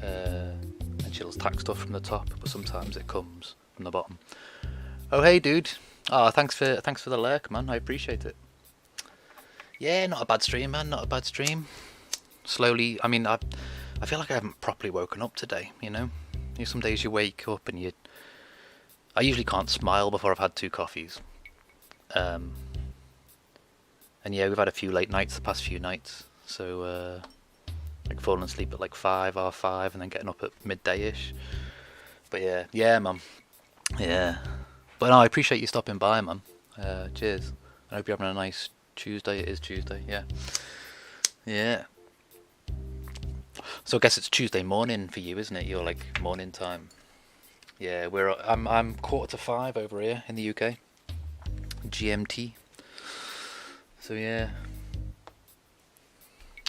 and she'll attack stuff from the top, but sometimes it comes from the bottom. Oh hey dude. Oh, thanks for the lurk, man. I appreciate it. Yeah, not a bad stream, man. Not a bad stream. Slowly, I mean, I feel like I haven't properly woken up today. You know, some days you wake up and I usually can't smile before I've had 2 coffees. And yeah, we've had a few late nights the past few nights, so like falling asleep at like 5 or 5 and then getting up at midday-ish. But yeah, man. Yeah. But no, I appreciate you stopping by, man. Cheers. I hope you're having a nice Tuesday. It is Tuesday, yeah. Yeah. So I guess it's Tuesday morning for you, isn't it? You're like morning time. Yeah, I'm 4:45 over here in the UK. GMT. So yeah,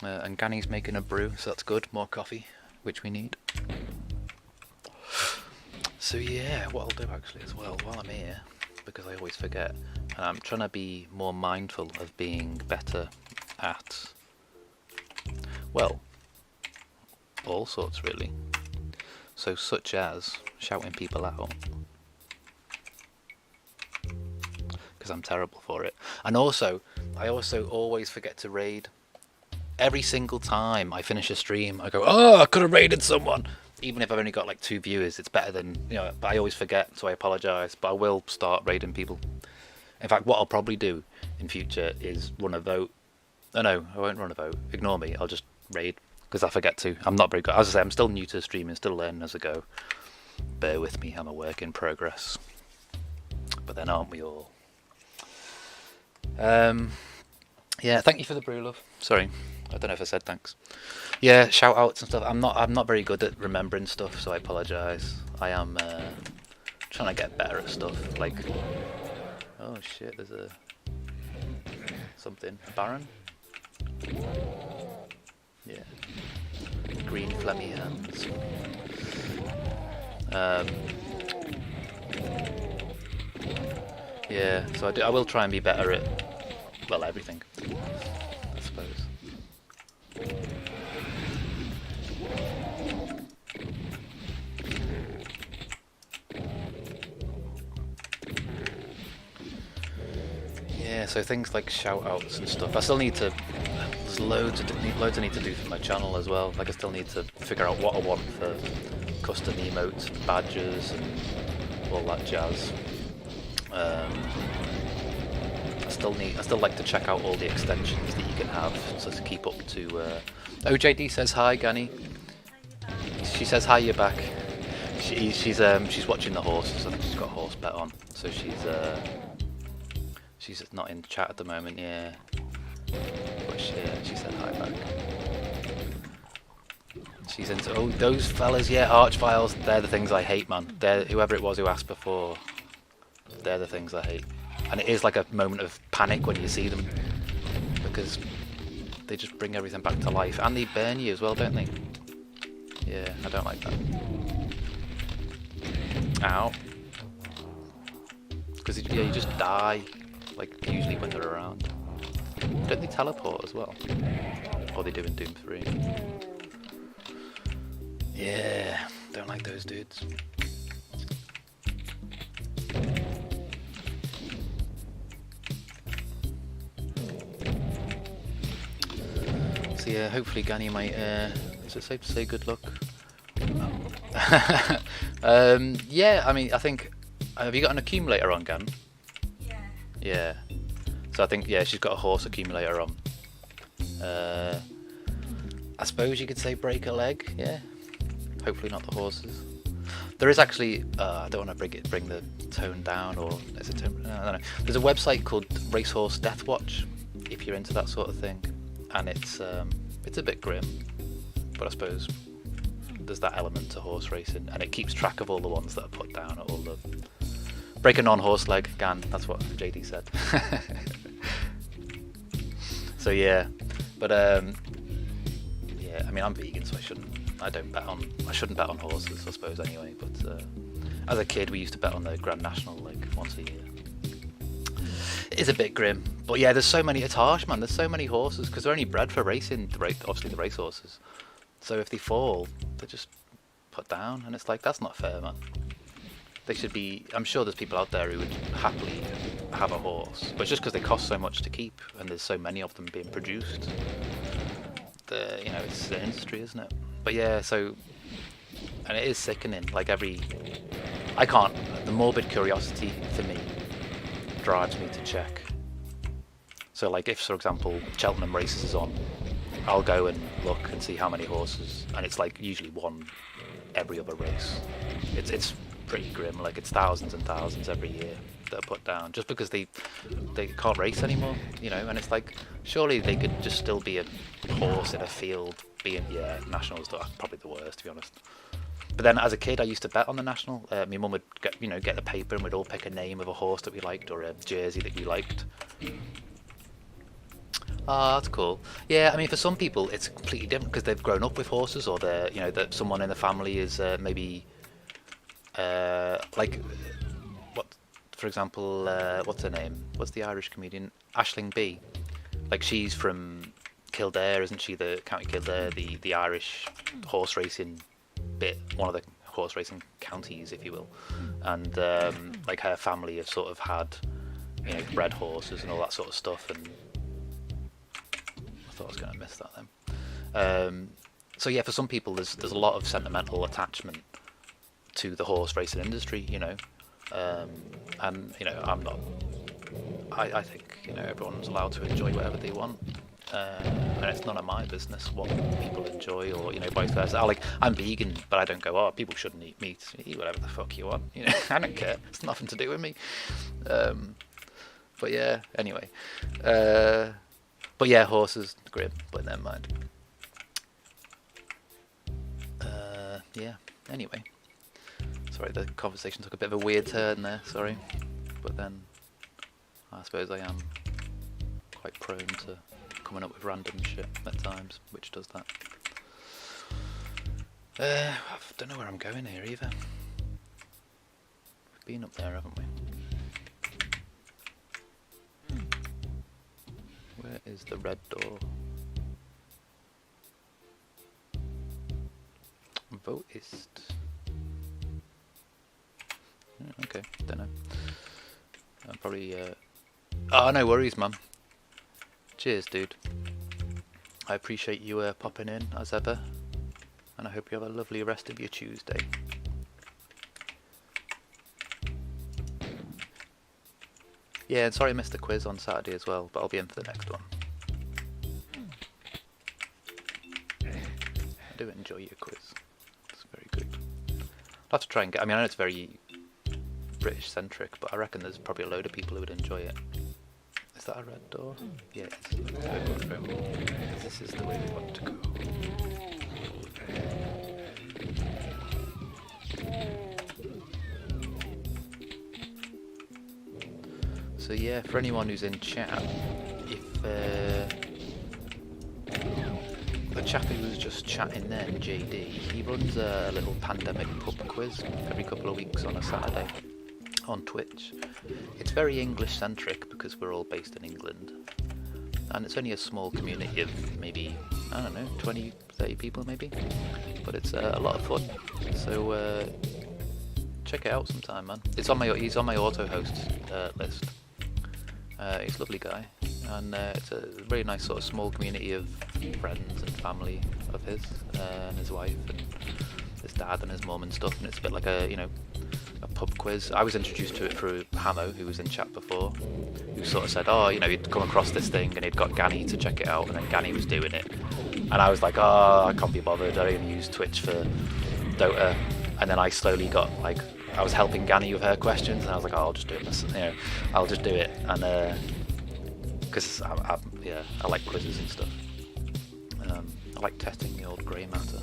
and Ganny's making a brew, so that's good. More coffee, which we need. So yeah, what I'll do actually as well while I'm here, because I always forget, and I'm trying to be more mindful of being better at, well, all sorts really. So such as shouting people out, because I'm terrible for it. And also, I also always forget to raid. Every single time I finish a stream, I go, oh, I could have raided someone. Even if I've only got like 2 viewers, it's better than, but I always forget, so I apologise. But I will start raiding people. In fact, what I'll probably do in future is run a vote. Oh no, I won't run a vote. Ignore me, I'll just raid, because I forget to. I'm not very good. As I say, I'm still new to streaming, still learning as I go. Bear with me, I'm a work in progress. But then aren't we all? Yeah, thank you for the brew, love. Sorry, I don't know if I said thanks. Yeah, shout outs and stuff. I'm not very good at remembering stuff, so I apologise. I am trying to get better at stuff. Like, oh shit, there's a Baron. Yeah, green phlegmy hands. Yeah, so I will try and be better at, well, everything, I suppose. Yeah, so things like shout outs and stuff. I still need to, there's loads I need to do for my channel as well. Like I still need to figure out what I want for custom emotes and badges and all that jazz. I still like to check out all the extensions that you can have, so to keep up to. OJD says hi, Ganny. She says hi, you're back. She's watching the horses. I think she's got a horse bet on, so she's not in chat at the moment. Yeah, but she said hi back. She's into those fellas. Yeah, Archviles. They're the things I hate, man. They're whoever it was who asked before. They're the things I hate. And it is like a moment of panic when you see them, because they just bring everything back to life, and they burn you as well, don't they? Yeah, I don't like that. Ow. Because you just die, like usually when they're around. Don't they teleport as well? Or they do in Doom 3. Yeah, don't like those dudes. So yeah, hopefully Ganny might, is it safe to say good luck? Yeah, I mean, I think, have you got an accumulator on, Gan? Yeah. Yeah. So I think, yeah, she's got a horse accumulator on. I suppose you could say break a leg, yeah. Hopefully not the horses. There is actually, I don't want to bring the tone down, or is it tone? I don't know. There's a website called Racehorse Death Watch, if you're into that sort of thing, and it's a bit grim, but I suppose there's that element to horse racing, and it keeps track of all the ones that are put down at all the break a non-horse leg. Gan, that's what JD said. So yeah, but yeah, I mean, I'm vegan, so I shouldn't bet on horses, I suppose, anyway. But as a kid, we used to bet on the Grand National like once a year. It is a bit grim, but yeah, there's so many. It's harsh, man. There's so many horses because they're only bred for racing. Obviously the race horses. So if they fall, they're just put down, and it's like, that's not fair, man. They should be. I'm sure there's people out there who would happily have a horse, but it's just because they cost so much to keep, and there's so many of them being produced. It's an industry, isn't it? But yeah, so, and it is sickening. Like I can't. The morbid curiosity for me drives me to check. So like if, for example, Cheltenham Races is on, I'll go and look and see how many horses, and it's like usually one every other race. It's pretty grim. Like it's thousands and thousands every year that are put down just because they can't race anymore, and it's like, surely they could just still be a horse in a field being, yeah, Nationals are probably the worst, to be honest. But then as a kid, I used to bet on the National. My mum would get the paper, and we'd all pick a name of a horse that we liked, or a jersey that we liked. Ah, that's cool. Yeah, I mean, for some people, it's completely different because they've grown up with horses, or they're, that someone in the family is maybe like what, for example, what's her name? What's the Irish comedian? Aisling B. Like she's from Kildare, isn't she? The County Kildare, the Irish horse racing bit, one of the horse racing counties, if you will. And like her family have sort of had, bred horses and all that sort of stuff. And I thought I was going to miss that then. So yeah, for some people, there's a lot of sentimental attachment to the horse racing industry, and I'm not. I think everyone's allowed to enjoy whatever they want, and it's none of my business what people enjoy, or vice versa. I'm vegan, but I don't go, oh, people shouldn't eat meat. Eat whatever the fuck you want. I don't care. It's nothing to do with me. But yeah, anyway. But yeah, horses, grim, but never mind. Yeah. Anyway, sorry, the conversation took a bit of a weird turn there. Sorry, but then I suppose I am quite prone to coming up with random shit at times, which does that. I don't know where I'm going here either. We've been up there, haven't we? Where is the red door? Votist. Okay, don't know. I'm probably. Oh, no worries, man. Cheers, dude. I appreciate you popping in as ever, and I hope you have a lovely rest of your Tuesday. Yeah, and sorry I missed the quiz on Saturday as well, but I'll be in for the next one. I do enjoy your quiz. It's very good. I'll have to try and get. I mean, I know it's very British centric, but I reckon there's probably a load of people who would enjoy it. Is that a red door? Yeah, this is the way we want to go. So yeah, for anyone who's in chat, if the chap who was just chatting then, JD, he runs a little pandemic pub quiz every couple of weeks on a Saturday on Twitch. It's very English centric because we're all based in England, and it's only a small community of maybe, I don't know, 20, 30 people maybe, but it's a lot of fun. So check it out sometime, man. He's on my auto host list. He's a lovely guy, and it's a very nice sort of small community of friends and family of his, and his wife and his dad and his mum and stuff, and it's a bit like a pub quiz. I was introduced to it through Hamo, who was in chat before, who sort of said, oh, he'd come across this thing and he'd got Ganny to check it out, and then Ganny was doing it, and I was like, oh, I can't be bothered, I don't even use Twitch for Dota. And then I slowly got, like, I was helping Ganny with her questions, and I was like, oh, I'll just do it, I'll just do it, and because I like quizzes and stuff. I like testing the old grey matter.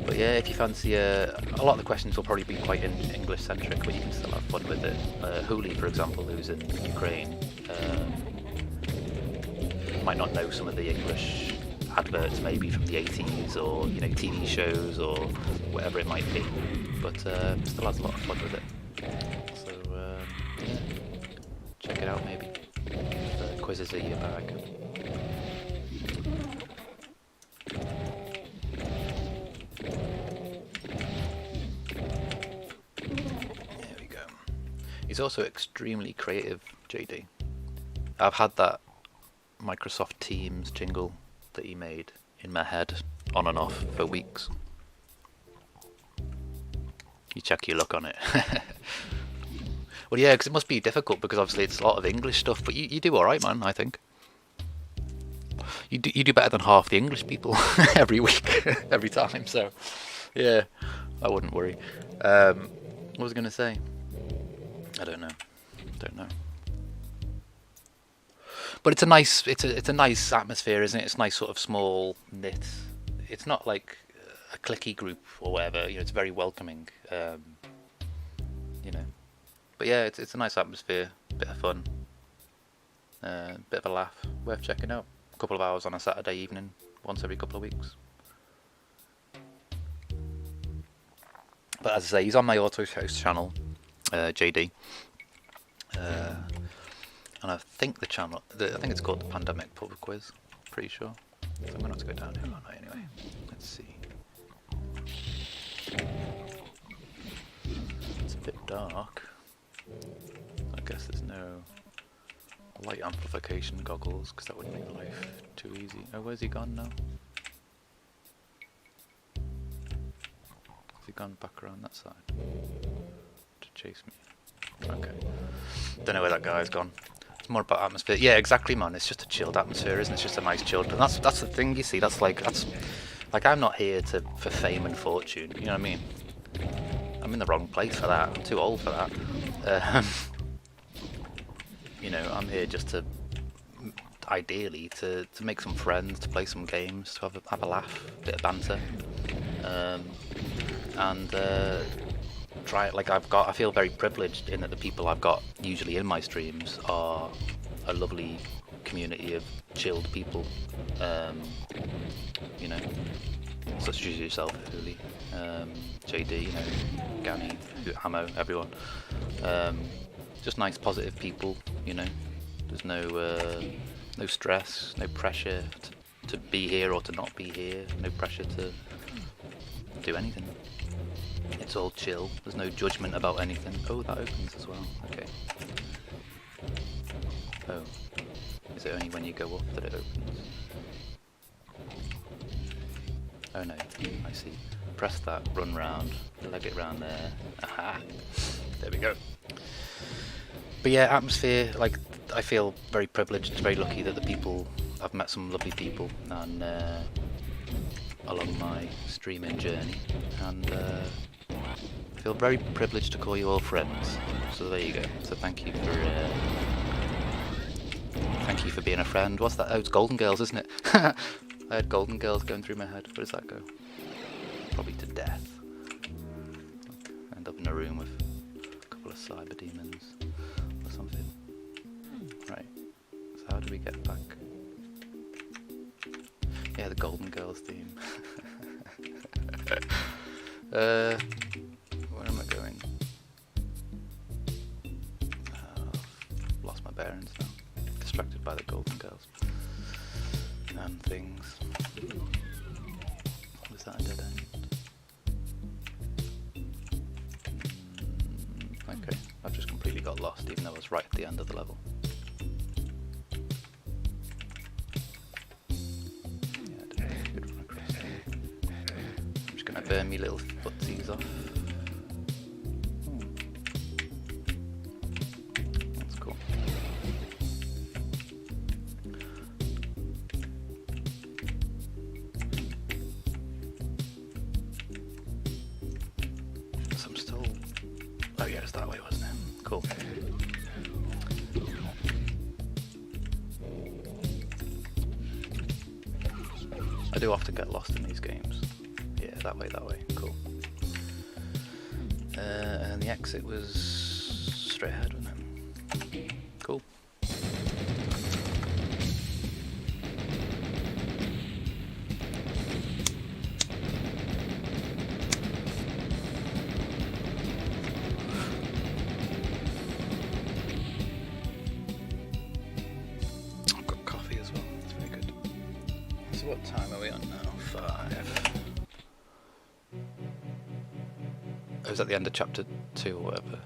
But yeah, if you fancy, a lot of the questions will probably be quite English centric, but you can still have fun with it. Huli, for example, who's in Ukraine, might not know some of the English adverts maybe from the 80s, or TV shows or whatever it might be, but still has a lot of fun with it. So yeah, check it out maybe if quizzes are your bag. There we go. He's also extremely creative, JD. I've had that Microsoft Teams jingle that he made in my head on and off for weeks. You check your luck on it. Well, yeah, because it must be difficult, because obviously it's a lot of English stuff, but you do alright, man, I think. You do better than half the English people every week, every time, so yeah, I wouldn't worry. What was I going to say? I don't know. But it's a nice, it's a nice atmosphere, isn't it? It's a nice sort of small knit. It's not like a cliquey group or whatever. It's very welcoming. But yeah, it's a nice atmosphere. bit of fun, bit of a laugh, worth checking out. A couple of hours on a Saturday evening, once every couple of weeks. But as I say, he's on my Auto House channel, JD, and I think the channel, I think it's called the Pandemic Pub Quiz. Pretty sure. So I'm gonna have to go down here, aren't I? Anyway, let's see. It's a bit dark. I guess there's no light amplification goggles, because that would make life too easy. Oh, where's he gone now? Has he gone back around that side to chase me? Okay. Don't know where that guy's gone. It's more about atmosphere. Yeah, exactly, man. It's just a chilled atmosphere, isn't it? It's just a nice chilled. And that's the thing, you see. That's like I'm not here for fame and fortune. You know what I mean? I'm in the wrong place for that. I'm too old for that. You know, I'm here just to, ideally, to make some friends, to play some games, to have a laugh, a bit of banter, and try it. Like I feel very privileged in that the people I've got usually in my streams are a lovely community of chilled people. You know, such as yourself, Hooli, JD, you know, Gani, Hamo, everyone. Just nice, positive people, you know. There's no stress, no pressure to be here or to not be here. No pressure to do anything. It's all chill. There's no judgment about anything. Oh, that opens as well. Okay. Oh, is it only when you go up that it opens? Oh no, I see. Press that, run round, leg it round there. Aha! There we go. But yeah, atmosphere, like, I feel very privileged, very lucky that the people, I've met some lovely people and along my streaming journey, and I feel very privileged to call you all friends. So there you go. So thank you for being a friend. What's that? Oh, it's Golden Girls, isn't it? I had Golden Girls going through my head. Where does that go? Probably to death. End up in a room with a couple of cyber demons or something. Right. So how do we get back? Yeah, the Golden Girls theme. Where am I going? I've lost my bearings now. Distracted by the Golden Girls and things. Was that a dead end? Okay, I've just completely got lost, even though I was right at the end of the level. Yeah, I did a good run across there. I'm just gonna burn me little footsies off. That's cool. So I'm still... Oh yeah, it's that way, wasn't it? Cool. I do often get lost in these games. Yeah, that way, cool. And the exit was straight ahead, wasn't it? Cool. I've got coffee as well, that's very good. So what time are we on now? 5. I was at the end of chapter 2 or whatever.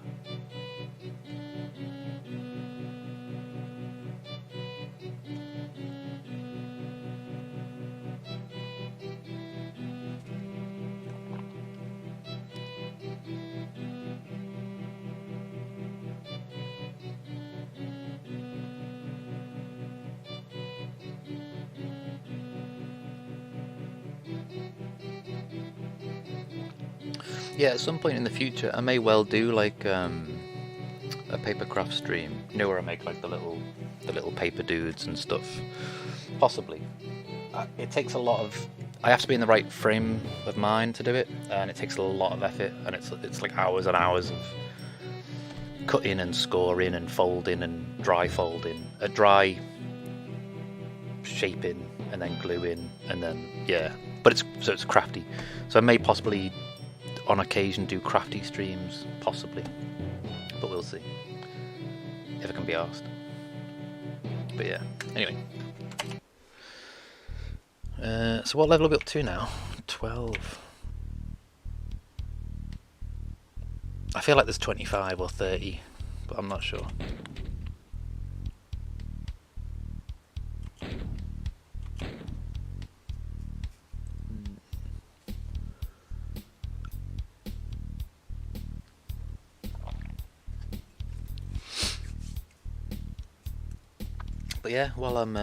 Yeah, at some point in the future, I may well do like a papercraft stream. You know, where I make like the little paper dudes and stuff. Possibly. It takes a lot of. I have to be in the right frame of mind to do it, and it takes a lot of effort, and it's like hours and hours of cutting and scoring and folding and dry folding, dry shaping and then gluing and then but it's crafty. So I may possibly on occasion do crafty streams, possibly, but we'll see if it can be asked. But yeah, anyway. So what level are we up to now? 12. I feel like there's 25 or 30, but I'm not sure. But yeah, while I'm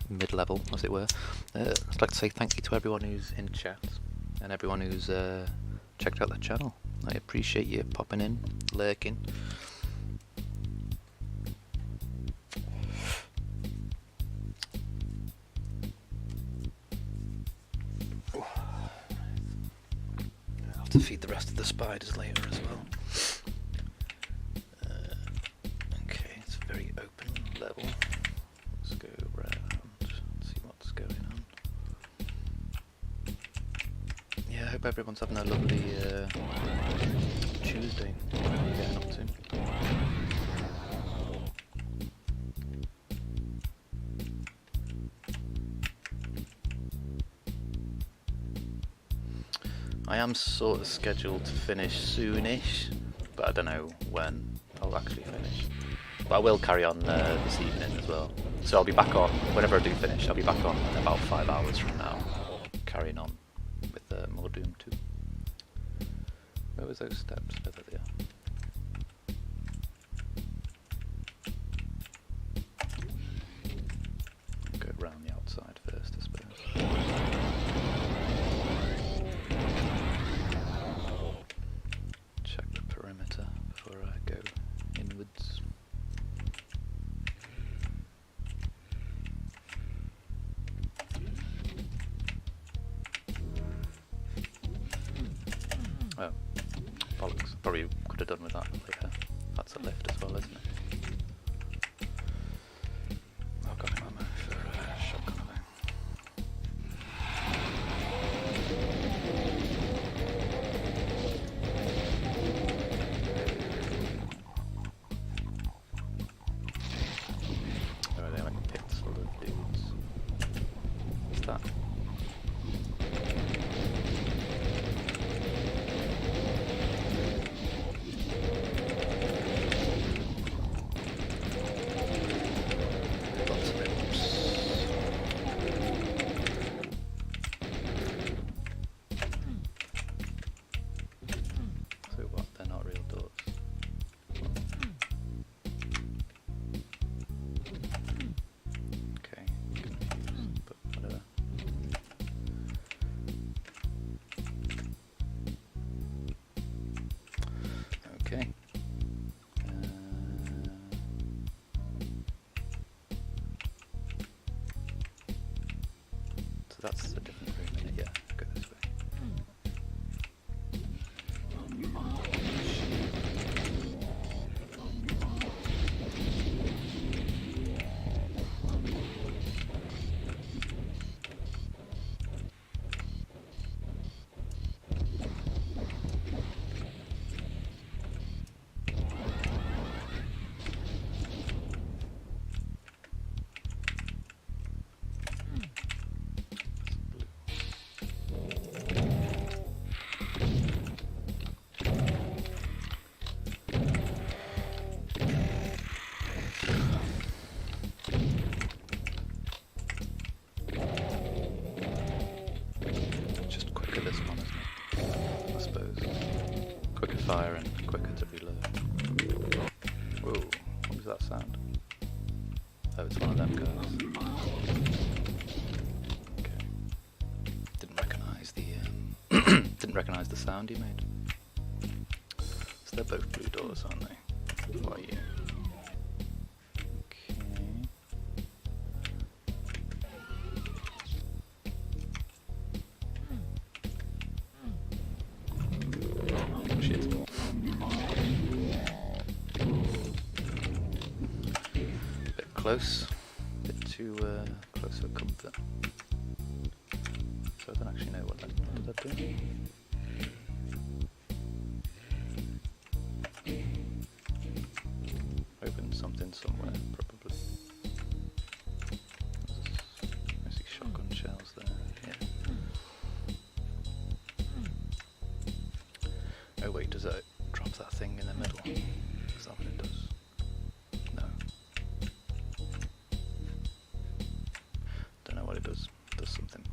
mid-level, as it were, I'd like to say thank you to everyone who's in chat and everyone who's checked out the channel. I appreciate you popping in, lurking. I'll have to feed the rest of the spiders later as well. Okay, it's a very open level. Let's go around, see what's going on. Yeah, I hope everyone's having a lovely Tuesday. What are you getting up to? I am sort of scheduled to finish soonish, but I don't know when I'll actually finish. But I will carry on this evening as well. So I'll be back on, whenever I do finish, I'll be back on in about 5 hours from now, carrying on with more Doom 2. Where was those steps? Oh, there they are. Go round the outside first, I suppose. Check the perimeter before I go inwards. Oh, bollocks. Probably could have done with that later. That's a lift as well, isn't it? I've got him ammo for shotgun though. Oh, they're like pits full of dudes. What's that? Okay. So that's a different room, isn't it? Yeah, go this way. Fire and quicker to reload. Whoa, what was that sound? Oh, it's one of them guys. Okay. Didn't recognise the didn't recognise the sound you made. So they're both blue doors, aren't they? What are you? close, a bit too close for comfort. So I don't actually know what did I do? Open something somewhere, probably. I see shotgun shells there. Yeah. Oh wait, does that drop that thing in the middle? Is that what it does? No. Don't know what it does. It does something.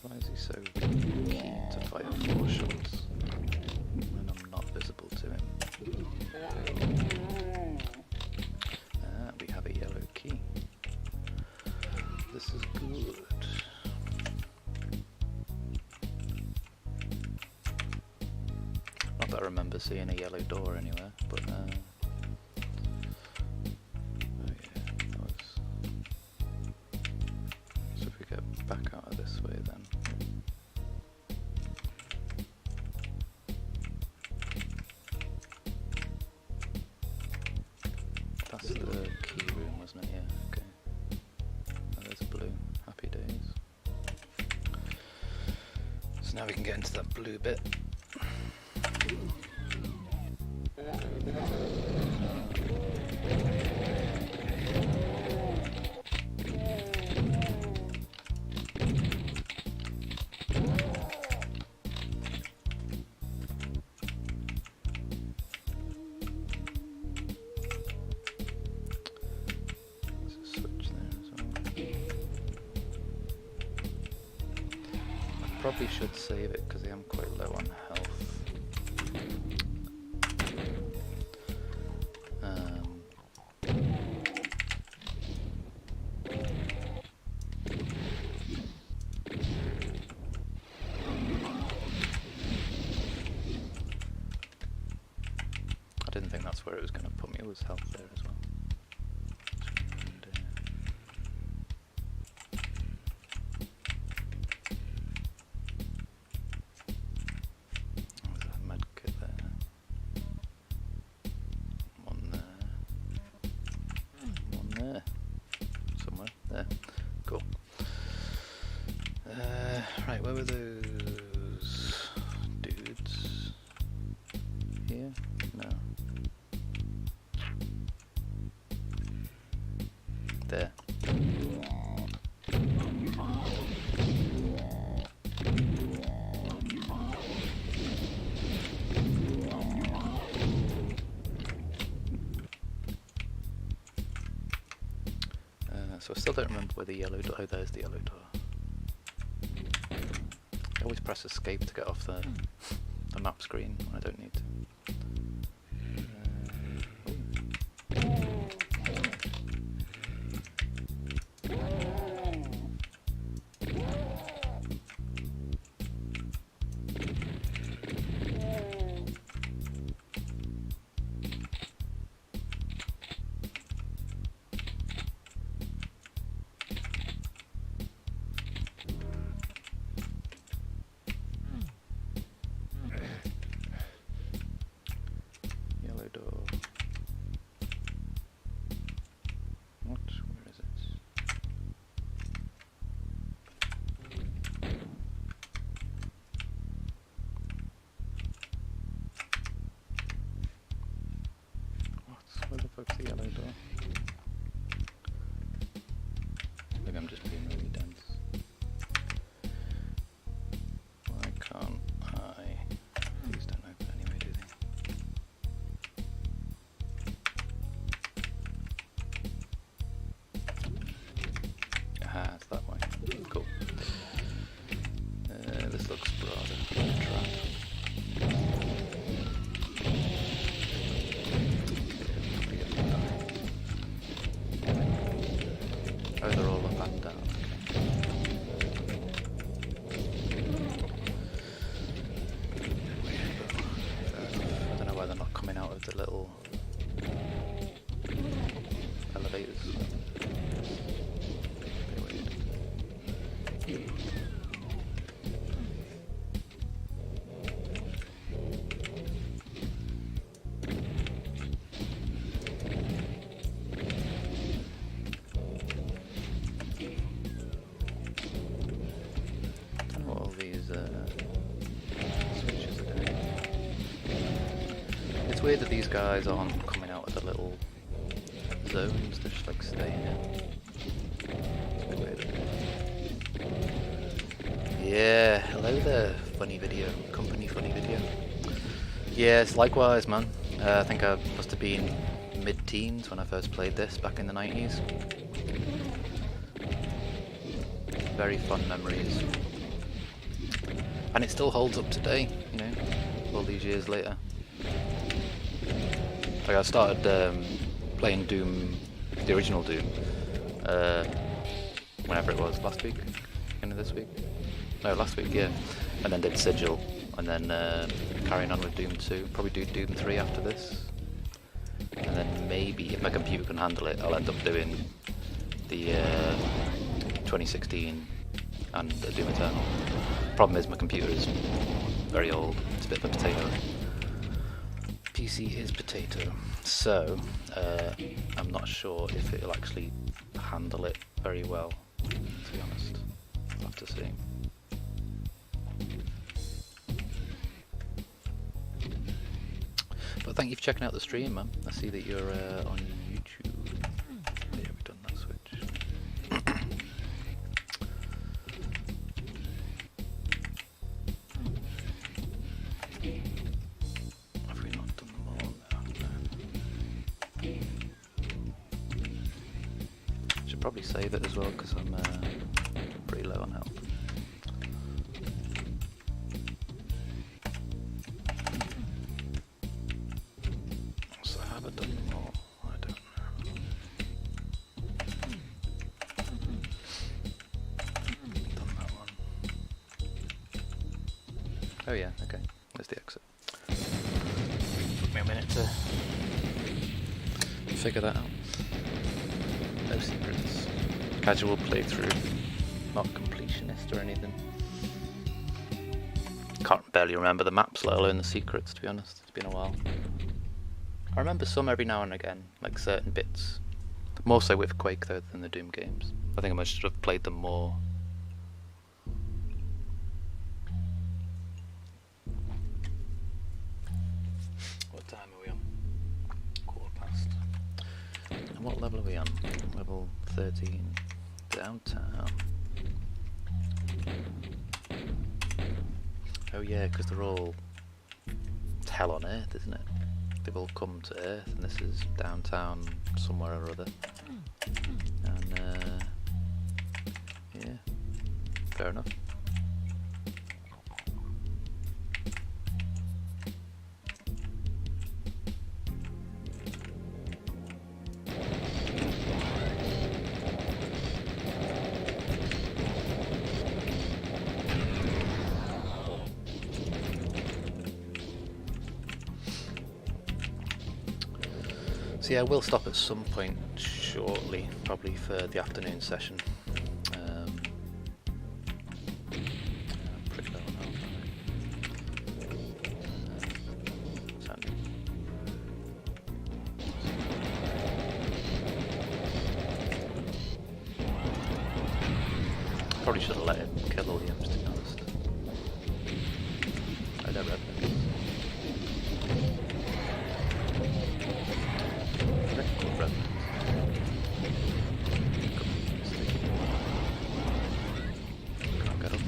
Why is he so keen to fire 4 shots when I'm not visible to him? Ah, we have a yellow key. This is good. Not that I remember seeing a yellow door anywhere, but oh yeah, that was... So if we get back out of this way then. That's the key room, wasn't it? Yeah, okay. Oh, there's blue. Happy days. So now we can get into that blue bit. Probably should save it because I am quite low on health. I didn't think that's where it was going to put me. It was health there as well. Somewhere there. Cool. Right, where were those dudes? Here? No. There. So I still don't remember where the yellow door... Oh, there's the yellow door. I always press escape to get off the map screen when I don't need to. Where the fuck's the yellow door? Maybe I'm just being really dense. Why can't I? These don't open anyway, do they? Ah, it's that way. Cool. This looks broader. Trap. Oh, they're all up and down. Okay. weird that these guys aren't coming out of the little zones, they're just like staying in. It's a bit weird. Yeah, hello there, funny video, company funny video. Yes, likewise man. I think I must have been mid-teens when I first played this back in the 90s. Very fond memories. And it still holds up today, you know, all these years later. Like I started playing Doom, the original Doom, whenever it was, last week, end of this week? No, last week, yeah. And then did Sigil, and then carrying on with Doom 2, probably do Doom 3 after this. And then maybe, if my computer can handle it, I'll end up doing the 2016 and Doom Eternal. Problem is my computer is very old, it's a bit of a potato. PC is potato, so I'm not sure if it'll actually handle it very well, to be honest. I'll have to see. But thank you for checking out the stream, man. I see that you're on YouTube. Yeah, we've done that switch. Have we not done them all now? No. Should probably save it as well because I'm pretty low on health. Oh yeah, okay. There's the exit. Took me a minute to figure that out. No secrets. Casual playthrough, not completionist or anything. Can't barely remember the maps, let alone the secrets, to be honest. It's been a while. I remember some every now and again, like certain bits. More so with Quake though than the Doom games. I think I must have played them more. Time are we on? Quarter past. And what level are we on? Level 13. Downtown. Oh yeah, because they're all... It's hell on Earth, isn't it? They've all come to Earth, and this is downtown somewhere or other. And yeah, fair enough. So yeah, we'll stop at some point shortly, probably for the afternoon session. Pretty low on health. Probably should have let him kill all the imps, to be honest. I don't reckon. Can't get up.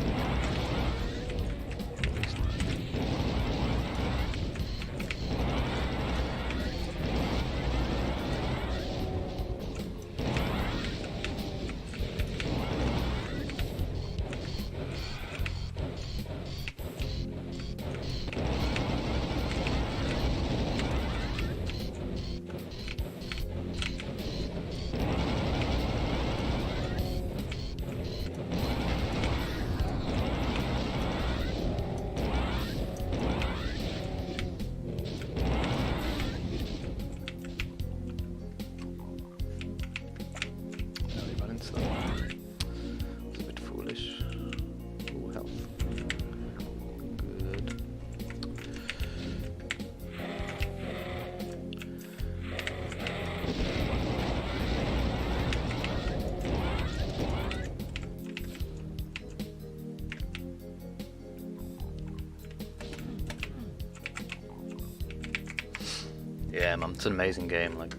Yeah, man, it's an amazing game. Like,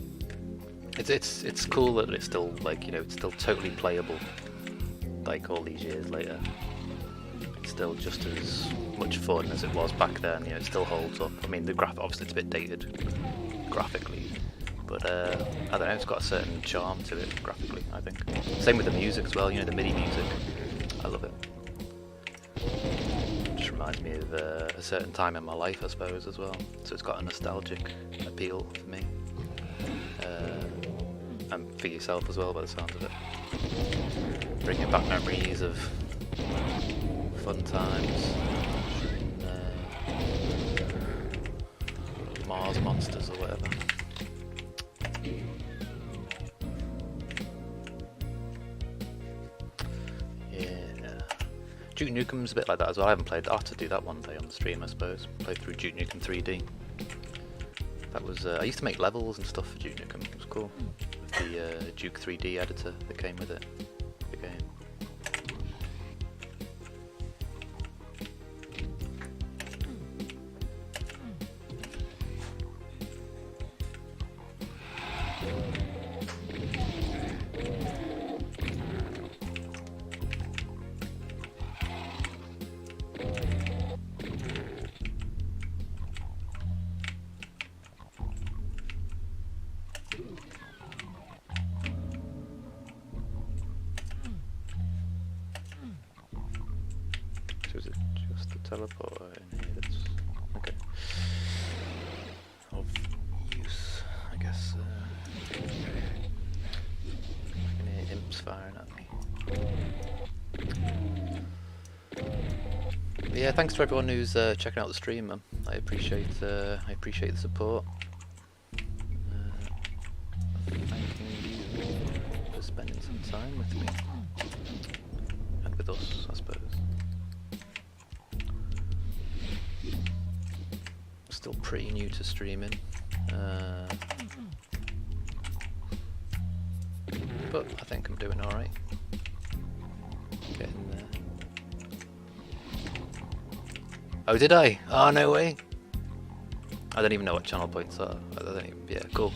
it's cool that it's still like, you know, it's still totally playable. Like all these years later, it's still just as much fun as it was back then. You know, it still holds up. I mean, the obviously it's a bit dated graphically, but I don't know, it's got a certain charm to it graphically, I think. Same with the music as well. You know, the MIDI music, I love it. Just reminds me of a certain time in my life, I suppose, as well. So it's got a nostalgic appeal for me, and for yourself as well, by the sounds of it. Bringing back memories of fun times, Mars monsters or whatever. Duke Nukem's a bit like that as well. I haven't played that. I'll have to do that one day on the stream, I suppose. Play through Duke Nukem 3D. That was I used to make levels and stuff for Duke Nukem. It was cool. With the Duke 3D editor that came with it. The game. So is it just the teleporter in here that's okay? Of use, I guess. I can hear imps firing at me. But yeah, thanks to everyone who's checking out the stream, man. I appreciate the support. Thanking you for spending some time with me and with us, I suppose. Still pretty new to streaming, but I think I'm doing alright. Getting there. Oh, did I? Oh, no way. I don't even know what channel points are. I don't even, yeah, cool.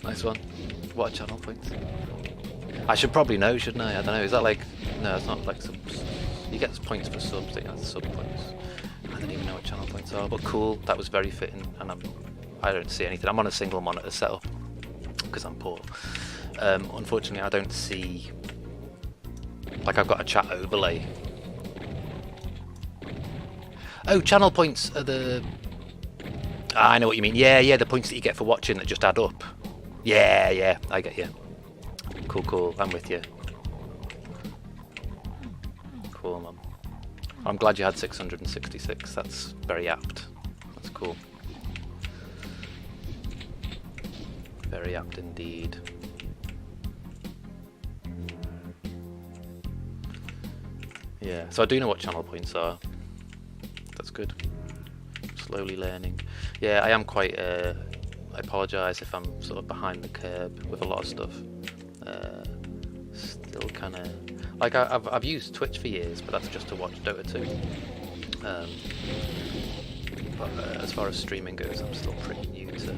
Nice one. What are channel points? I should probably know, shouldn't I? I don't know. Is that like... No, it's not like subs. You get points for subs, don't you? That's sub points. I don't even know what channel points are, but cool. That was very fitting, and I don't see anything. I'm on a single monitor setup because I'm poor. Unfortunately, I don't see... Like, I've got a chat overlay. Oh, channel points are the... I know what you mean. Yeah, the points that you get for watching that just add up. Yeah, I get you. Cool. I'm with you. Cool, man. I'm glad you had 666. That's very apt. That's cool. Very apt indeed. Yeah, so I do know what channel points are. That's good. Slowly learning. Yeah, I am quite... I apologise if I'm sort of behind the curve with a lot of stuff. Still kind of... Like, I've used Twitch for years, but that's just to watch Dota 2. But as far as streaming goes, I'm still pretty new to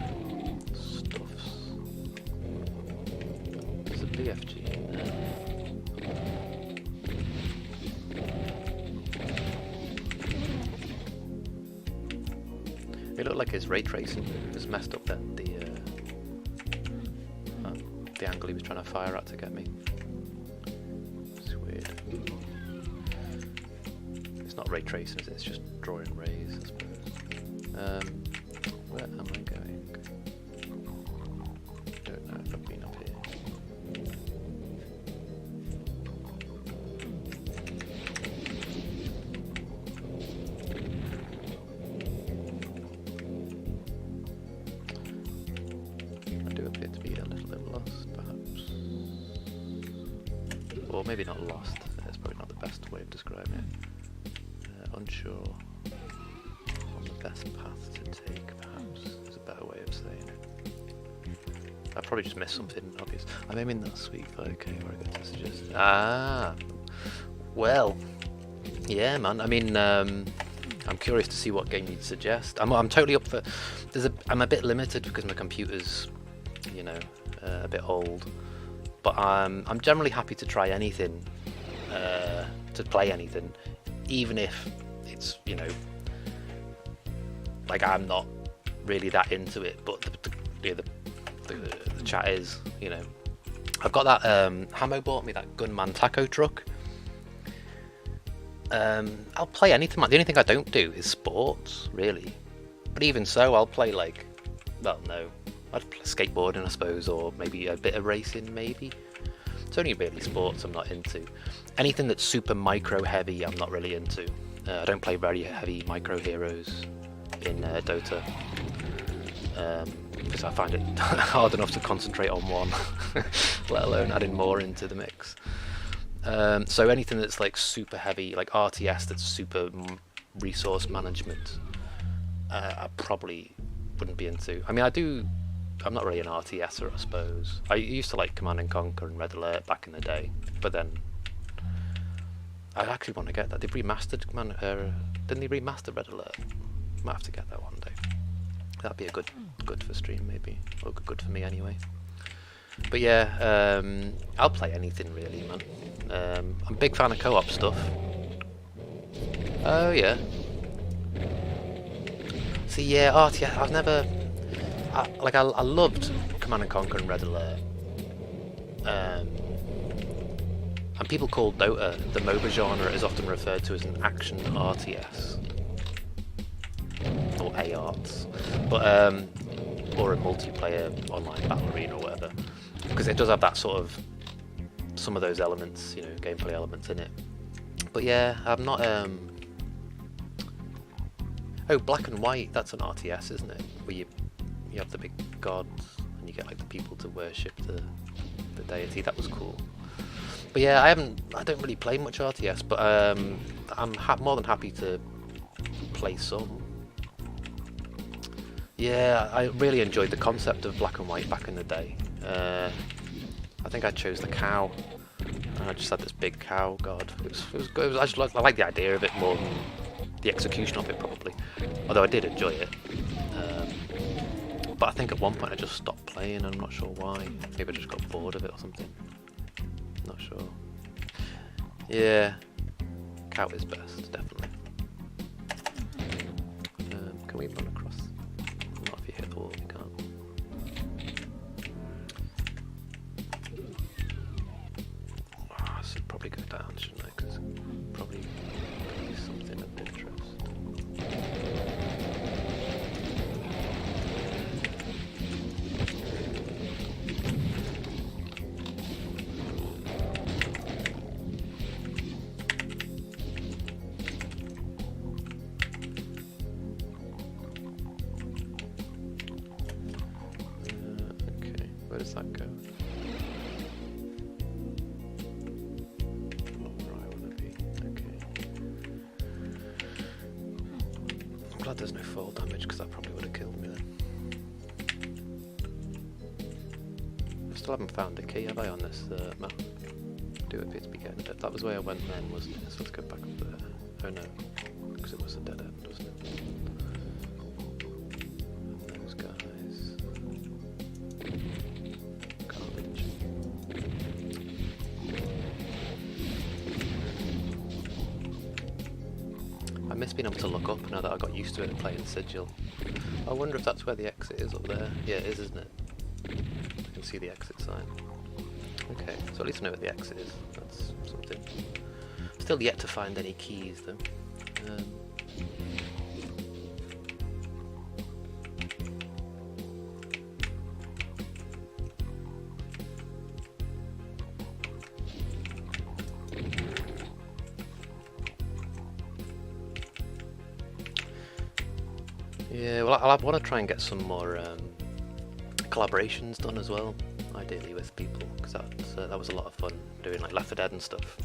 stuffs. There's a BFG in there. It looked like his ray tracing was messed up then, the angle he was trying to fire at to get me. It's weird. It's not ray tracing, is it? It's just drawing rays, I suppose. Where am I going? I don't know if I've been up here. I do appear to be a little bit lost, perhaps. Or maybe not lost, that's probably not the best way of describing it. Unsure on the best path to take, perhaps, is a better way of saying it. I probably just missed something obvious. I'm aiming that sweet 5k where I get to suggest. Well, yeah, man. I mean, I'm curious to see what game you'd suggest. I'm totally up for. I'm a bit limited because my computer's, you know, a bit old. But I'm generally happy to try anything, to play anything, even if it's, you know, like I'm not really that into it. But the chat is, you know. I've got that. Hamo bought me that Gunman taco truck. I'll play anything. The only thing I don't do is sports, really. But even so, I'll play like, well, no, I'd play skateboarding, I suppose, or maybe a bit of racing, maybe. It's only really sports I'm not into. Anything that's super micro heavy, I'm not really into. I don't play very heavy micro heroes in Dota, because I find it hard enough to concentrate on one, let alone adding more into the mix. So anything that's like super heavy, like RTS, that's super resource management, I probably wouldn't be into. I mean, I'm not really an RTSer, I suppose. I used to like Command and Conquer and Red Alert back in the day, but then I actually want to get that. They've remastered Command. Didn't they remaster Red Alert? Might have to get that one day. That'd be a good for stream, maybe, or good for me anyway. But yeah, I'll play anything really, man. I'm a big fan of co-op stuff. Oh yeah. See, yeah, RTS. I've never. I loved Command and Conquer and Red Alert. And people call Dota, the MOBA genre, is often referred to as an action RTS. Or ARTS. But, or a multiplayer online battle arena or whatever. Because it does have that sort of, some of those elements, you know, gameplay elements in it. But yeah, I'm not, oh, Black and White, that's an RTS, isn't it? Where you have the big gods, and you get like the people to worship the deity. That was cool. But yeah, I don't really play much RTS, but I'm more than happy to play some. Yeah, I really enjoyed the concept of Black and White back in the day. I think I chose the cow, and I just had this big cow god. It was good. I like the idea of it more than the execution of it, probably. Although I did enjoy it. But I think at one point I just stopped playing, and I'm not sure why. Maybe I just got bored of it or something. Not sure. Yeah, cow is best, definitely. Can we run across? Not if you hit the wall, you can't. Oh, I should probably go down, shouldn't I? Because probably gonna be something of interest. Where does that go? Not where I want to be. Okay. I'm glad there's no fall damage, because that probably would have killed me then. I still haven't found a key, have I, on this map? I do appear to be getting a bit. That was where I went then, wasn't it? So let's go back up there. Oh no, because it was a dead end, wasn't it? And those guys. I miss being able to look up now that I got used to it and playing Sigil. I wonder if that's where the exit is up there. Yeah, it is, isn't it? I can see the exit sign. Okay, so at least I know where the exit is. That's something. Still yet to find any keys though. Yeah, well, I want to try and get some more collaborations done as well, ideally with people, because that was a lot of fun doing like Left 4 Dead and stuff.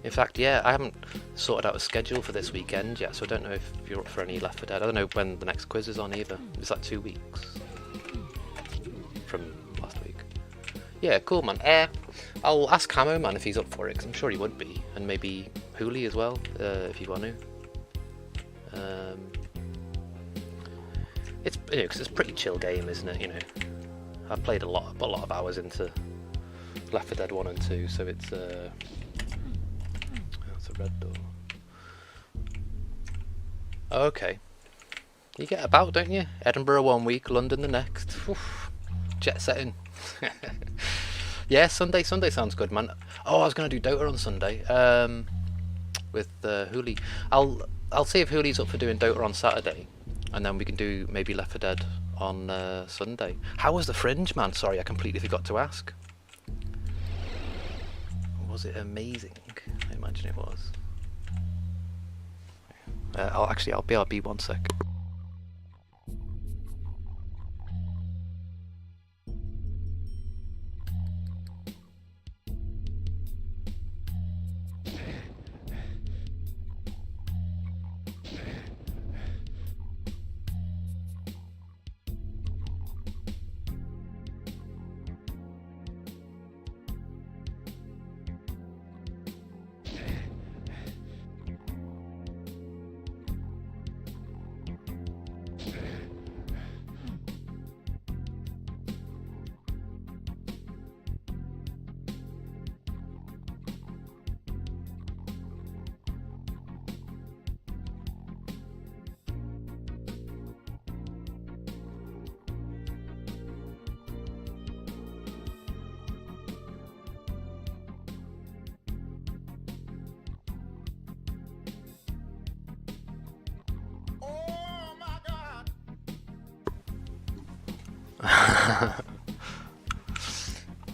In fact, yeah, I haven't sorted out a schedule for this weekend yet, so I don't know if you're up for any Left 4 Dead. I don't know when the next quiz is on either. It's like 2 weeks from last week. Yeah, cool, man. I'll ask Camo, man, if he's up for it, because I'm sure he would be, and maybe Hooli as well, if you want to. It's, you know, 'cause it's a pretty chill game, isn't it? You know, I've played a lot of hours into Left 4 Dead 1 and 2, so it's a red door. Oh, okay. You get about, don't you? Edinburgh one week, London the next. Oof. Jet setting. Yeah, Sunday sounds good, man. Oh, I was gonna do Dota on Sunday. With Hooli. I'll see if Hooli's up for doing Dota on Saturday, and then we can do maybe Left 4 Dead on Sunday. How was the Fringe, man? Sorry, I completely forgot to ask. Was it amazing? I imagine it was. I'll BRB 1 sec.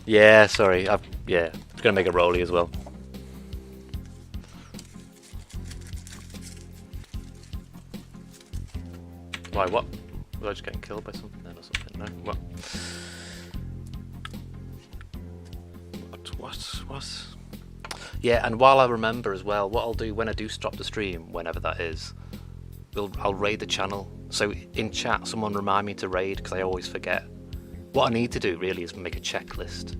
Yeah, sorry. Yeah, it's gonna make a rolly as well. Why? What? Was I just getting killed by something then or something? No. What? What? Yeah, and while I remember as well, what I'll do when I do stop the stream, whenever that is, I'll raid the channel. So in chat, someone remind me to raid because I always forget. What I need to do really is make a checklist,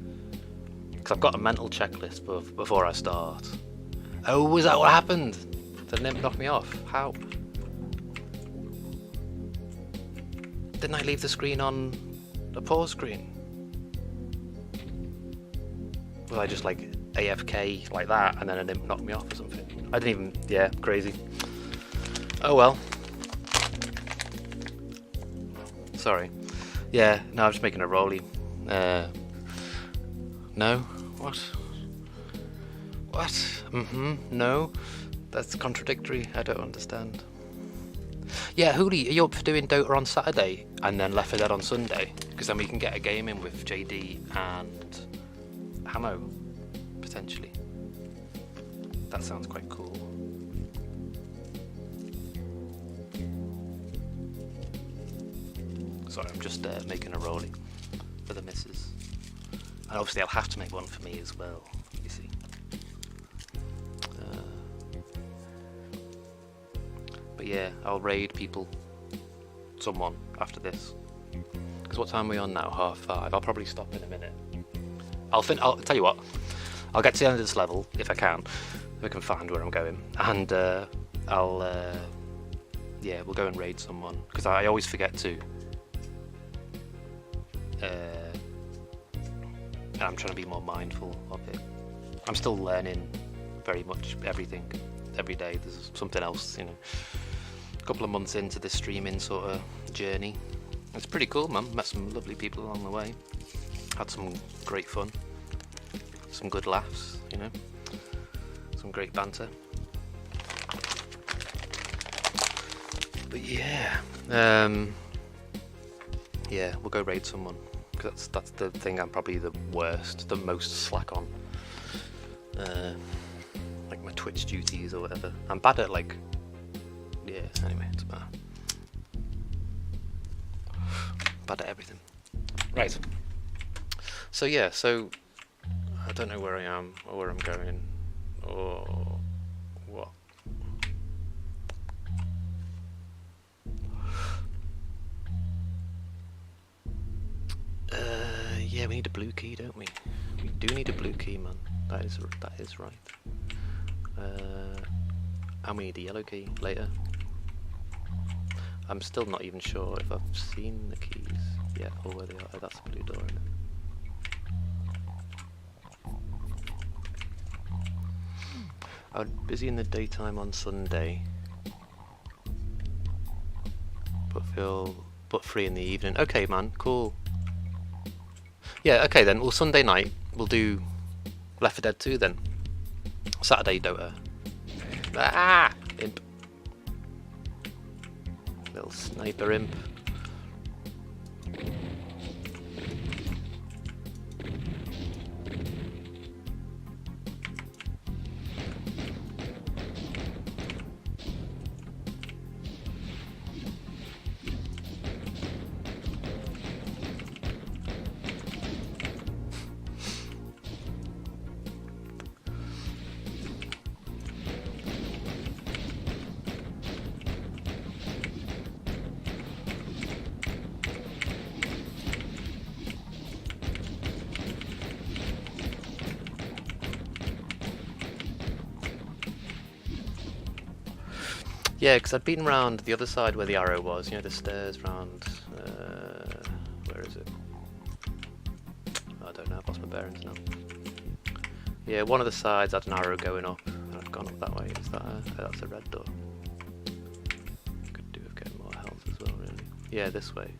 because I've got a mental checklist before I start. Oh, was that what happened? Did Nimp knock me off? How? Didn't I leave the screen on the pause screen? Was I just like AFK like that and then a Nimp knocked me off or something? I didn't even, yeah, crazy. Oh well. Sorry. Yeah, no, I'm just making a rolly. No? What? What? No? That's contradictory. I don't understand. Yeah, Hooli, are you up for doing Dota on Saturday and then Left 4 Dead on Sunday? Because then we can get a game in with JD and Hamo, potentially. That sounds quite cool. Sorry, I'm just making a rolly for the missus. And obviously I'll have to make one for me as well, you see. But yeah, I'll raid people, someone, after this. Because what time are we on now? 5:30. I'll probably stop in a minute. I'll tell you what, I'll get to the end of this level, if I can, if I can find where I'm going. And yeah, we'll go and raid someone. Because I always forget to. And I'm trying to be more mindful of it. I'm still learning very much everything, every day. There's something else, you know. A couple of months into this streaming sort of journey. It's pretty cool, man. Met some lovely people along the way. Had some great fun. Some good laughs, you know. Some great banter. But yeah. Yeah, we'll go raid someone. Because that's the thing I'm probably the most slack on. Like my Twitch duties or whatever. I'm bad at like, yeah, anyway, it's bad. Bad at everything. Right. So yeah, I don't know where I am or where I'm going or what. Yeah, we need a blue key, don't we? We do need a blue key, man. That is right. And we need a yellow key later. I'm still not even sure if I've seen the keys yet or where they are. Oh, that's a blue door, isn't it? I was busy in the daytime on Sunday, but free in the evening. Okay, man, cool. Yeah, okay then. Well, Sunday night we'll do Left 4 Dead 2 then. Saturday Dota. Ah, imp. Little sniper imp. Yeah, because I'd been round the other side where the arrow was, you know, the stairs round, where is it? I don't know, I've lost my bearings now. Yeah, one of the sides had an arrow going up, and I've gone up that way. Is that that's a red door. Could do with getting more health as well, really. Yeah, this way.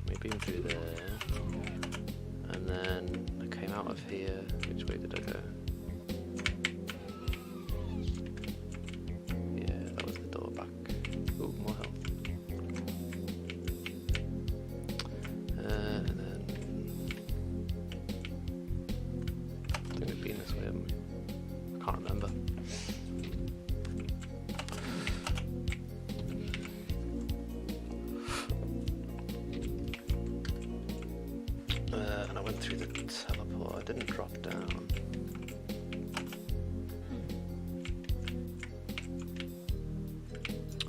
Maybe in through there. And then I came out of here. Which way did I go? And I went through the teleport, I didn't drop down.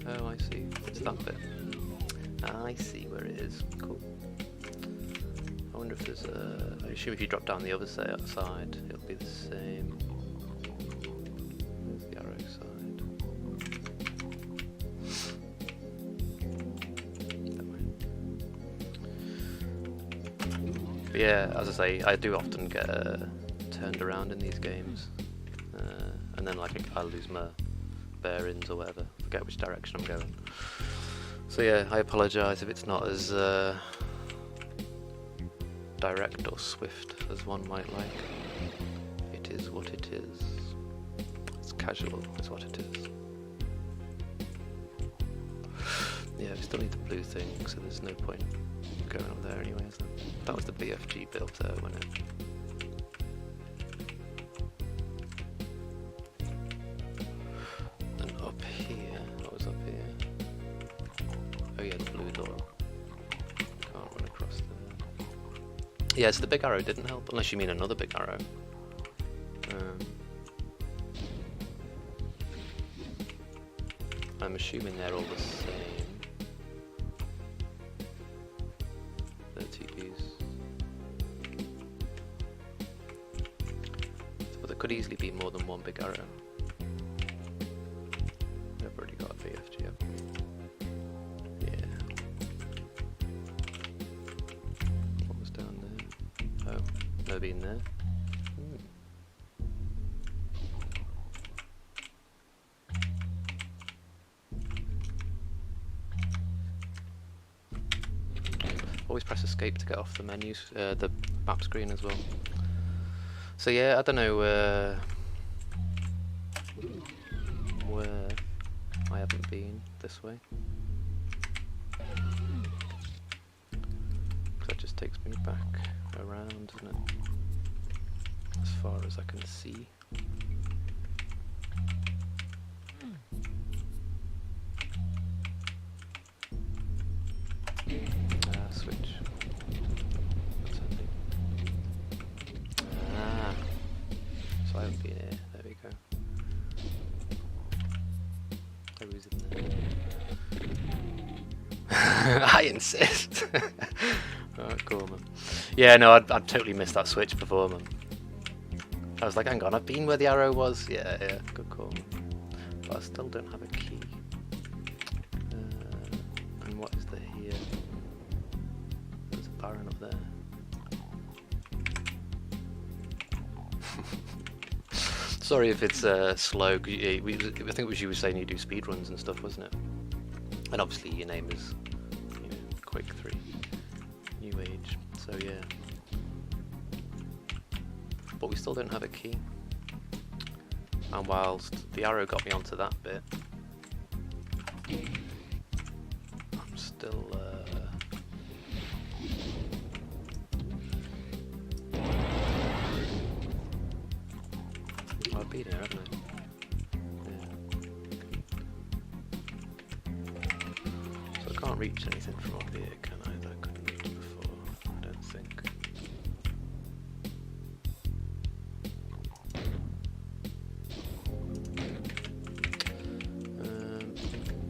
Oh, I see, it's that bit. I see where it is, cool. I wonder if there's a... I assume if you drop down the other side, it'll be the same. There's the arrow side. But yeah, as I say, I do often get turned around in these games, and then like I lose my bearings or whatever, forget which direction I'm going. So yeah, I apologise if it's not as direct or swift as one might like. It is what it is. It's casual, is what it is. Yeah, we still need the blue thing, so there's no point going up there anyway, is there? That was the BFG build there, wasn't it? And up here, what was up here? Oh yeah, the blue door. Can't run across there. Yeah, so the big arrow didn't help, unless you mean another big arrow. I'm assuming they're all the same. But there could easily be more than one big arrow. I've already got a VFG, haven't we? Yeah. What was down there? Oh, maybe in there. Always press escape to get off the menus, the map screen as well. So yeah, I don't know where I haven't been this way. That just takes me back around, doesn't it? As far as I can see. Switch. That's handy. So I haven't been here. There we go. Oh, who's in there? I insist. Oh, cool, man. Yeah, no, I'd totally missed that switch before, man. I was like, hang on, I've been where the arrow was. Yeah, yeah, good call. But I still don't have a key. And what is there here? There's a baron up there. Sorry if it's slow. I think it was you were saying you do speed runs and stuff, wasn't it? And obviously your name is, you know, Quick3, New Age. So yeah. But we still don't have a key. And whilst the arrow got me onto that bit, I'm still I've been here, haven't I? Yeah. So I can't reach anything from up here, can I? That I couldn't reach before, I don't think.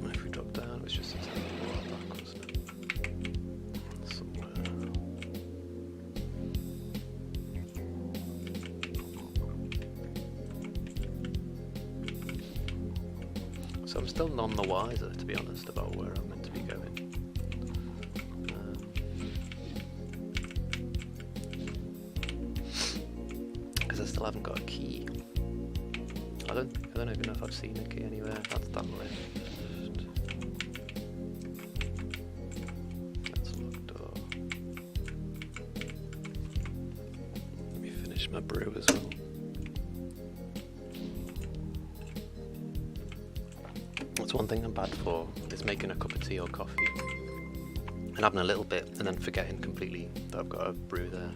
If we drop down, it's just exactly back, wasn't it? Somewhere. So I'm still none the wiser, to be honest, about where I'm meant to be going. Because I still haven't got a key. I don't even know if I've seen a key anywhere. That's that left. That's a locked door. Let me finish my brew as well. That's one thing I'm bad for, is making a cup of tea or coffee and having a little bit and then forgetting completely that I've got a brew there.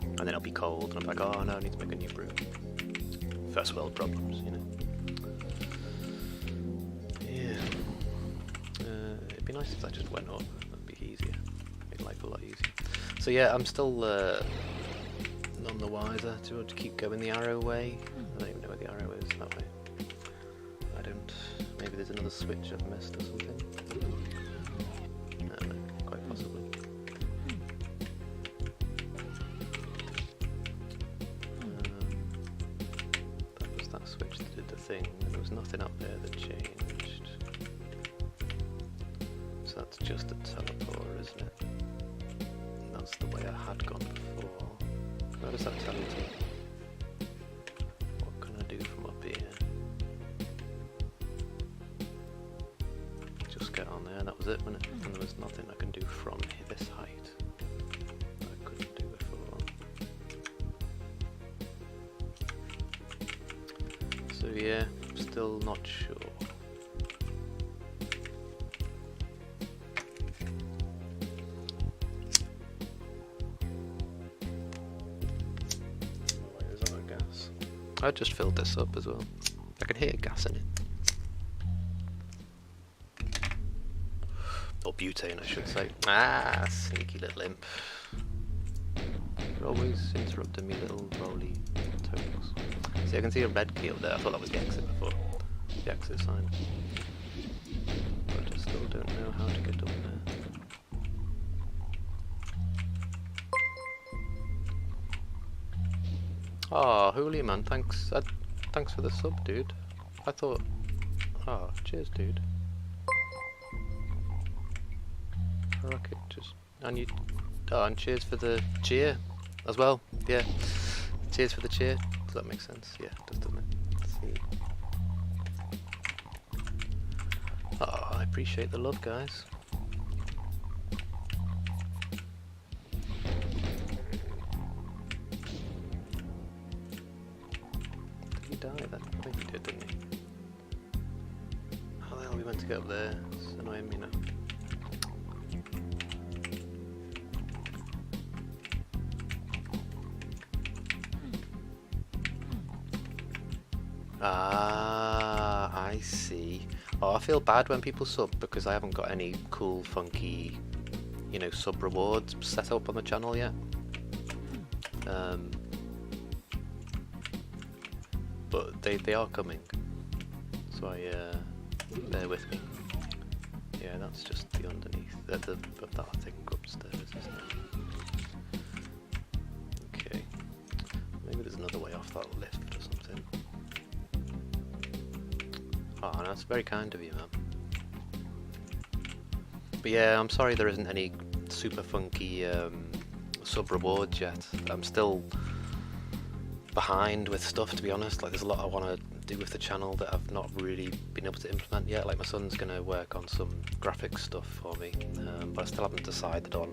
And then it'll be cold and I'm like, oh no, I need to make a new brew. First world problems, you know. Yeah. It'd be nice if that just went up. That'd be easier. Make life a lot easier. So yeah, I'm still none the wiser to keep going the arrow way. I don't even know where the arrow is that way. I don't. Maybe there's another switch I've missed or something. No, quite possibly. That was that switch that did the thing, and there was nothing up there that changed. So that's just a teleporter, isn't it? And that's the way I had gone before. Where does that tell you to? What can I do from up here? Just get on there, that was it, wasn't it? And there was nothing I can do from this height that I couldn't do before. So yeah, still not sure. Where is our gas? I just filled this up as well. I can hear gas in it. Or butane, I should say. Ah, sneaky little imp. You're always interrupting me, little roly toes. See, I can see a red key up there. I thought that was the exit before. The exit sign. But I still don't know how to get up there. Oh, Hooli man, thanks. Thanks for the sub, dude. I thought. Oh, cheers, dude. Rocket, just and you. Oh, and cheers for the cheer as well. Yeah, cheers for the cheer. Does that make sense? Yeah, it does, doesn't it? Let's see. Oh, I appreciate the love, guys. Did he die then? I think he did, didn't he? How the hell are we meant to get up there? It's annoying me now. Ah, I see. Oh, I feel bad when people sub because I haven't got any cool, funky, you know, sub rewards set up on the channel yet. But they are coming, so bear with me. Yeah, that's just the underneath of that thing upstairs, isn't it? Okay, maybe Maybe there's another way off that lift or something. Oh, no, that's very kind of you, man. But yeah, I'm sorry there isn't any super funky sub rewards yet. I'm still behind with stuff, to be honest. Like, there's a lot I want to do with the channel that I've not really been able to implement yet. Like, my son's going to work on some graphics stuff for me, but I still haven't decided on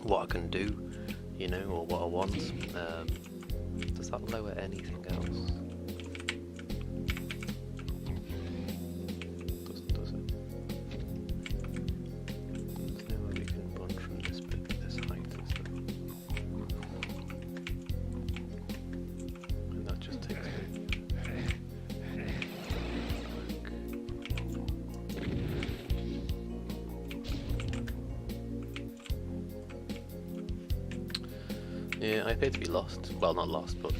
what I can do, you know, or what I want. Does that lower anything else? Does it? There's no way we can run from this bit, this height and stuff. And that just takes me. Yeah, I appear to be lost. Well, not lost, but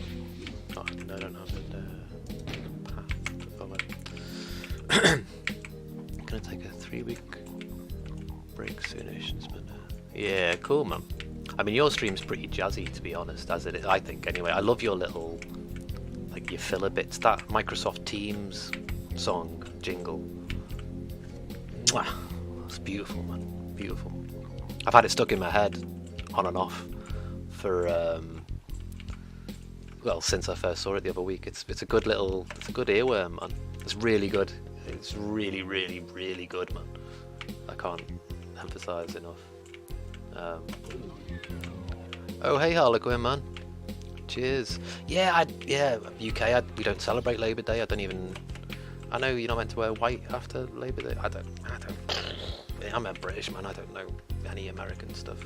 I don't have the path to follow. Gonna take a 3-week break soonish. Yeah, cool, man. I mean, your stream's pretty jazzy, to be honest, as it is, I think, anyway. I love your little, like, your filler bits. That Microsoft Teams song, jingle. Mwah. That's beautiful, man. Beautiful. I've had it stuck in my head, on and off, for well, since I first saw it the other week. It's a good earworm, man. It's really good. It's really, really, really good, man. I can't emphasize enough. Oh, hey Harlequin, man. Cheers. Yeah, UK. We don't celebrate Labour Day. I know you're not meant to wear white after Labour Day. I don't. I'm a British man. I don't know any American stuff.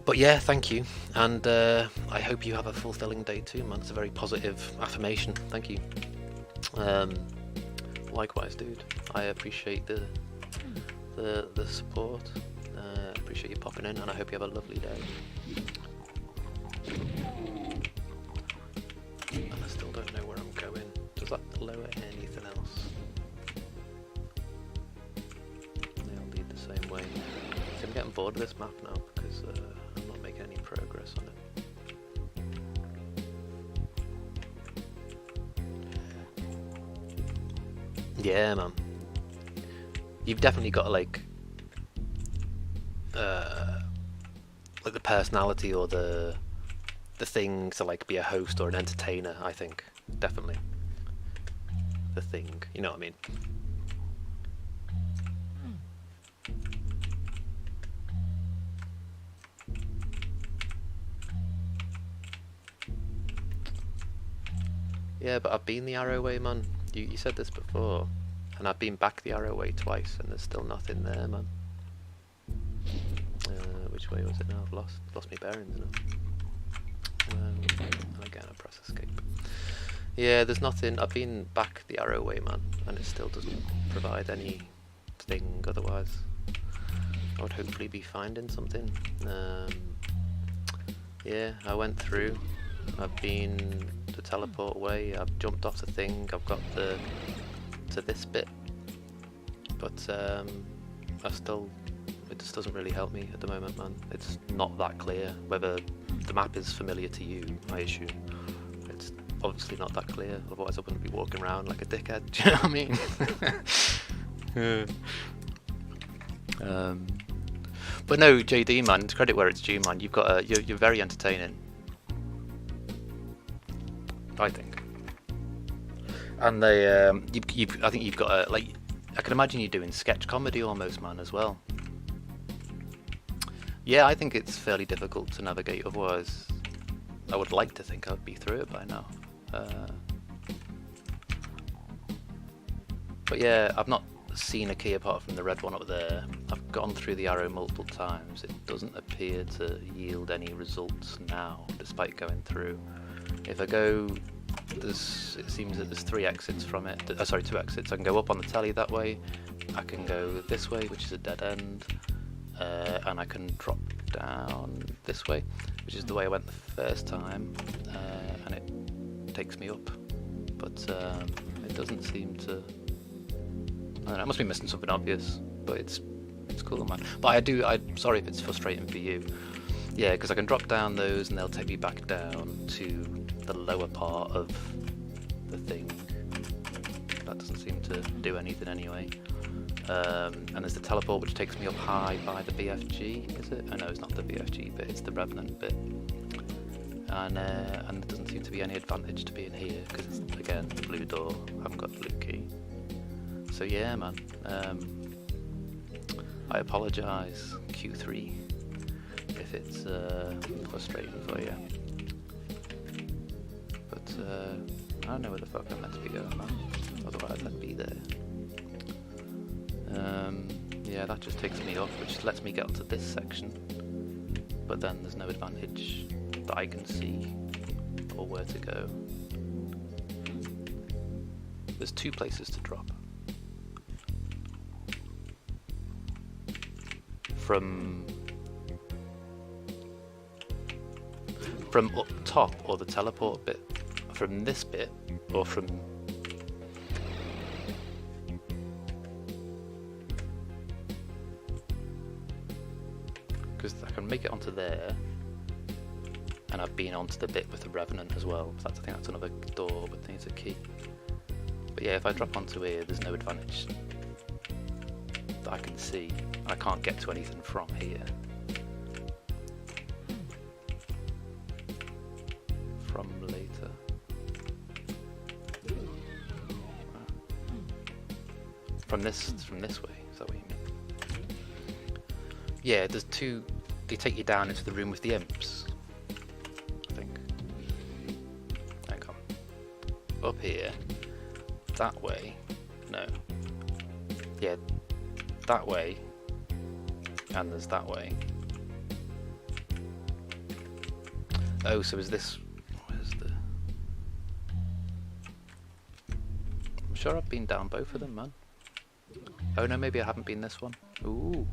But yeah, thank you, and I hope you have a fulfilling day too, man. It's a very positive affirmation. Thank you. Likewise, dude. I appreciate the support. Appreciate you popping in, and I hope you have a lovely day. And I still don't know where I'm going. Does that lower anything else? They all lead the same way. I'm getting bored of this map now because I'm not making any progress on it. Yeah, man. You've definitely got like the personality or the thing to like be a host or an entertainer. I think definitely the thing. You know what I mean? Yeah, but I've been the Arrow Way, man. You said this before, and I've been back the Arrow Way twice, and there's still nothing there, man. Which way was it now? I've lost my bearings now. And again, I press escape. Yeah, there's nothing. I've been back the Arrow Way, man, and it still doesn't provide anything otherwise. I would hopefully be finding something. Yeah, I went through. I've been the teleport way. I've jumped off the thing. I've got to this bit, but it just doesn't really help me at the moment, man. It's not that clear whether the map is familiar to you. I assume it's obviously not that clear. Otherwise, I wouldn't be walking around like a dickhead. Do you know what I mean? But no, JD, man. Credit where it's due, man. You've got you're very entertaining, I think. And I think you've got like, I can imagine you doing sketch comedy almost, man, as well. Yeah, I think it's fairly difficult to navigate. Otherwise, I would like to think I'd be through it by now. But yeah, I've not seen a key apart from the red one up there. I've gone through the arrow multiple times. It doesn't appear to yield any results now, despite going through. If I go, it seems that there's 3 exits from it. Sorry, 2 exits. I can go up on the telly that way. I can go this way, which is a dead end. And I can drop down this way, which is the way I went the first time, and it takes me up, but it doesn't seem to. I don't know, I must be missing something obvious, but it's cool, man. But I'm sorry if it's frustrating for you. Yeah, because I can drop down those and they'll take me back down to the lower part of the thing. That doesn't seem to do anything anyway. And there's the teleport which takes me up high by the BFG, is it? Oh no, it's not the BFG bit, it's the Revenant bit. And there doesn't seem to be any advantage to being here, because it's, again, the blue door, I haven't got the blue key. So yeah, man, I apologise, Q3, if it's frustrating for you. But I don't know where the fuck I'm meant to be going, man. Otherwise I'd be there. Yeah, that just takes me off, which lets me get onto this section. But then there's no advantage that I can see or where to go. There's two places to drop. From up top, or the teleport bit, from this bit, or from because I can make it onto there, and I've been onto the bit with the Revenant as well. So I think that's another door, but needs a key. But yeah, if I drop onto here, there's no advantage that I can see. I can't get to anything from here. From later. From this way, is that what you mean? Yeah, there's two. They take you down into the room with the imps, I think. Hang on. Up here. That way. No. Yeah, that way. And there's that way. Oh, so is this... Where's the... I'm sure I've been down both of them, man. Oh no, maybe I haven't been this one. Ooh.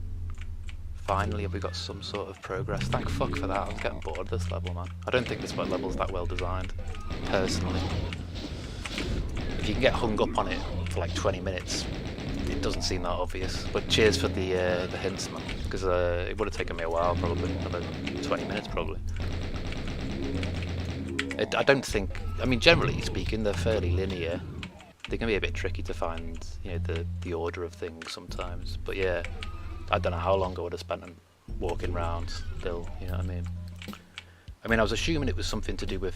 Finally, have we got some sort of progress? Thank fuck for that. I was getting bored of this level, man. I don't think this level's that well designed, personally. If you can get hung up on it for like 20 minutes, it doesn't seem that obvious. But cheers for the hints, man. Because it would have taken me a while, probably. About 20 minutes, probably. I don't think... I mean, generally speaking, they're fairly linear. They can be a bit tricky to find, you know, the order of things sometimes. But yeah, I don't know how long I would have spent walking around still, you know what I mean? I mean, I was assuming it was something to do with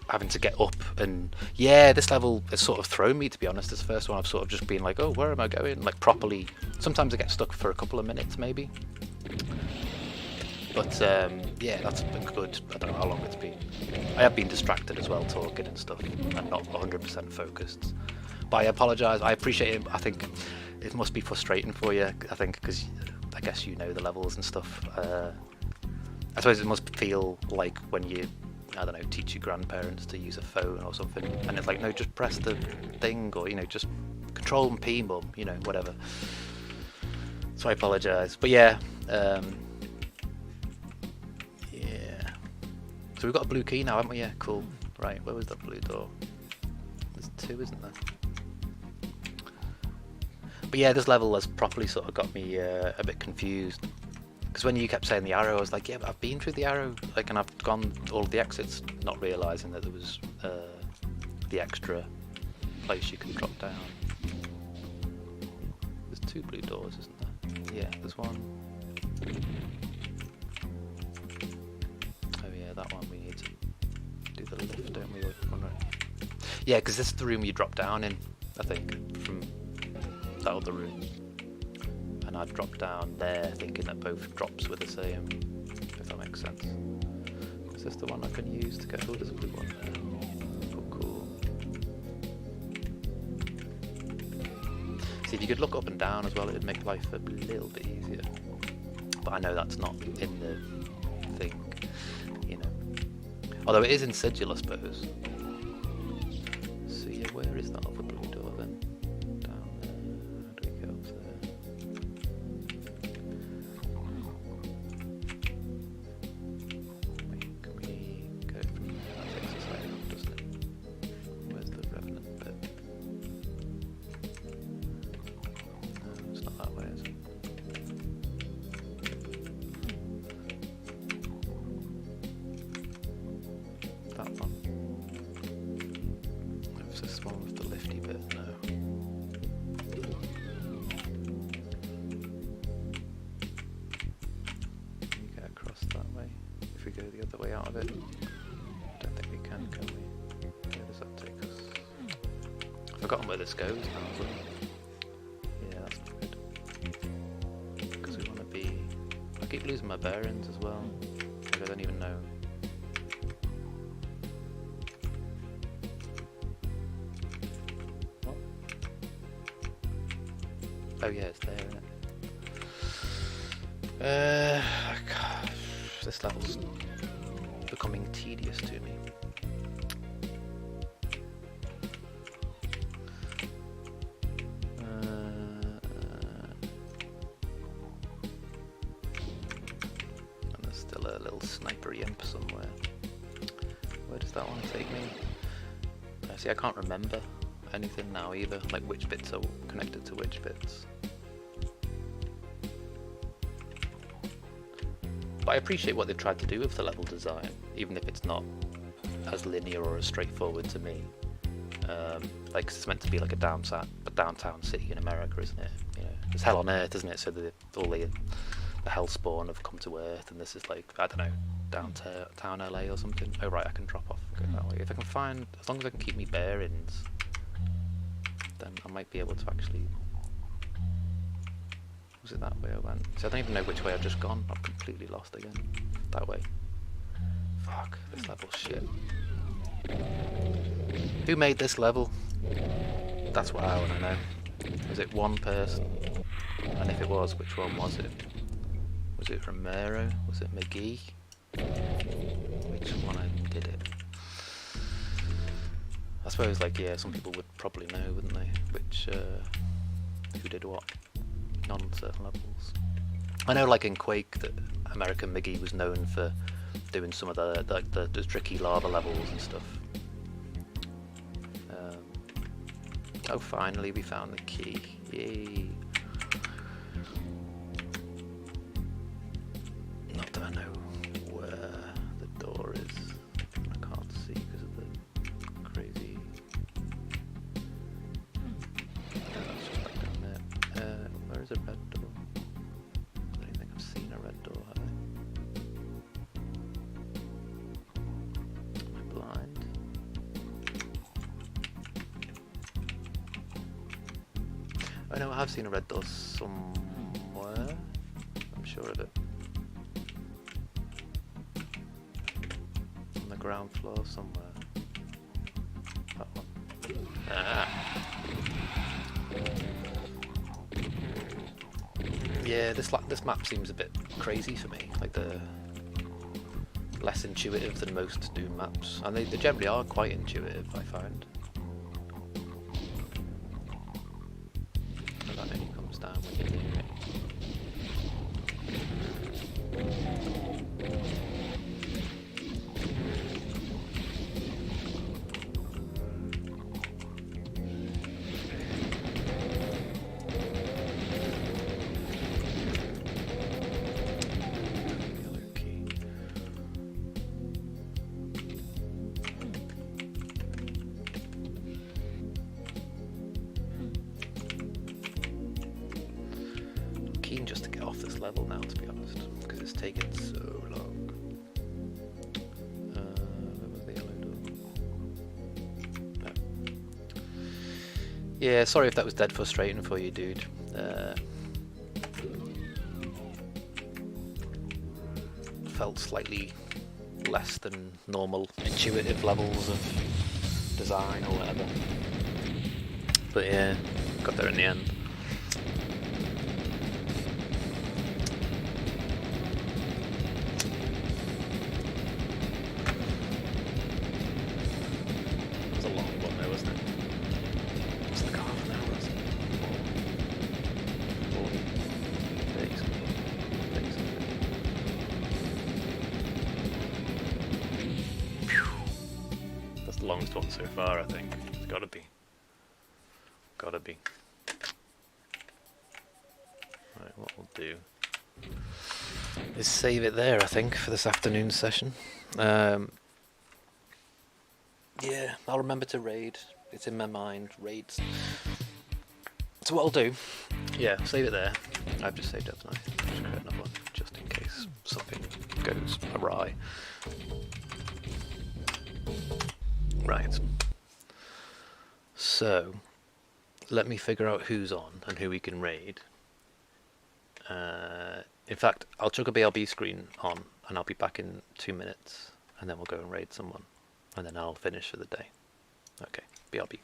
having to get up, and yeah, this level has sort of thrown me, to be honest. This first one I've sort of just been like, oh, where am I going? Like properly, sometimes I get stuck for a couple of minutes maybe. But yeah, that's been good. I don't know how long it's been. I have been distracted as well, talking and stuff, and not 100% focused. But I apologise, I appreciate it. I think it must be frustrating for you, I think, because I guess you know the levels and stuff. I suppose it must feel like when you, I don't know, teach your grandparents to use a phone or something, and it's like, no, just press the thing, or, you know, just control and P, mum, you know, whatever. So I apologise. But yeah, so we've got a blue key now, haven't we? Yeah, cool. Right, where was that blue door? There's two, isn't there? But yeah, this level has properly sort of got me a bit confused. Because when you kept saying the arrow, I was like, yeah, but I've been through the arrow, like, and I've gone all of the exits, not realising that there was the extra place you can drop down. There's two blue doors, isn't there? Yeah, there's one. That one we need to do the lift, don't we? Yeah, because this is the room you drop down in, I think, from that other room. And I dropped down there thinking that both drops were the same, if that makes sense. Is this the one I can use to get... Oh, there's a blue one there. Oh, cool. See, if you could look up and down as well, it would make life a little bit easier. But I know that's not in the thing. You know, although it is in sigil, I suppose. So yeah, where is that other blue door then? Down there. How do we get up there? Can we go from there? That takes us out, doesn't it? Where's the Revenant bit? No, it's not that way, is it? forgotten where this goes now, but yeah, that's not good. Because we want to be... I keep losing my bearings as well. Like I don't even know. What? Oh yeah, it's there, isn't it? God, this level's becoming tedious to me. And there's still a little sniper imp somewhere. Where does that one take me? See, I can't remember anything now either, like which bits are connected to which bits. But I appreciate what they've tried to do with the level design, even if it's not as linear or as straightforward to me. Like it's meant to be like a downtown city in America, isn't it? You know, it's hell on earth, isn't it? So all the hellspawn have come to Earth, and this is like, I don't know, downtown LA or something. Oh right, I can drop off and go that way. If I can find, as long as I can keep me bearings, then I might be able to actually. Was it that way I went? So I don't even know which way I've just gone. I'm completely lost again. That way. Fuck, this level's shit. Who made this level? That's what I want to know. Was it one person? And if it was, which one was it? Was it Romero? Was it McGee? Which one did it? I suppose, like, yeah, some people would probably know, wouldn't they? Which, who did what? On certain levels. I know, like in Quake, that American McGee was known for doing some of the tricky lava levels and stuff. Oh, finally we found the key! Yay! Not that I know where the door is. I can't see because of the crazy. That's just like down there. Where is a red door? I don't think I've seen a red door, have I? Am I blind? Oh no, I have seen a red door somewhere. I'm sure of it. On the ground floor somewhere. That one. Ah. Yeah, this map seems a bit crazy for me. Like the less intuitive than most Doom maps, and they generally are quite intuitive, I find. But that only comes down when you're near it. Keen just to get off this level now, to be honest, because it's taken so long. Where was the yellow door? No. Yeah, sorry if that was dead frustrating for you, dude. Felt slightly less than normal intuitive levels of design or whatever. But yeah, got there in the end. It was a long one though, wasn't it? It was like half an hour, wasn't it? 40, 30 something. 30 something. That's the longest one so far, I think. It's gotta be. Gotta be. Right, what we'll do is save it there, I think, for this afternoon session. Yeah, I'll remember to raid. It's in my mind, raids. So what I'll do, yeah, save it there. I've just saved it tonight. Just create another one, just in case something goes awry. Right. So, let me figure out who's on and who we can raid. In fact, I'll chuck a BRB screen on and I'll be back in 2 minutes, and then we'll go and raid someone, and then I'll finish for the day. Okay, BRB.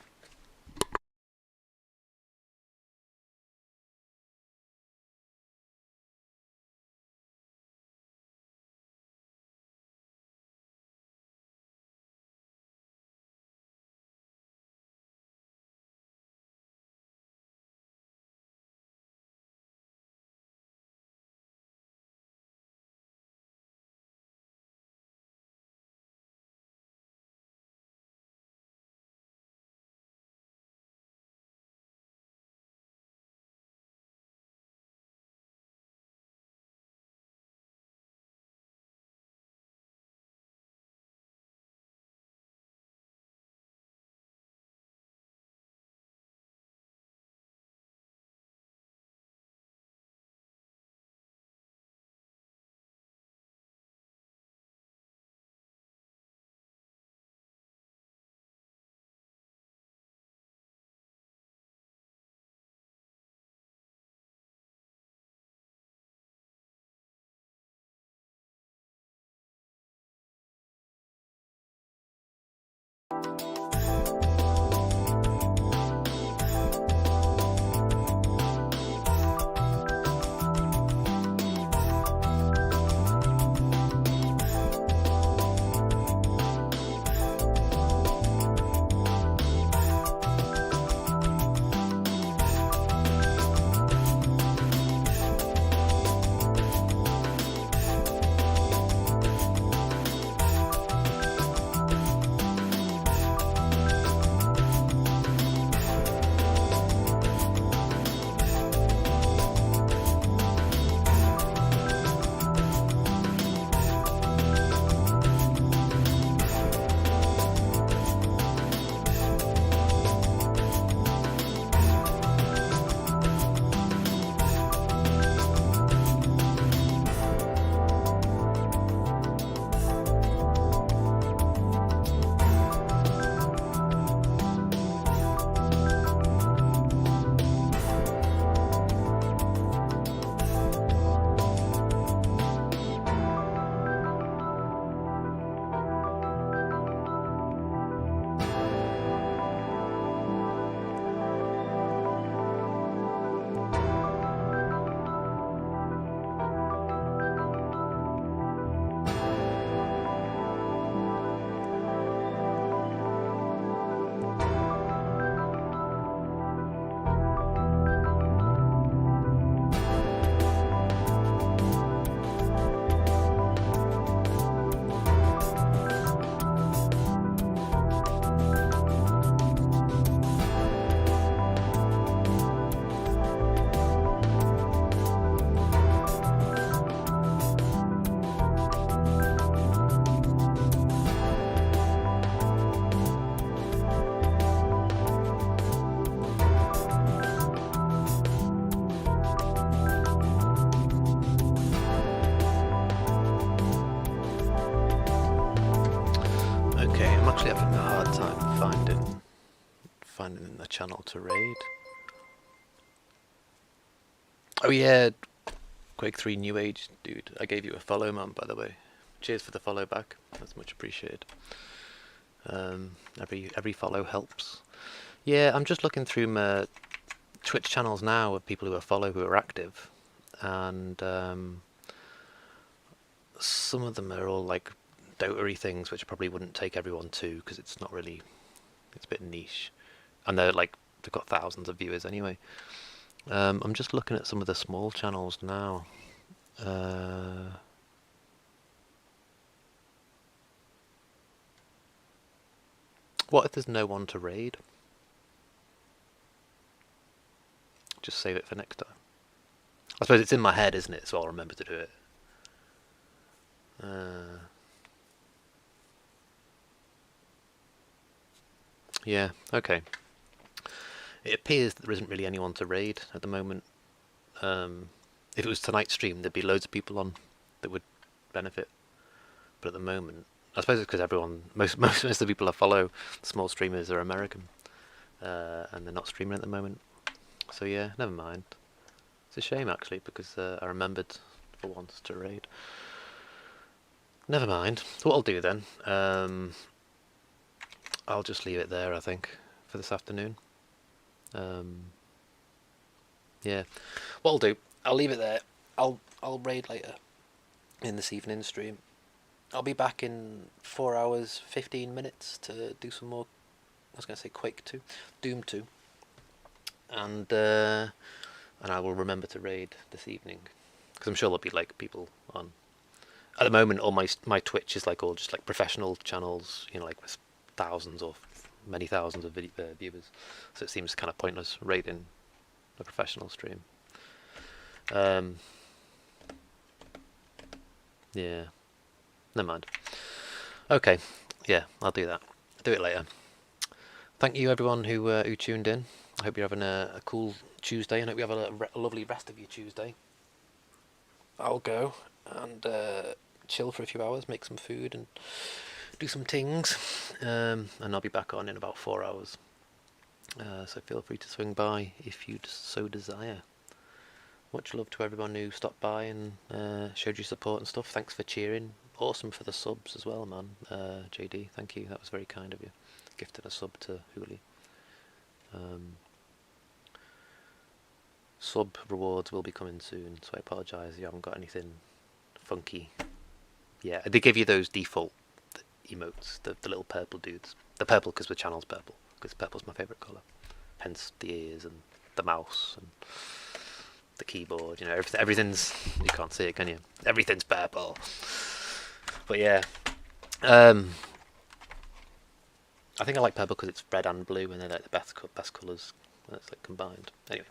Actually having a hard time finding the channel to raid. Oh yeah, Quake 3 New Age dude, I gave you a follow, man, by the way. Cheers for the follow back, that's much appreciated. Every follow helps. Yeah, I'm just looking through my Twitch channels now of people who are who are active, and some of them are all like Dota-y things, which I probably wouldn't take everyone to because it's not really, it's a bit niche, and they've got thousands of viewers anyway. I'm just looking at some of the small channels now. What if there's no one to raid? Just save it for next time. I suppose it's in my head, isn't it? So I'll remember to do it. Yeah, okay. It appears that there isn't really anyone to raid at the moment. If it was tonight's stream, there'd be loads of people on that would benefit. But at the moment, I suppose it's because most of the people I follow, small streamers, are American. and they're not streaming at the moment. So yeah, never mind. It's a shame actually, because I remembered for once to raid. Never mind. What I'll do then, I'll just leave it there, I think, for this afternoon. Yeah. What I'll do, I'll leave it there. I'll raid later in this evening stream. I'll be back in 4 hours 15 minutes to do some more. I was going to say Quake 2, Doom 2, and I will remember to raid this evening, because I'm sure there'll be like people on. At the moment, all my Twitch is like all just like professional channels, you know, like with thousands or many thousands of viewers. So it seems kind of pointless raiding a professional stream. Yeah, never mind. Okay, yeah, I'll do that. I'll do it later. Thank you everyone who tuned in. I hope you're having a cool Tuesday, and I hope you have a lovely rest of your Tuesday. I'll go and chill for a few hours, make some food and do some things, and I'll be back on in about 4 hours. So feel free to swing by if you so desire. Much love to everyone who stopped by and showed you support and stuff. Thanks for cheering. Awesome for the subs as well, man. JD, thank you. That was very kind of you. Gifted a sub to Hooli. Sub rewards will be coming soon, so I apologise if you haven't got anything funky. Yeah, they give you those default emotes, the little purple dudes. The purple because the channel's purple, because purple's my favourite colour. Hence the ears and the mouse and the keyboard, you know, everything's, you can't see it, can you? Everything's purple. But yeah, I think I like purple because it's red and blue, and they're like the best colours when it's like combined. Anyway,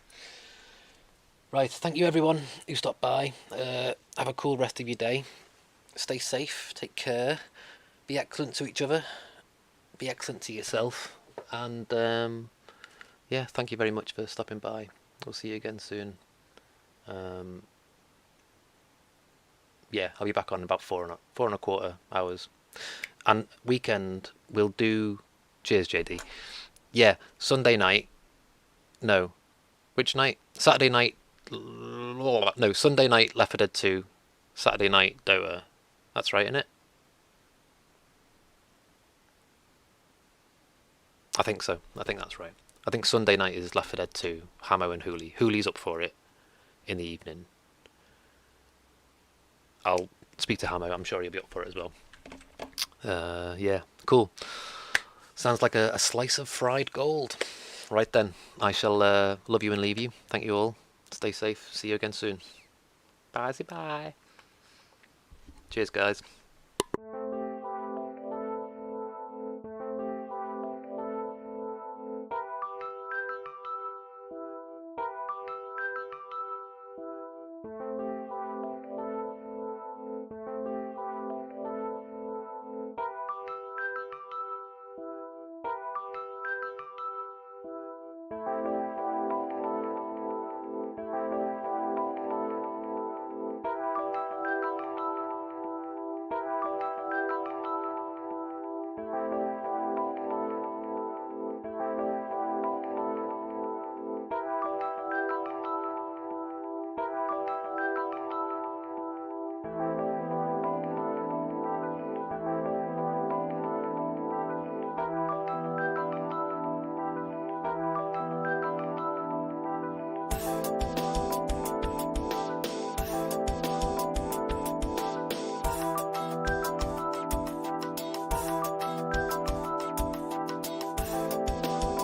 right, thank you everyone who stopped by. Have a cool rest of your day. Stay safe, take care, be excellent to each other, be excellent to yourself, and yeah, thank you very much for stopping by. We'll see you again soon. Yeah, I'll be back on in about 4.25 hours. And weekend we'll do. Cheers, JD. Yeah, Sunday night. No, which night? Saturday night. No, Sunday night Left 4 Dead 2. Saturday night Dota. That's right, isn't it? I think so. I think that's right. I think Sunday night is Left 4 Dead 2. Hamo and Hooli. Hooli's up for it in the evening. I'll speak to Hamo. I'm sure he'll be up for it as well. Yeah, cool. Sounds like a slice of fried gold. Right then, I shall love you and leave you. Thank you all. Stay safe. See you again soon. Bye. Bye. Cheers, guys.